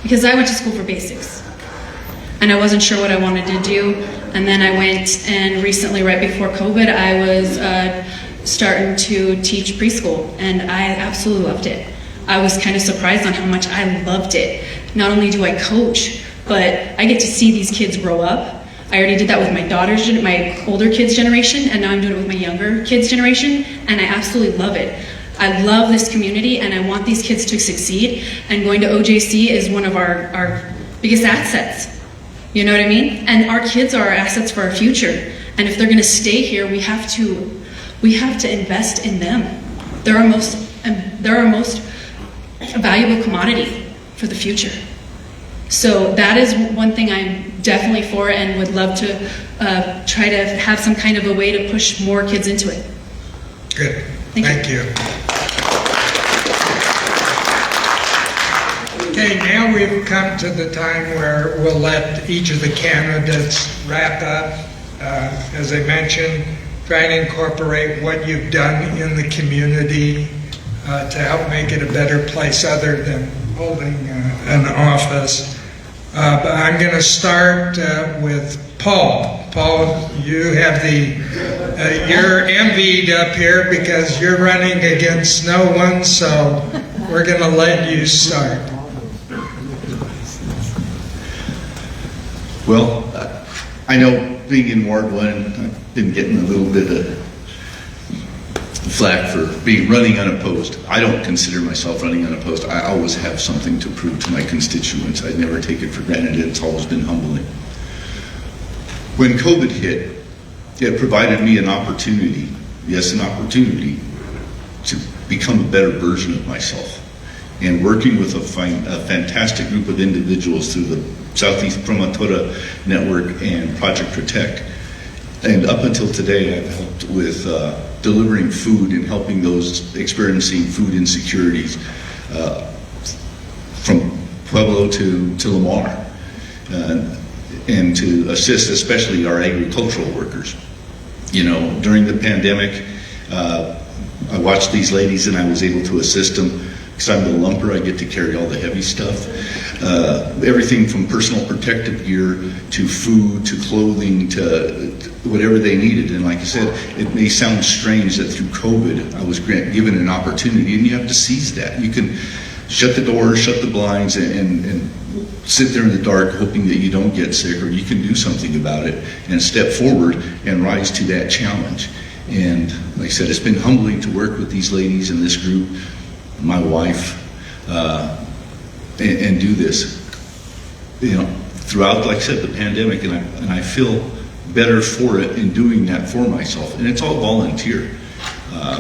Because I went to school for basics, and I wasn't sure what I wanted to do. And then I went, and recently, right before COVID, I was starting to teach preschool, and I absolutely loved it. I was kind of surprised on how much I loved it. Not only do I coach, but I get to see these kids grow up. I already did that with my older kids' generation, and now I'm doing it with my younger kids' generation, and I absolutely love it. I love this community, and I want these kids to succeed, and going to OJC is one of our biggest assets. You know what I mean? And our kids are our assets for our future, and if they're going to stay here, we have to invest in them. They're our most valuable commodity for the future. So that is one thing I'm definitely for, and would love to try to have some kind of a way to push more kids into it. Good. Thank you. Okay, now we've come to the time where we'll let each of the candidates wrap up. As I mentioned, try and incorporate what you've done in the community to help make it a better place other than holding an office. But I'm going to start with Paul. Paul, you have you're envied up here because you're running against no one, so we're going to let you start. Well, I know being in Ward 1, I've been getting a little bit of flack for running unopposed. I don't consider myself running unopposed. I always have something to prove to my constituents. I never take it for granted. It's always been humbling. When COVID hit, it provided me an opportunity, yes, an opportunity, to become a better version of myself. and working with a fantastic group of individuals through the Southeast Promotora Network and Project Protect. And up until today, I've helped with delivering food and helping those experiencing food insecurities from Pueblo to Lamar, and to assist especially our agricultural workers. You know, during the pandemic, I watched these ladies and I was able to assist them. Because I'm the lumper, I get to carry all the heavy stuff. Everything from personal protective gear to food to clothing to whatever they needed. And like I said, it may sound strange that through COVID I was given an opportunity, and you have to seize that. You can shut the doors, shut the blinds, and sit there in the dark hoping that you don't get sick, or you can do something about it and step forward and rise to that challenge. And like I said, it's been humbling to work with these ladies in this group, my wife, and do this, you know, throughout, like I said, the pandemic, and I feel better for it in doing that for myself. And it's all volunteer,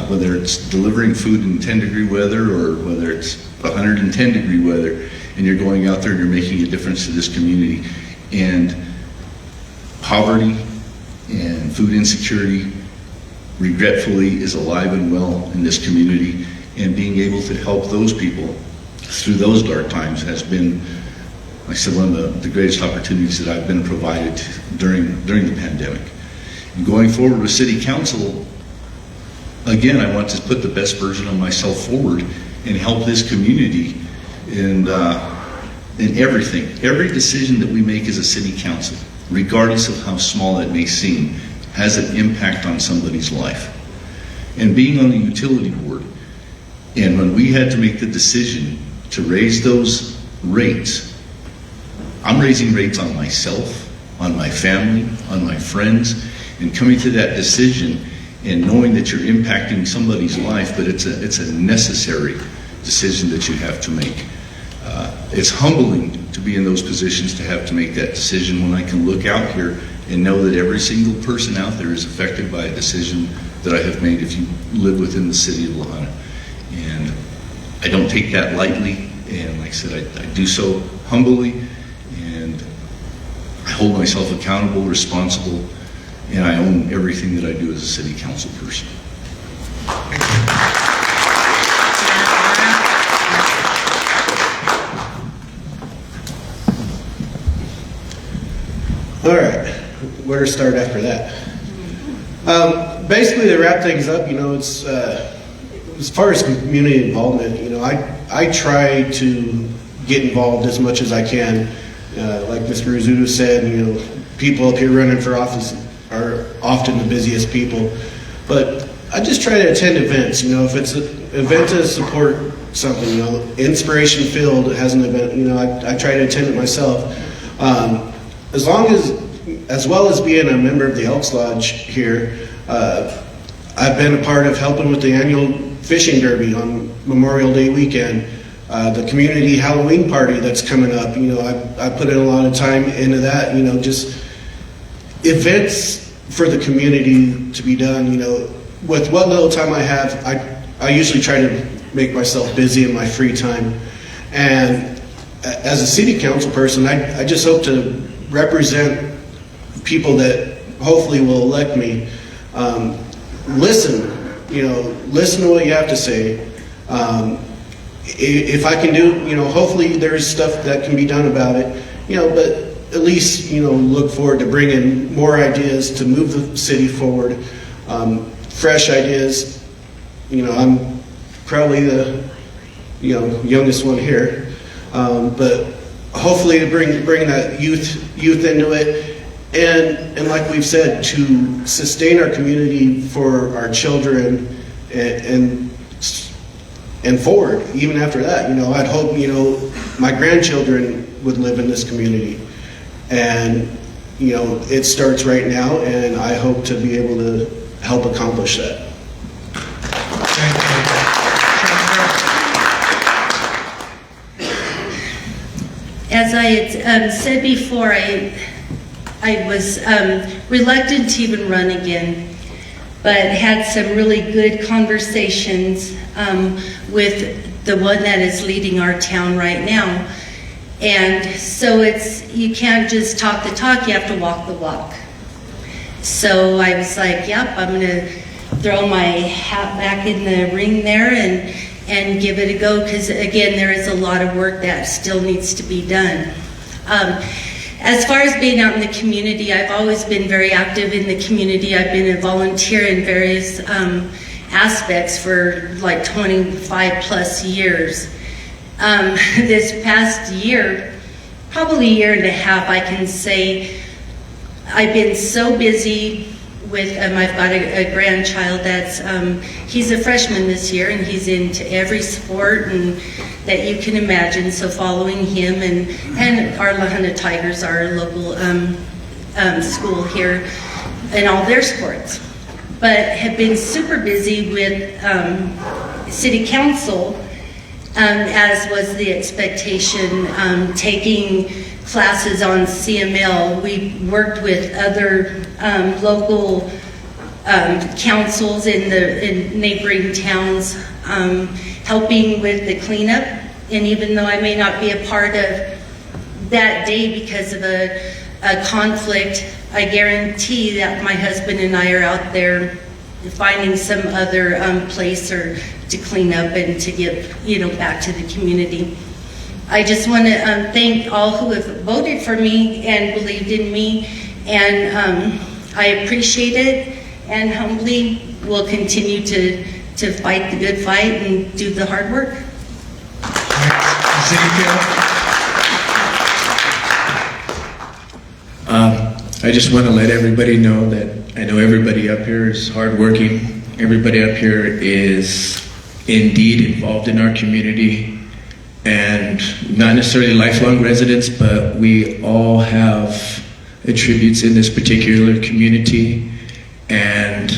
whether it's delivering food in 10-degree weather or whether it's 110-degree weather, and you're going out there and you're making a difference to this community. And poverty and food insecurity, regretfully, is alive and well in this community. And being able to help those people through those dark times has been, like I said, one of the greatest opportunities that I've been provided during the pandemic. And going forward with City Council, again, I want to put the best version of myself forward and help this community in everything. Every decision that we make as a City Council, regardless of how small it may seem, has an impact on somebody's life. And being on the utility board, and when we had to make the decision to raise those rates, I'm raising rates on myself, on my family, on my friends, and coming to that decision and knowing that you're impacting somebody's life, but it's a necessary decision that you have to make. It's humbling to be in those positions to have to make that decision when I can look out here and know that every single person out there is affected by a decision that I have made if you live within the city of La Junta. And I don't take that lightly, and like I said, I do so humbly, and I hold myself accountable, responsible, and I own everything that I do as a city council person. All right, where to start after that? Basically, to wrap things up, you know, it's as far as community involvement, you know, I try to get involved as much as I can. Like Mr. Rizzuto said, you know, people up here running for office are often the busiest people, but I just try to attend events. You know, if it's an event to support something, you know, Inspiration Field has an event, you know, I try to attend it myself. As well as being a member of the Elks Lodge here, I've been a part of helping with the annual fishing derby on Memorial Day weekend, the community Halloween party that's coming up. You know, I put in a lot of time into that, you know, just events for the community to be done. You know, with what little time I have, I usually try to make myself busy in my free time. And as a city council person, I just hope to represent people that hopefully will elect me. Listen, you know, listen to what you have to say. If I can do, you know, hopefully there's stuff that can be done about it, you know, but at least, you know, look forward to bringing more ideas to move the city forward, fresh ideas. You know, I'm probably the, you know, youngest one here, but hopefully to bring that youth into it. And like we've said, to sustain our community for our children and forward, even after that. You know, I'd hope, you know, my grandchildren would live in this community. And, you know, it starts right now, and I hope to be able to help accomplish that. As I had said before, I was reluctant to even run again, but had some really good conversations with the one that is leading our town right now. And so you can't just talk the talk, you have to walk the walk. So I was like, yep, I'm gonna throw my hat back in the ring there and give it a go, because again, there is a lot of work that still needs to be done. As far as being out in the community, I've always been very active in the community. I've been a volunteer in various aspects for like 25 plus years. This past year, probably a year and a half, I can say I've been so busy with, I've got a grandchild that's, he's a freshman this year, and he's into every sport and that you can imagine, so following him, and our La Junta Tigers, our local school here, and all their sports. But have been super busy with city council, as was the expectation, taking classes on CML. We worked with other local councils in neighboring towns, helping with the cleanup. And even though I may not be a part of that day because of a conflict, I guarantee that my husband and I are out there finding some other place to clean up and to give, back to the community. I just want to thank all who have voted for me and believed in me, and I appreciate it, and humbly will continue to fight the good fight and do the hard work. I just want to let everybody know that I know everybody up here is hardworking. Everybody up here is indeed involved in our community, and not necessarily lifelong residents, but we all have attributes in this particular community, and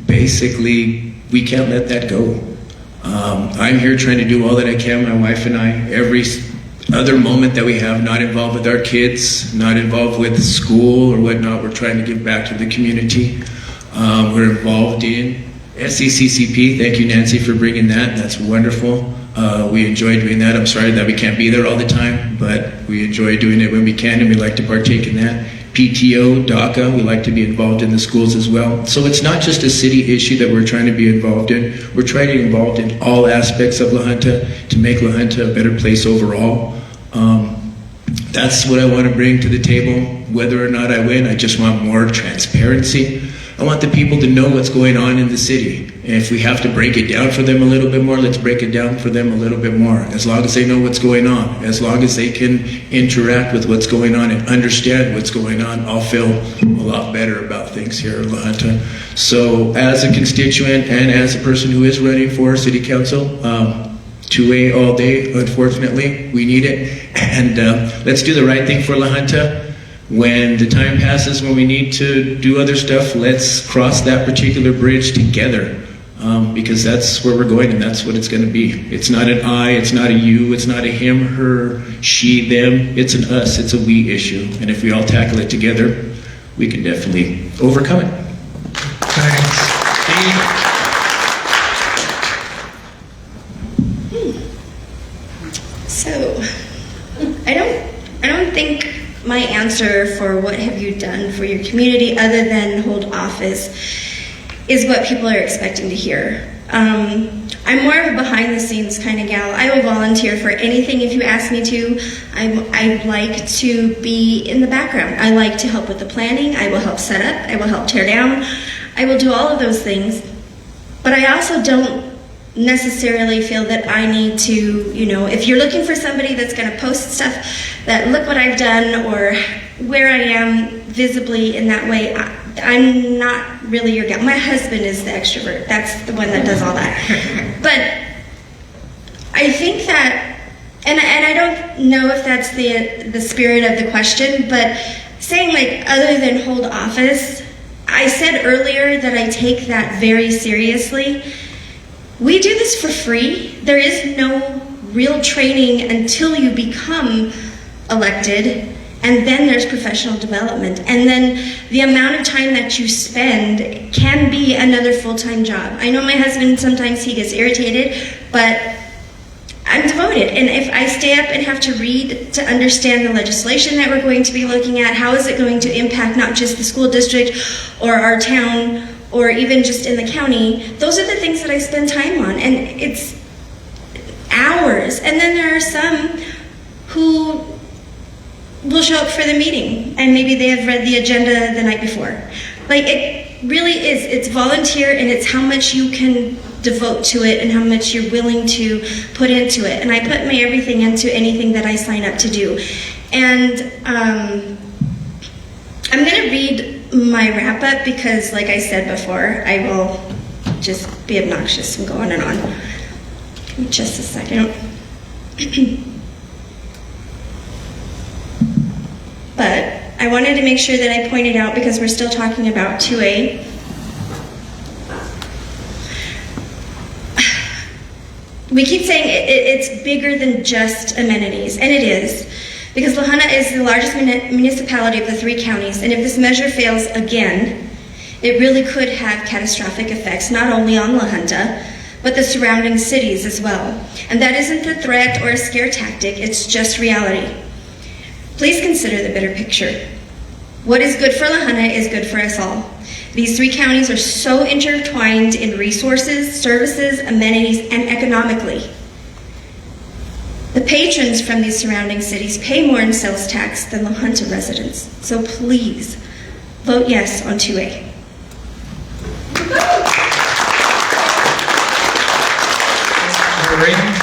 basically we can't let that go. I'm here trying to do all that I can, my wife and I, every other moment that we have, not involved with our kids, not involved with school or whatnot, we're trying to give back to the community. We're involved in SECCP. Thank you, Nancy, for bringing that. That's wonderful. We enjoy doing that. I'm sorry that we can't be there all the time, but we enjoy doing it when we can, and we like to partake in that. PTO, DACA, we like to be involved in the schools as well. So it's not just a city issue that we're trying to be involved in. We're trying to be involved in all aspects of La Junta to make La Junta a better place overall. That's what I want to bring to the table. Whether or not I win, I just want more transparency. I want the people to know what's going on in the city. And if we have to break it down for them a little bit more, let's break it down for them a little bit more. As long as they know what's going on, as long as they can interact with what's going on and understand what's going on, I'll feel a lot better about things here in La Junta. So as a constituent and as a person who is running for city council, 2A all day, unfortunately, we need it. And let's do the right thing for La Junta. When the time passes, when we need to do other stuff, let's cross that particular bridge together, because that's where we're going, and that's what it's going to be. It's not an I, it's not a you, it's not a him, her, she, them. It's an us, it's a we issue. And if we all tackle it together, we can definitely overcome it. Thanks. So, I don't think my answer for what have you done for your community other than hold office is what people are expecting to hear. I'm more of a behind the scenes kind of gal. I will volunteer for anything if you ask me to. I like to be in the background. I like to help with the planning. I will help set up. I will help tear down. I will do all of those things. But I also don't necessarily feel that I need to, if you're looking for somebody that's going to post stuff that look what I've done or where I am visibly in that way, I'm not really your gal. My husband is the extrovert. That's the one that does all that. But I think that, and I don't know if that's the spirit of the question, but saying like other than hold office, I said earlier that I take that very seriously. We do this for free. There is no real training until you become elected. And then there's professional development. And then the amount of time that you spend can be another full-time job. I know my husband, sometimes he gets irritated, but I'm devoted. And if I stay up and have to read to understand the legislation that we're going to be looking at, how is it going to impact not just the school district or our town or even just in the county, those are the things that I spend time on. And it's hours. And then there are some who will show up for the meeting and maybe they have read the agenda the night before. Like, it really is, it's volunteer, and it's how much you can devote to it and how much you're willing to put into it. And I put my everything into anything that I sign up to do. And I'm gonna read my wrap up because, like I said before, I will just be obnoxious and go on and on. Give me just a second. But I wanted to make sure that I pointed out, because we're still talking about 2A. We keep saying it's bigger than just amenities, and it is, because Lahana is the largest municipality of the 3 counties, and if this measure fails again, it really could have catastrophic effects, not only on La Junta, but the surrounding cities as well. And that isn't a threat or a scare tactic, it's just reality. Please consider the bigger picture. What is good for La Junta is good for us all. These 3 counties are so intertwined in resources, services, amenities, and economically. The patrons from these surrounding cities pay more in sales tax than La Junta residents. So please, vote yes on 2A. Maureen?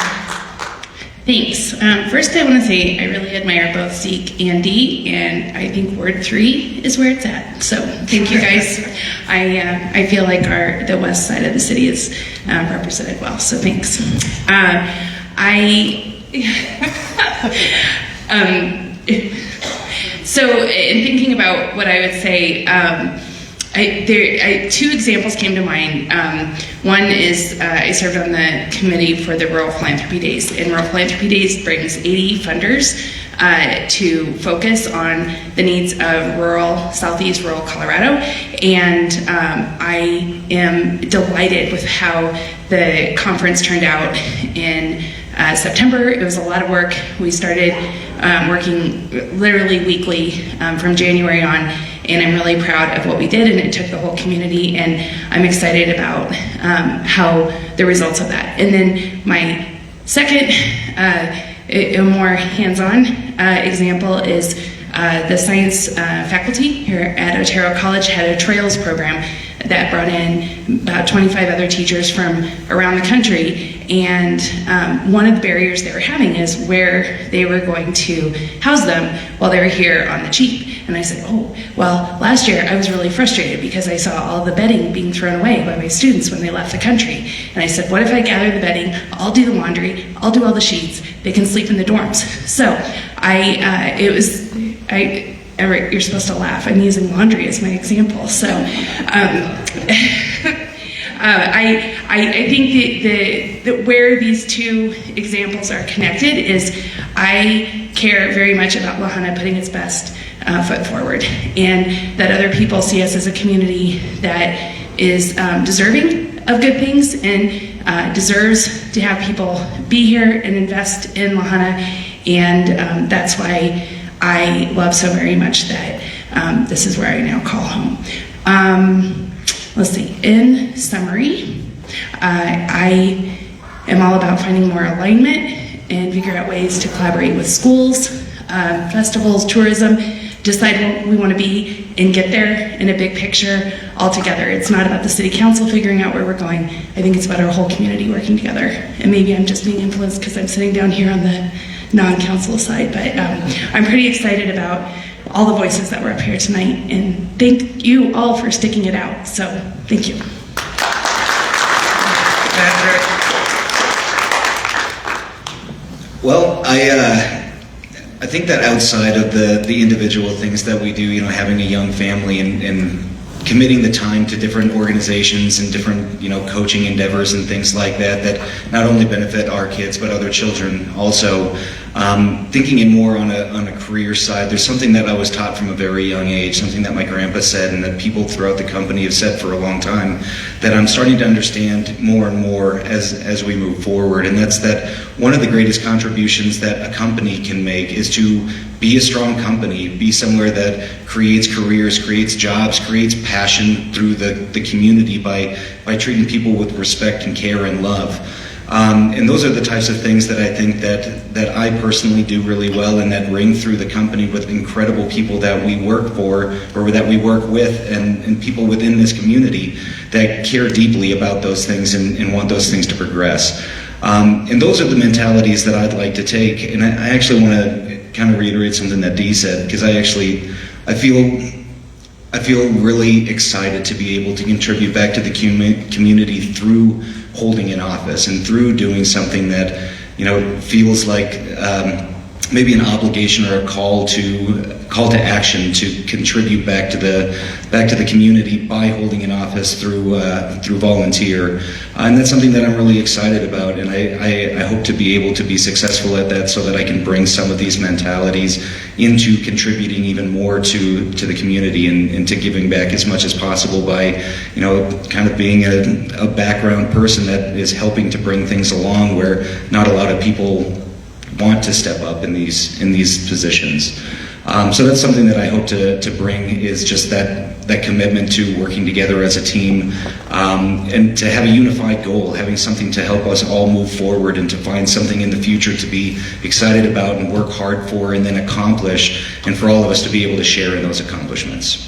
Thanks. First, I want to say I really admire both Zeke and Dee, and I think Ward 3 is where it's at. So thank you guys. I feel like the west side of the city is represented well. So thanks. So in thinking about what I would say, 2 examples came to mind. One is I served on the committee for the Rural Philanthropy Days, and Rural Philanthropy Days brings 80 funders to focus on the needs of southeast rural Colorado, and I am delighted with how the conference turned out in September. It was a lot of work. We started working literally weekly from January on, and I'm really proud of what we did, and it took the whole community, and I'm excited about how the results of that. And then my second, a more hands-on example is the science faculty here at Otero College had a trails program that brought in about 25 other teachers from around the country, and one of the barriers they were having is where they were going to house them while they were here on the cheap. And I said, oh, well, last year I was really frustrated because I saw all the bedding being thrown away by my students when they left the country. And I said, what if I gather the bedding, I'll do the laundry, I'll do all the sheets, they can sleep in the dorms. So you're supposed to laugh. I'm using laundry as my example. So I think that where these 2 examples are connected is I care very much about La Junta putting its best foot forward, and that other people see us as a community that is deserving of good things and deserves to have people be here and invest in La Junta, and that's why I love so very much that this is where I now call home. Let's see, in summary, I am all about finding more alignment and figure out ways to collaborate with schools, festivals, tourism, decide what we want to be and get there in a big picture all together. It's not about the city council figuring out where we're going. I think it's about our whole community working together. And maybe I'm just being influenced because I'm sitting down here on the non-council side, but I'm pretty excited about all the voices that were up here tonight, and thank you all for sticking it out. So thank you. Patrick? Well, I think that outside of the individual things that we do, having a young family and committing the time to different organizations and different, coaching endeavors and things like that not only benefit our kids but other children also, Thinking it more on a career side, there's something that I was taught from a very young age, something that my grandpa said and that people throughout the company have said for a long time, that I'm starting to understand more and more as we move forward, and that's that one of the greatest contributions that a company can make is to be a strong company, be somewhere that creates careers, creates jobs, creates passion through the community by treating people with respect and care and love. And those are the types of things that I think that I personally do really well, and that ring through the company with incredible people that we work for or that we work with, and people within this community that care deeply about those things and want those things to progress. And those are the mentalities that I'd like to take. And I actually want to kind of reiterate something that Dee said, because I feel really excited to be able to contribute back to the community through holding an office and through doing something that, you know, feels like maybe an obligation or a call to action to contribute back to the community by holding an office through volunteer, and that's something that I'm really excited about, and I hope to be able to be successful at that, so that I can bring some of these mentalities into contributing even more to the community and to giving back as much as possible by, you know, kind of being a background person that is helping to bring things along where not a lot of people want to step up in these positions. So that's something that I hope to bring, is just that commitment to working together as a team, and to have a unified goal, having something to help us all move forward and to find something in the future to be excited about and work hard for and then accomplish, and for all of us to be able to share in those accomplishments.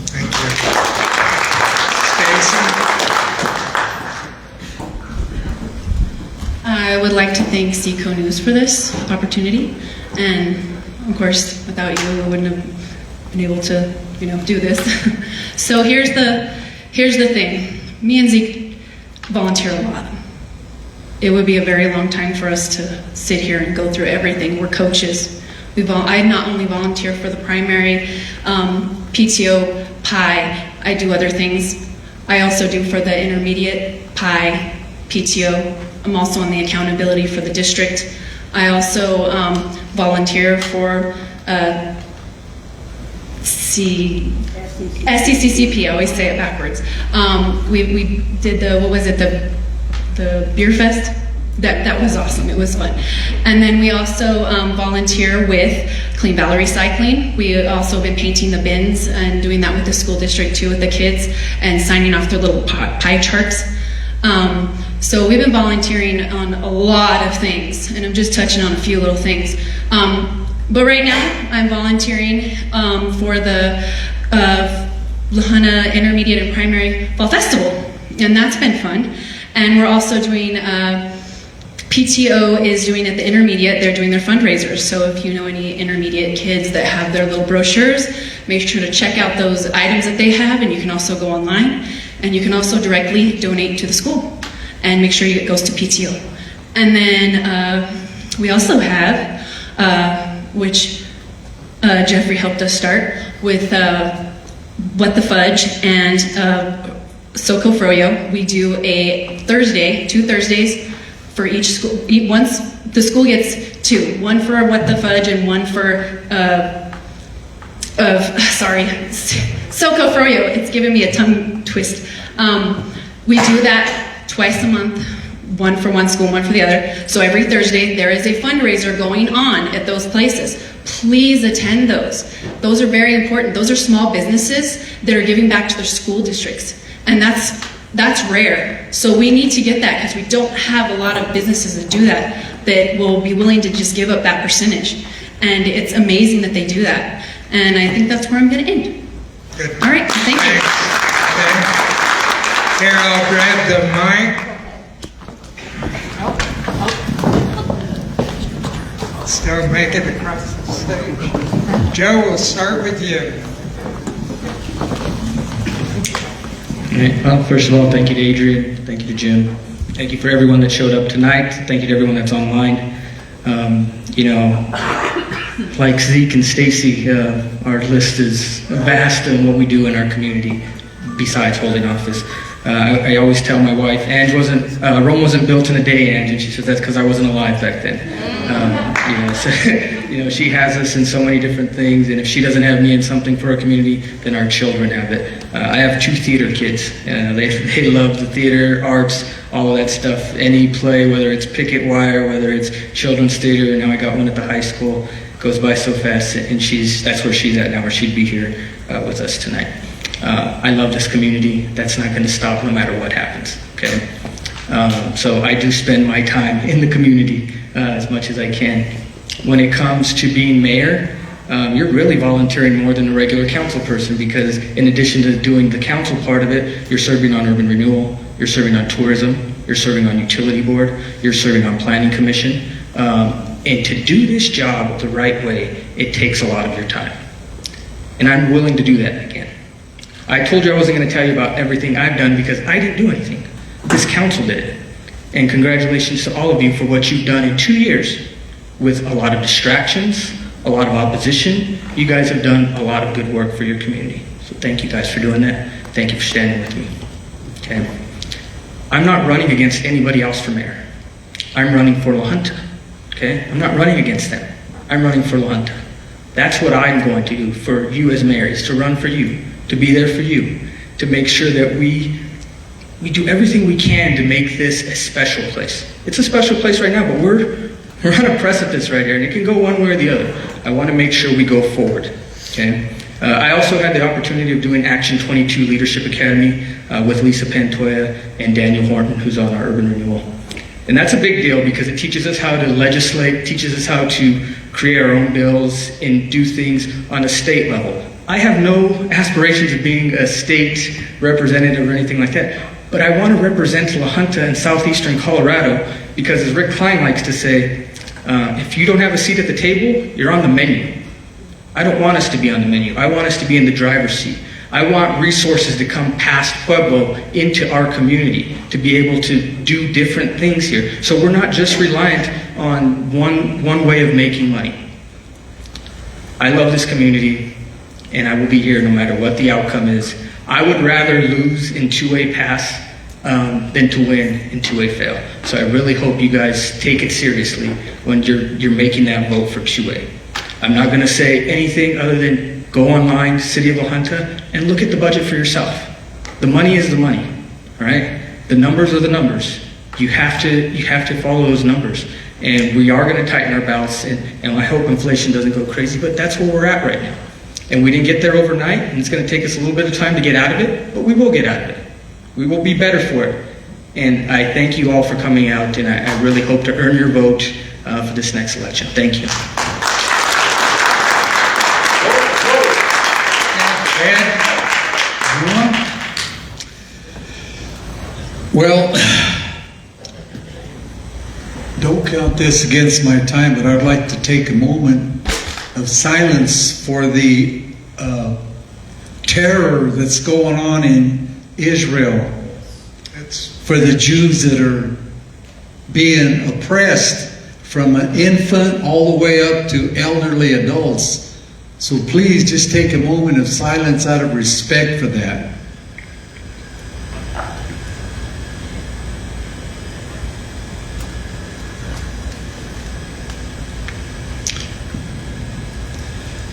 Thank you. Stacy? I would like to thank SECO News for this opportunity, and of course, without you, I wouldn't have been able to, you know, do this. So here's the thing. Me and Zeke volunteer a lot. It would be a very long time for us to sit here and go through everything. We're coaches. I not only volunteer for the primary, PTO, PI, I do other things. I also do for the intermediate, PI, PTO. I'm also on the accountability for the district. I also volunteer for SECCP, I always say it backwards. We did the beer fest. That was awesome, it was fun. And then we also volunteer with Clean Valley Recycling. We also been painting the bins and doing that with the school district too, with the kids, and signing off their little pie charts. So we've been volunteering on a lot of things, and I'm just touching on a few little things. But right now, I'm volunteering for the Lahana Intermediate and Primary Fall Festival, and that's been fun. And we're also doing, PTO is doing at the intermediate, they're doing their fundraisers. So if you know any intermediate kids that have their little brochures, make sure to check out those items that they have, and you can also go online, and you can also directly donate to the school. And make sure it goes to PTO. And then we also have, which Jeffrey helped us start with, What the Fudge and SECO Froyo. We do a Thursday, 2 Thursdays for each school. Once the school gets 2, one for What the Fudge and one for SECO Froyo. It's giving me a tongue twist. We do that twice a month, one for one school, one for the other. So every Thursday, there is a fundraiser going on at those places. Please attend those. Those are very important. Those are small businesses that are giving back to their school districts. And that's rare. So we need to get that, because we don't have a lot of businesses that do that will be willing to just give up that percentage. And it's amazing that they do that. And I think that's where I'm going to end. Good. All right, thank you. Okay. Carol, grab the mic. Still make it across the stage. Joe, we'll start with you. All right. Well, first of all, thank you to Adrian. Thank you to Jim. Thank you for everyone that showed up tonight. Thank you to everyone that's online. You know, like Zeke and Stacy, our list is vast in what we do in our community besides holding office. I always tell my wife, Rome wasn't built in a day, Ange, and she says that's because I wasn't alive back then. So, she has us in so many different things, and if she doesn't have me in something for our community, then our children have it. I have 2 theater kids. They love the theater, arts, all of that stuff. Any play, whether it's picket wire, whether it's children's theater, and now I got one at the high school. Goes by so fast, and that's where she's at now, or she'd be here with us tonight. I love this community. That's not going to stop no matter what happens, okay? So I do spend my time in the community as much as I can. When it comes to being mayor, you're really volunteering more than a regular council person, because in addition to doing the council part of it, you're serving on urban renewal, you're serving on tourism, you're serving on utility board, you're serving on planning commission. And to do this job the right way, it takes a lot of your time. And I'm willing to do that again. I told you I wasn't going to tell you about everything I've done because I didn't do anything. This council did it. And congratulations to all of you for what you've done in 2 years with a lot of distractions, a lot of opposition. You guys have done a lot of good work for your community. So thank you guys for doing that. Thank you for standing with me. Okay. I'm not running against anybody else for mayor. I'm running for La Junta. Okay? I'm not running against them. I'm running for La Junta. That's what I'm going to do for you as mayor, is to run for you, to be there for you, to make sure that we do everything we can to make this a special place. It's a special place right now, but we're on a precipice right here, and it can go one way or the other. I want to make sure we go forward. Okay? I also had the opportunity of doing Action 22 Leadership Academy with Lisa Pantoya and Daniel Horton, who's on our urban renewal. And that's a big deal because it teaches us how to legislate, teaches us how to create our own bills and do things on a state level. I have no aspirations of being a state representative or anything like that, but I want to represent La Junta in southeastern Colorado because, as Rick Klein likes to say, if you don't have a seat at the table, you're on the menu. I don't want us to be on the menu. I want us to be in the driver's seat. I want resources to come past Pueblo into our community to be able to do different things here. So we're not just reliant on one way of making money. I love this community, and I will be here no matter what the outcome is. I would rather lose in two-way pass than to win in two-way fail. So I really hope you guys take it seriously when you're making that vote for two-way. I'm not going to say anything other than go online, City of La Junta, and look at the budget for yourself. The money is the money, all right? The numbers are the numbers. You have to follow those numbers. And we are going to tighten our belts, and I hope inflation doesn't go crazy, but that's where we're at right now. And we didn't get there overnight, and it's going to take us a little bit of time to get out of it, but we will get out of it. We will be better for it. And I thank you all for coming out, and I really hope to earn your vote for this next election. Thank you. Well, don't count this against my time, but I'd like to take a moment of silence for the terror that's going on in Israel. For the Jews that are being oppressed from an infant all the way up to elderly adults. So please just take a moment of silence out of respect for that.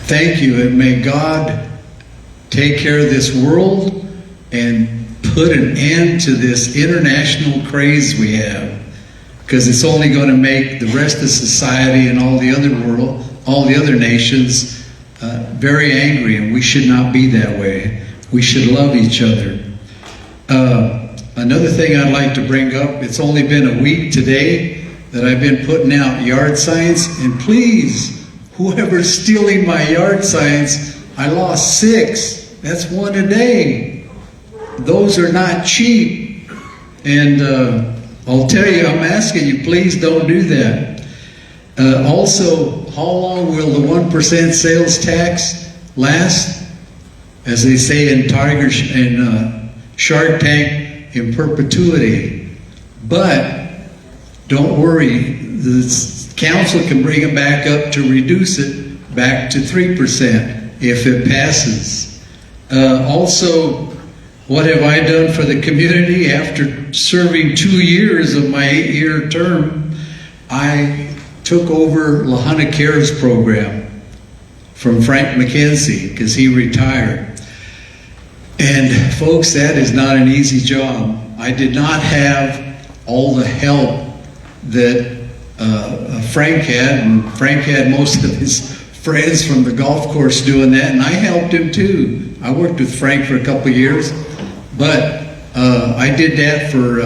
Thank you, and may God take care of this world and put an end to this international craze we have, because it's only going to make the rest of society and all the other nations very angry, and we should not be that way. We should love each other. Another thing I'd like to bring up, it's only been a week today that I've been putting out yard signs, and please, whoever's stealing my yard signs, I lost 6. That's 1 a day. Those are not cheap. And I'll tell you, I'm asking you, please don't do that. Also, how long will the 1% sales tax last? As they say in Shark Tank, in perpetuity. But don't worry, the council can bring it back up to reduce it back to 3% if it passes. Also, what have I done for the community? After serving 2 years of my 8-year term, I took over Lahana Cares program from Frank McKenzie because he retired. And folks, that is not an easy job. I did not have all the help that Frank had, and Frank had most of his friends from the golf course doing that, and I helped him too. I worked with Frank for a couple of years, but I did that for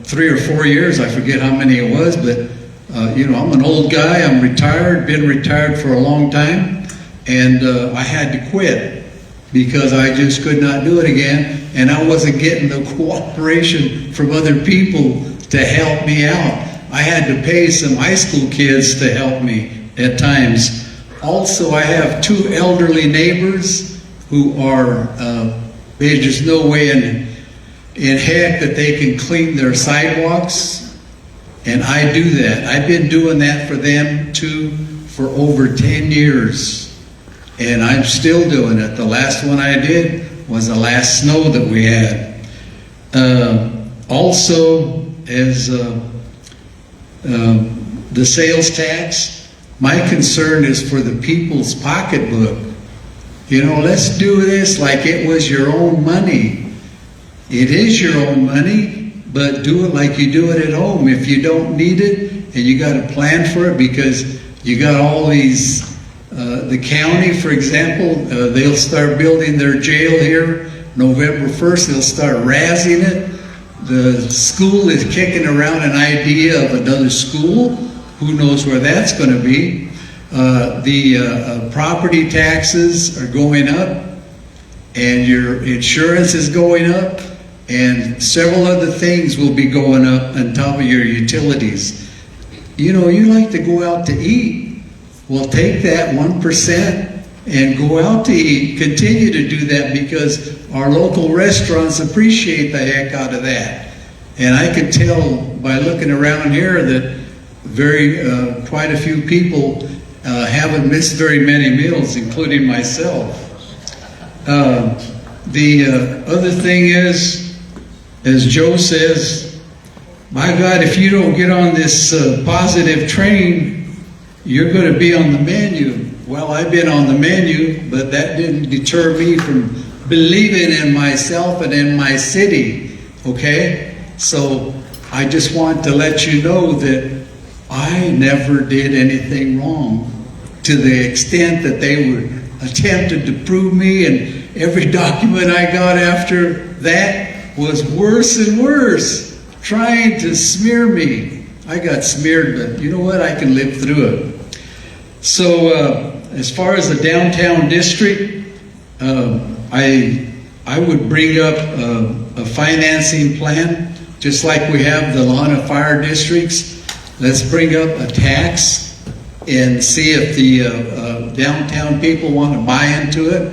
3 or 4 years. I forget how many it was, but I'm an old guy. I'm retired, been retired for a long time, and I had to quit because I just could not do it again, and I wasn't getting the cooperation from other people to help me out. I had to pay some high school kids to help me at times. Also, I have 2 elderly neighbors who are, there's just no way in heck that they can clean their sidewalks, and I do that. I've been doing that for them too for over 10 years, and I'm still doing it. The last one I did was the last snow that we had. Also, as the sales tax, my concern is for the people's pocketbook. Let's do this like it was your own money. It is your own money, but do it like you do it at home. If you don't need it and you got to plan for it, because you got all these, the county, for example, they'll start building their jail here November 1st. They'll start razzing it. The school is kicking around an idea of another school. Who knows where that's going to be? The property taxes are going up, and your insurance is going up, and several other things will be going up on top of your utilities. You like to go out to eat. Well, take that 1% and go out to eat. Continue to do that, because our local restaurants appreciate the heck out of that. And I can tell by looking around here that quite a few people haven't missed very many meals, including myself. The other thing is, as Joe says, my God, if you don't get on this positive train, you're going to be on the menu. Well, I've been on the menu, but that didn't deter me from believing in myself and in my city, okay? So I just want to let you know that I never did anything wrong, to the extent that they were attempted to prove me, and every document I got after that was worse and worse, trying to smear me. I got smeared, but you know what? I can live through it. So as far as the downtown district, I would bring up a financing plan, just like we have the Lahana Fire Districts. Let's bring up a tax and see if the downtown people want to buy into it.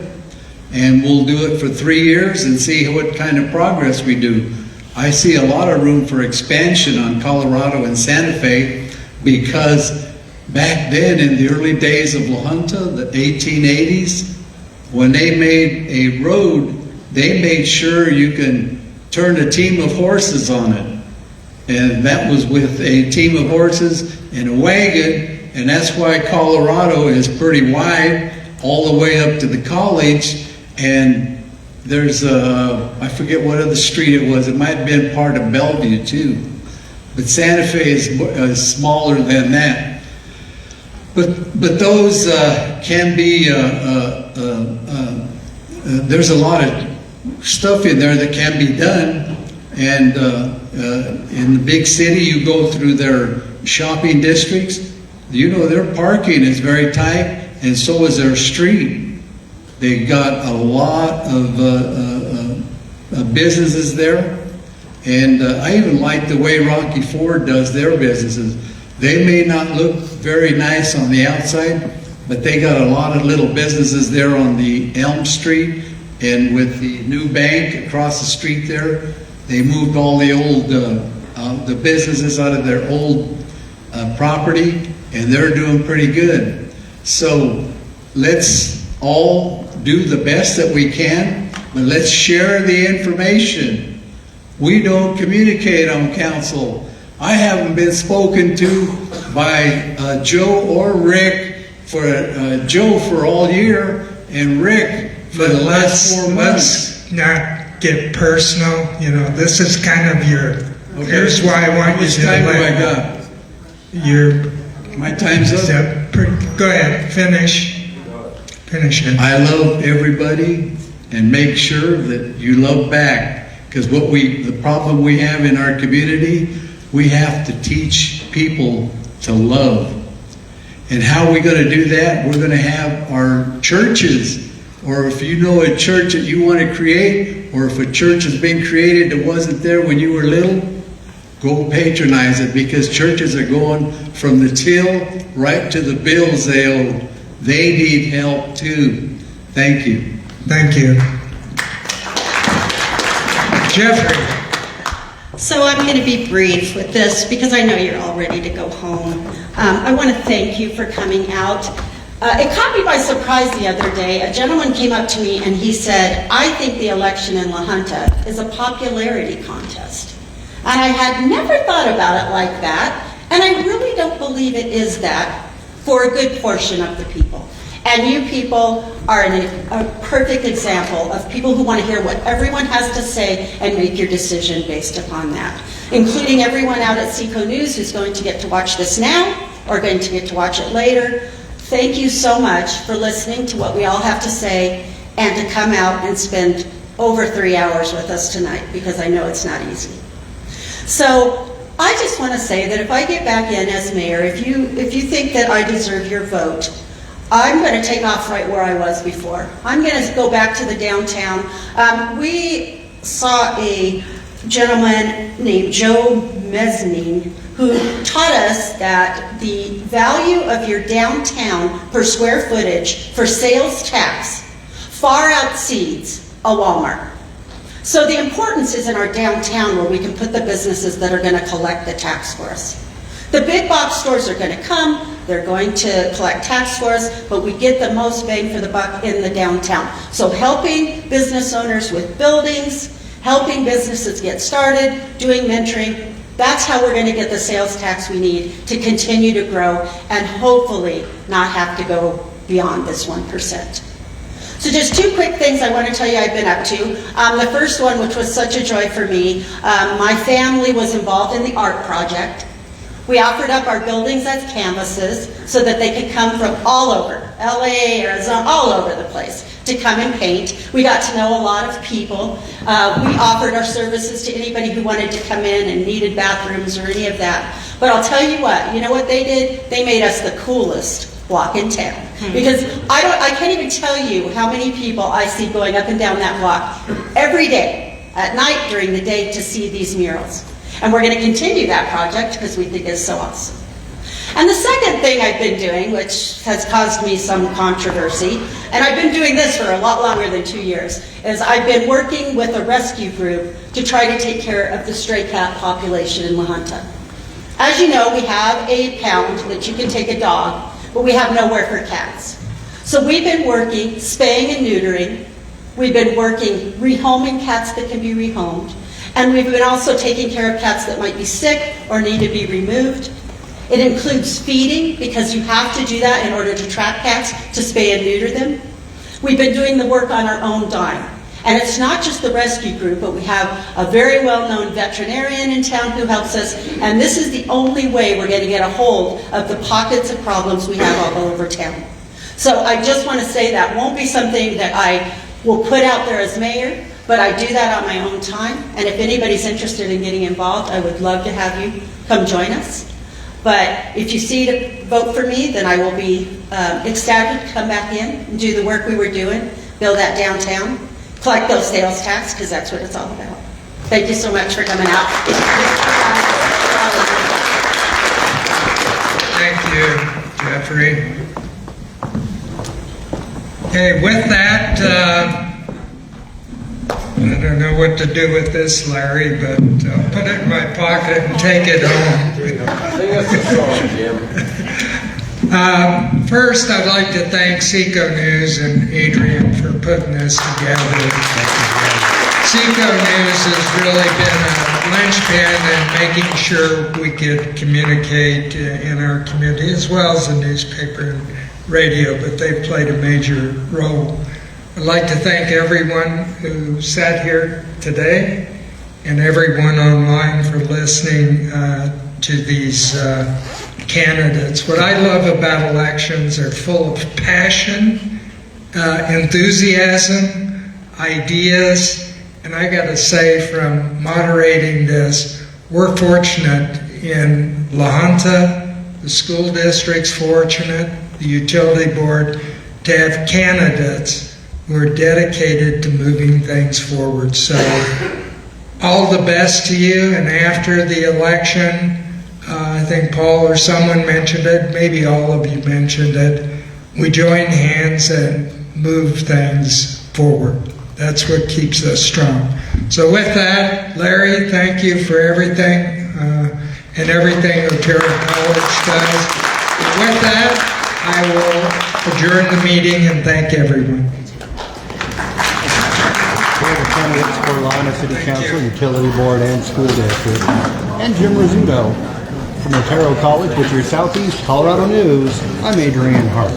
And we'll do it for 3 years and see what kind of progress we do. I see a lot of room for expansion on Colorado and Santa Fe, because back then in the early days of La Junta, the 1880s, when they made a road, they made sure you can turn a team of horses on it. And that was with a team of horses and a wagon, and that's why Colorado is pretty wide all the way up to the college. And there's I forget what other street it was. It might have been part of Bellevue too. But Santa Fe is smaller than that. But those can be, there's a lot of stuff in there that can be done. And in the big city, you go through their shopping districts, their parking is very tight, and so is their street. They got a lot of businesses there. And I even like the way Rocky Ford does their businesses. They may not look very nice on the outside, but they got a lot of little businesses there on the Elm Street, and with the new bank across the street there, they moved all the old the businesses out of their old property, and they're doing pretty good. So let's all do the best that we can but let's share the information. We don't communicate on council. I haven't been spoken to by Joe or Rick Joe for all year and Rick for the last 4 months. Let's not get personal. You know, this is kind of here's why I want you to How much time have I got? My time's up. Go ahead, finish it. I love everybody and make sure that you love back. Because the problem we have in our community, we have to teach people to love. And how are we going to do that? We're going to have our churches, or if you know a church that you want to create, or if a church has been created that wasn't there when you were little, go patronize it, because churches are going from the till right to the bills they owe. They need help too. Thank you. Thank you. Jeffrey. So I'm going to be brief with this because I know you're all ready to go home. I want to thank you for coming out. It caught me by surprise the other day. A gentleman came up to me and he said, I think the election in La Junta is a popularity contest. And I had never thought about it like that, and I really don't believe it is that for a good portion of the people. And you people are a perfect example of people who want to hear what everyone has to say and make your decision based upon that, including everyone out at SECO News who's going to get to watch this now or going to get to watch it later. Thank you so much for listening to what we all have to say and to come out and spend over 3 hours with us tonight, because I know it's not easy. So I just want to say that if I get back in as mayor, if you think that I deserve your vote, I'm going to take off right where I was before. I'm going to go back to the downtown. We saw a gentleman named Joe Mezzanine who taught us that the value of your downtown per square footage for sales tax far exceeds a Walmart. So the importance is in our downtown, where we can put the businesses that are going to collect the tax for us. The big box stores are going to come, they're going to collect tax for us, but we get the most bang for the buck in the downtown. So helping business owners with buildings, helping businesses get started, doing mentoring, that's how we're going to get the sales tax we need to continue to grow and hopefully not have to go beyond this 1%. So just 2 quick things I want to tell you I've been up to. The first one, which was such a joy for me, my family was involved in the art project. We offered up our buildings as canvases so that they could come from all over, LA, Arizona, all over the place, to come and paint. We got to know a lot of people. We offered our services to anybody who wanted to come in and needed bathrooms or any of that. But I'll tell you what they did? They made us the coolest walk in town. Because I can't even tell you how many people I see going up and down that walk every day, at night, during the day, to see these murals. And we're going to continue that project because we think it's so awesome. And the second thing I've been doing, which has caused me some controversy, and I've been doing this for a lot longer than 2 years, is I've been working with a rescue group to try to take care of the stray cat population in La Junta. As you know, we have a pound that you can take a dog, but we have nowhere for cats. So we've been working spaying and neutering. We've been working rehoming cats that can be rehomed. And we've been also taking care of cats that might be sick or need to be removed. It includes feeding, because you have to do that in order to trap cats, to spay and neuter them. We've been doing the work on our own dime. And it's not just the rescue group, but we have a very well-known veterinarian in town who helps us. And this is the only way we're going to get a hold of the pockets of problems we have all over town. So I just want to say that won't be something that I will put out there as mayor, but I do that on my own time. And if anybody's interested in getting involved, I would love to have you come join us. But if you see to vote for me, then I will be ecstatic to come back in and do the work we were doing, build that downtown, collect those sales tax, because that's what it's all about. Thank you so much for coming out. Thank you, Jeffrey. Okay, with that, I don't know what to do with this, Larry, but I'll put it in my pocket and take it home. Sing us a song, Jim. First, I'd like to thank SECO News and Adrian for putting this together. SECO News has really been a linchpin in making sure we could communicate in our community, as well as the newspaper and radio, but they've played a major role. I'd like to thank everyone who sat here today and everyone online for listening to these candidates. What I love about elections are full of passion, enthusiasm, ideas, and I got to say, from moderating this, we're fortunate in La Junta, the school district's fortunate, the utility board, to have candidates who are dedicated to moving things forward. So all the best to you, and after the election, I think Paul or someone mentioned it, maybe all of you mentioned it, we join hands and move things forward. That's what keeps us strong. So with that, Larry, thank you for everything and everything Otero College does. And with that, I will adjourn the meeting and thank everyone. We have the candidates for Lahaina City Council, Utility Board, and School District. And Jim Rizzuto from Otero College with your Southeast Colorado News. I'm Adrian Hart.